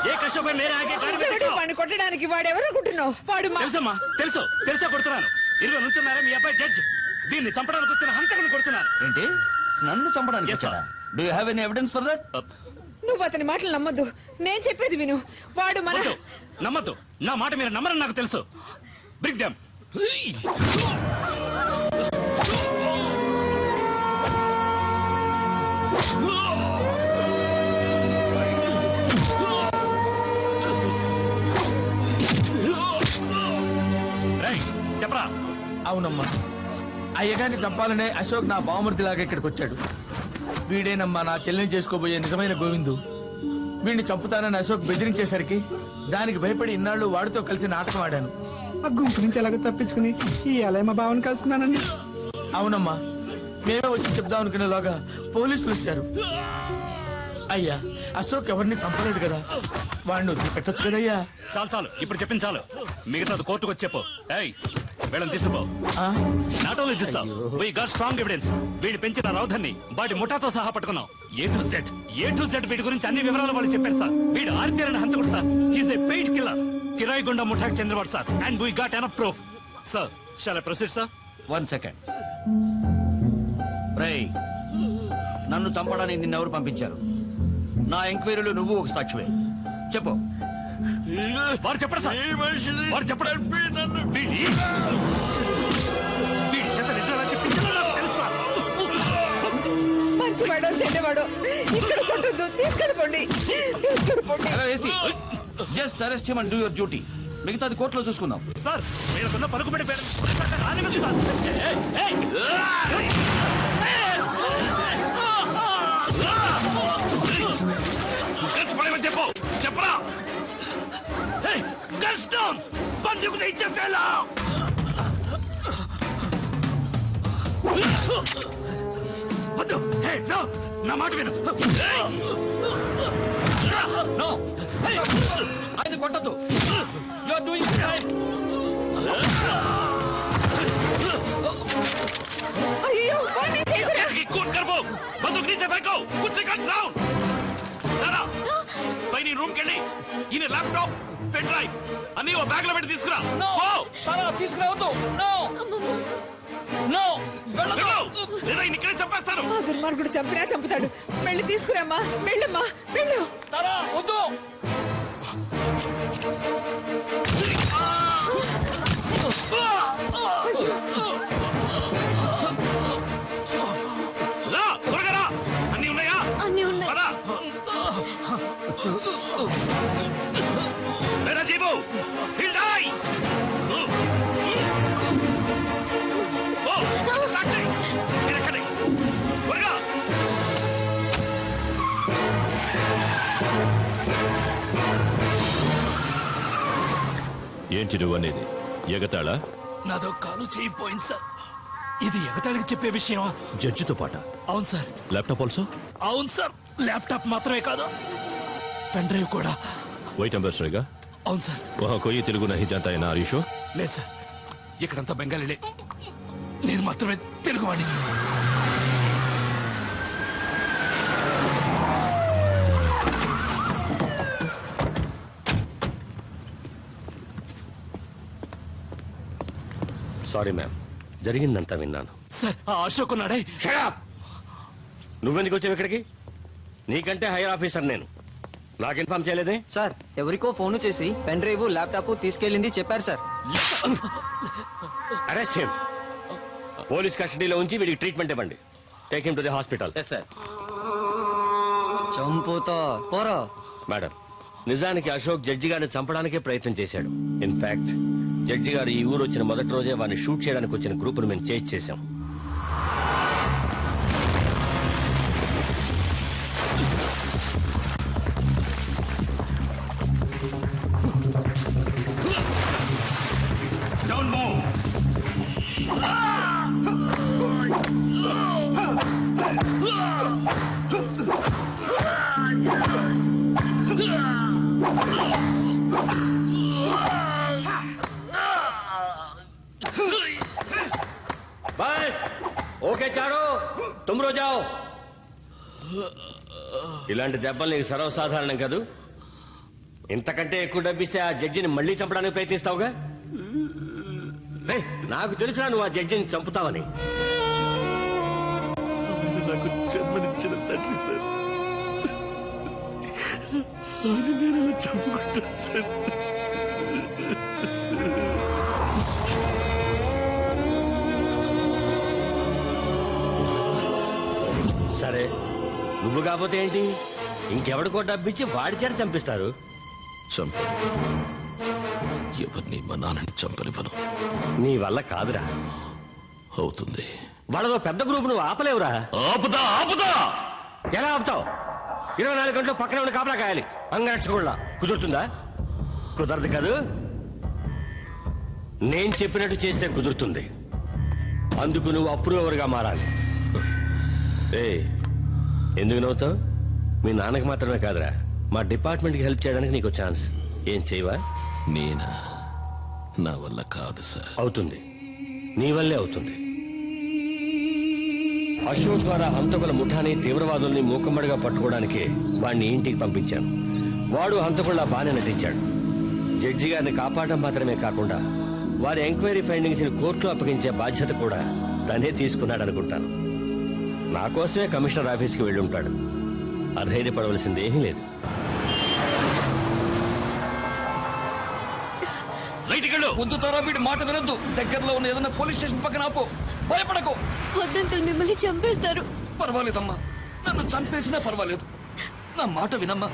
ఏ కష్టపై మేరే ఆగే గాడి మీద పెట్టు. వాడిని కొట్టడానికి వాడెవరు అనుకుంటున్నావు? వాడు తెలుసమ్మా, తెలుసా కొడుతున్నాను. 20 నుంచున్నారా మీ అబ్బాయి జడ్జ్? దీన్ని చంపడానికి వచ్చిన హంతకుని కొడుతున్నాను. ఏంటి, నన్ను చంపడానికి వచ్చారా? Do you have any evidence for that? నువ్వు అతని మాటలు నమ్మద్దు, నేను చెప్పేది విను. వాడు మన నమ్మద్దు, నా మాట మీరు నమ్మరని నాకు తెలుసు. Brick them. చెప్పరా. అవునమ్మా, అయ్యగారిని చంపాలనే అశోక్ నా బావమూర్తిలాగా ఇక్కడికి వచ్చాడు. వీడేనమ్మా నా చెల్లిని చేసుకోబోయే నిజమైన గోవిందు. వీడిని చంపుతానని అశోక్ బెదిరించేసరికి దానికి భయపడి ఇన్నాళ్ళు వాడితో కలిసి నాటకం ఆడాను. ఆ గుంపు నుంచి ఎలాగో తప్పించుకుని ఈ అలయమ భావన కలుసుకున్నానండి. అవునమ్మా, మేమే వచ్చి చెప్దాం అనుకునేలాగా పోలీసులు వచ్చారు. అయ్యా, అశోక్ ఎవరిని చంపలేదు కదా, వాడిని వదిలి పెట్టొచ్చు కదయ్యా. చాలు, ఇప్పుడు చెప్పింది చాలు. మిగతాది కోర్టుకు వచ్చి చెప్పు. ఏయ్, వీళ్ళని తీసుకో. Not only this, we got strong evidence. వీడి పెంచిన రౌధన్ని వాడి ముఠాతో సహా పట్టుకున్నాం. ఏ టు జెడ్ వీడి గురించి అన్ని వివరాలు వాళ్ళు చెప్పారు సార్. వీడు ఆరితేరని హంతకుడు సార్. హీస్ ఏ పెయిడ్ కిల్లర్. కిరాయి గుండా ముఠాకి చెందినవాడు sir. And we got enough proof. Sir, shawl I proceed sir? 1 second. రేయ్, నన్ను చంపడానికి నిన్నెవరు పంపించారు? నా ఎంక్వైరీలో నువ్వు ఒక సాక్షివే. చెప్పు. వారు చెప్పడు సార్, వారు చెప్పడు. వీడి చేత నిజాలని చెప్పించాలో నాకు తెలుసు సార్. మంచివాడో చెడ్డవాడో ఇక్కడ కొట్టొద్దు, తీసుకెళ్ళిపోండి. Just arrest him and do your duty. మిగతాది కోర్టులో చూసుకుందాం. సార్, వీళ్ళకున్న పలుకుబడి పేరు రానివ్వదు సార్. చెప్పు, చెప్పరా. కష్టం బందుకు ఇచ్చే ఫెలో. వద్దు, నా మాట విను. ఆయన కొట్టద్దు. You are doing right. అయ్యో, వాడిని చేయకురా. कौन कर वो बंदूक नीचे फेंको कुछ सेकंड साउंड दादा పైన రూమ్ కెళ్ళి ఈయన ల్యాప్టాప్ పెన్ డ్రైవ్ అన్ని ఓ బ్యాగ్ లో పెట్టి తీసుకురా తీసుకురావద్దు లేదా ఇక్కడే చంపేస్తాను. ఆ దుర్మార్గుడు చంపినా చంపుతాడు. వెళ్ళి తీసుకురామ్మా, వెళ్ళమ్మా, వెళ్ళు. వద్దు. రా త్వరగా రా. అన్ని ఉన్నాయా? అన్ని ఉన్నాయి. పద. మేరా జీబు హిల్ డై. ఏంటి నువ్వు అనేది? ఎగతాళా? నాదో కాలు చేయిపోయింది సార్. ఇది ఎగతాళికి చెప్పే విషయమా? జడ్జితో పాట? అవును సార్. Laptop also? అవును సార్. ల్యాప్టాప్ మాత్రమే కాదు, పెన్ డ్రైవ్ కూడా. వైట్ అంబేస్టర్గా? అవును సార్. వహా కోయి తెలుగు నహీ జాతా హై నా ఆరీషో? లేదు సార్, ఇక్కడంతా బెంగాలీలే. నేను మాత్రమే తెలుగువాడిని. సారీ మ్యామ్, జరిగిందంతా విన్నాను. సార్ ఆ అశోక్ ఉన్నాడే. నువ్వెందుకు వచ్చావు ఇక్కడికి? నీకంటే హైయర్ ఆఫీసర్ నేను. నాకు ఇన్ఫార్మ్ చేయలేదే? సార్ ఎవరికో ఫోన్ చేసి పెన్ డ్రైవ్ ల్యాప్టాప్ తీసుకెళ్ళింది చెప్పారు సార్. Arrest him. పోలీస్ కస్టడీలో ఉంచి వీడికి ట్రీట్మెంట్ ఇవ్వండి. Take him to the hospital. Sir చంపుతో పోరో. మేడం, నిజానికి అశోక్ జడ్జి గారిని చంపడానికే ప్రయత్నం చేశాడు. ఇన్ఫాక్ట్ జడ్జి గారు ఈ ఊరు వచ్చిన మొదటి రోజే వారిని షూట్ చేయడానికి వచ్చిన గ్రూపును మేము చేంజ్ చేశాం. Don't move. బస్ ఓకే చారు, తుమ్రో జాओ. ఇలాంటి దెబ్బలు నీకు సర్వసాధారణం కాదు. ఇంతకంటే ఎక్కువ డబ్బిస్తే ఆ జడ్జిని మళ్ళీ చంపడానికి ప్రయత్నిస్తావుగా. నాకు తెలుసా నువ్వు ఆ జడ్జిని చంపుతావని. నాకు జన్మనిచ్చిన తండ్రి సార్, ఆయన నేను ఇలా చంపుకుంటాను సార్. సరే, నువ్వు కాకపోతే ఏంటి, ఇంకెవడికో డబ్బిచ్చి వాడి చేత చంపిస్తారు. ఎవరిని మా నాన్నని చంపనివ్వను. నీ వల్ల కాదురా. అవుతుంది. వాళ్ళదో పెద్ద గ్రూప్, నువ్వు ఆపలేవురా. ఆపుదా ఆపుదా. ఎలా ఆపుతావు? 24 గంటలు పక్కన ఉండి కాపలా కాయాలి. అంగరక్షకుళ్ళ కుదురుతుందా? కుదరదు కాదు. నేను చెప్పినట్టు చేస్తే కుదురుతుంది. అందుకు నువ్వు అప్రూవర్గా మారాలి. ఎందుకు నవ్వుతావు? మీ నాన్నకి మాత్రమే కాదురా, మా డిపార్ట్మెంట్కి హెల్ప్ చేయడానికి నీకు ఛాన్స్. ఏం చేయవా? నేనా? నా వల్ల కాదు సార్. అవుతుంది, నీ వల్లే అవుతుంది. అశోక్ ద్వారా హంతకుల ముఠాని తీవ్రవాదుల్ని మూకమ్మడిగా పట్టుకోవడానికి వాడిని ఇంటికి పంపించాను. వాడు హంతకుల్లా బాగానే నటించాడు. జడ్జి గారిని కాపాడడం మాత్రమే కాకుండా వారి ఎంక్వైరీ ఫైండింగ్స్ ని కోర్టులో అప్పగించే బాధ్యత కూడా తనే తీసుకున్నాడు అనుకుంటాను. నా కోసమే కమిషనర్ ఆఫీస్కి వెళ్ళి ఉంటాడు. అధైర్యపడవలసింది ఏమీ లేదు. పొద్దుతారా వీడి మాట వినొద్దు. దగ్గరలో ఉన్న ఏదైనా పోలీస్ స్టేషన్ పక్కన ఆపు. భయపడకు. వద్దంతా మిమ్మల్ని చంపేస్తారు. పర్వాలేదమ్మా, నన్ను చంపేసినా పర్వాలేదు. నా మాట వినమ్మా,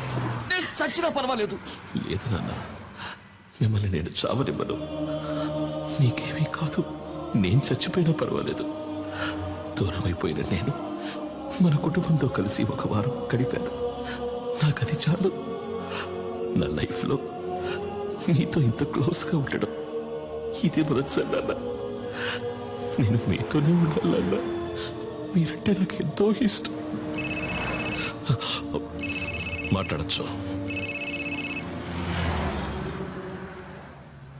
నేను చచ్చినా పర్వాలేదు. లేదు నాన్న, మిమ్మల్ని నేను చావనివ్వను. నీకేమీ కాదు, నేను చచ్చిపోయినా పర్వాలేదు. దూరమైపోయిన నేను మన కుటుంబంతో కలిసి ఒక వారం గడిపాను. నాకది చాలు. నా లైఫ్లో మీతో ఇంత క్లోజ్గా ఉండడం ఇదే మొదటిసారి నాన్న. నేను మీతోనే ఉండాలన్నా. మీరంటే నాకు ఎంతో ఇష్టం. మాట్లాడచ్చు.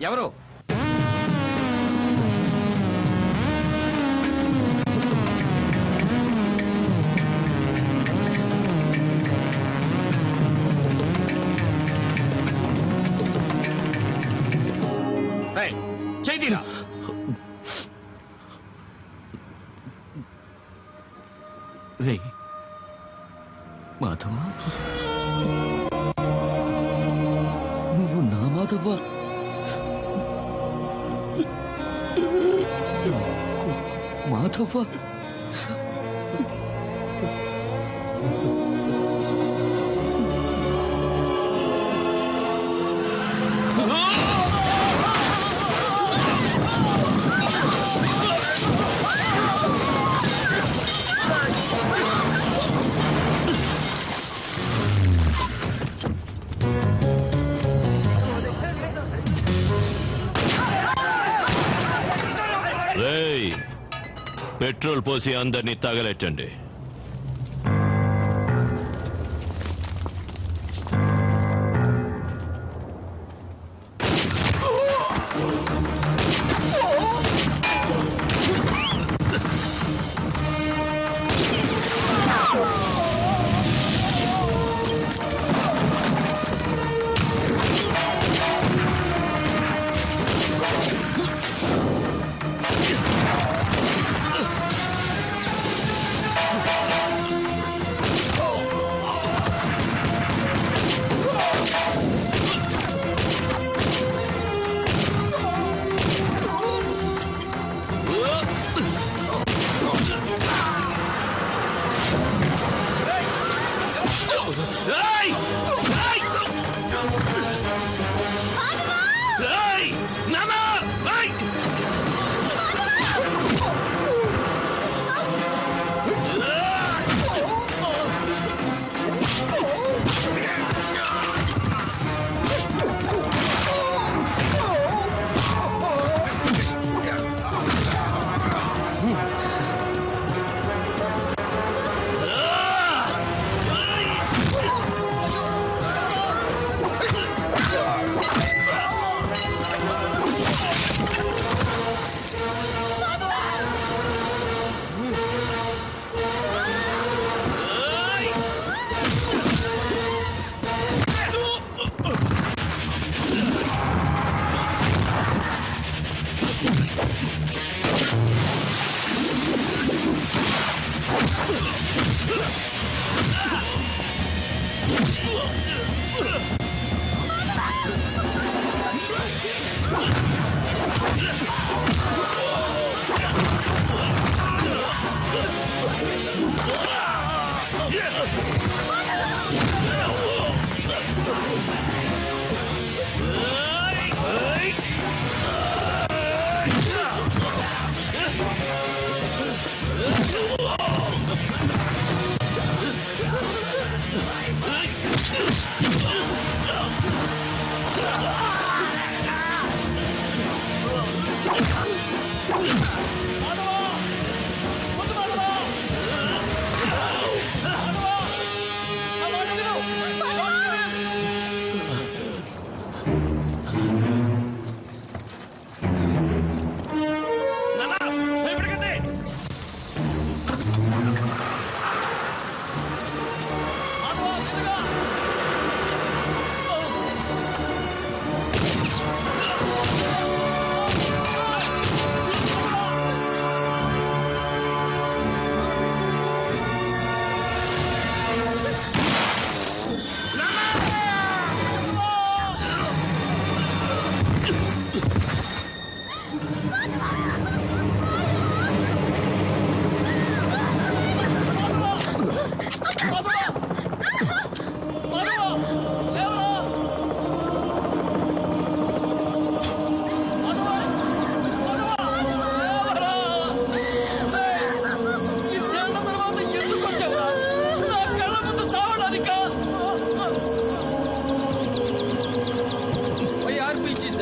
ఎవరు? మాధవ నువ్వు నా మాధవ మాధవ రేయ్, పెట్రోల్ పోసి అందరినీ తగలెట్టండి.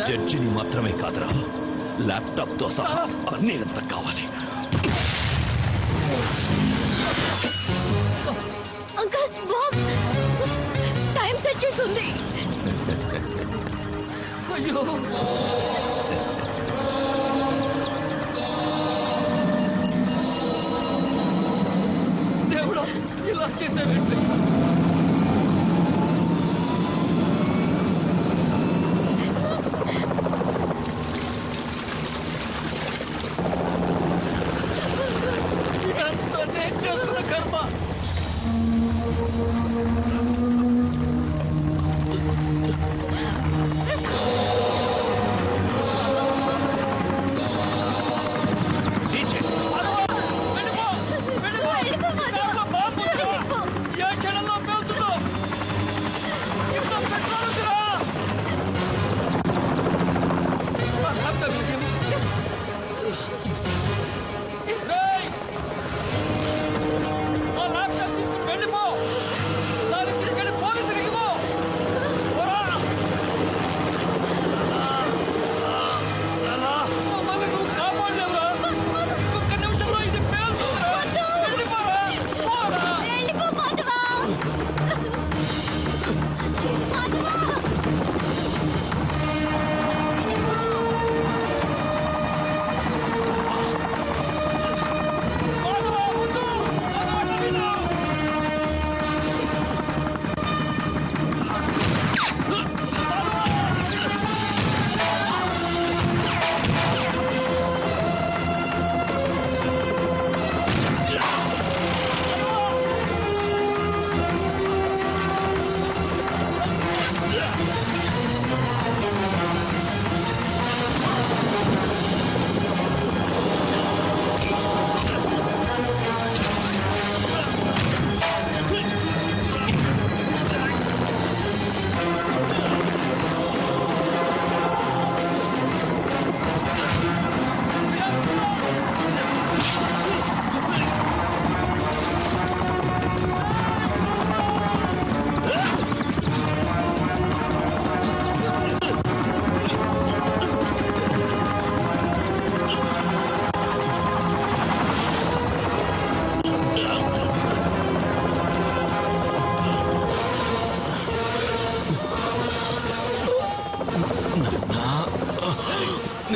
జడ్జిని మాత్రమే కాదురా, ల్యాప్టాప్ తో సహా అన్ని ఎంత కావాలి. అంకల్ బాంబ్ టైం సెట్ చేసి ఉంది. అయ్యో దేవుడా, ఇలా చేసావేంటి? ఇదంతా నేను చేసుకున్న కర్మ.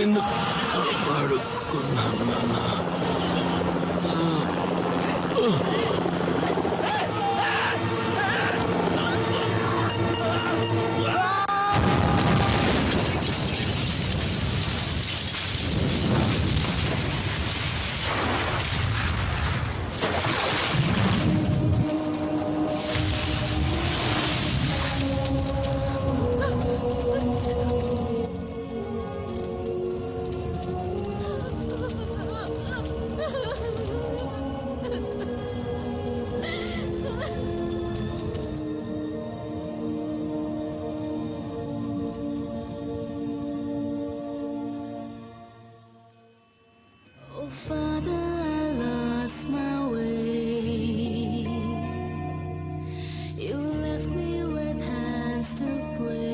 నిన్ను కాపాడుకున్నాను నాన్న. Oh, Father, I lost my way. You left me with hands to pray.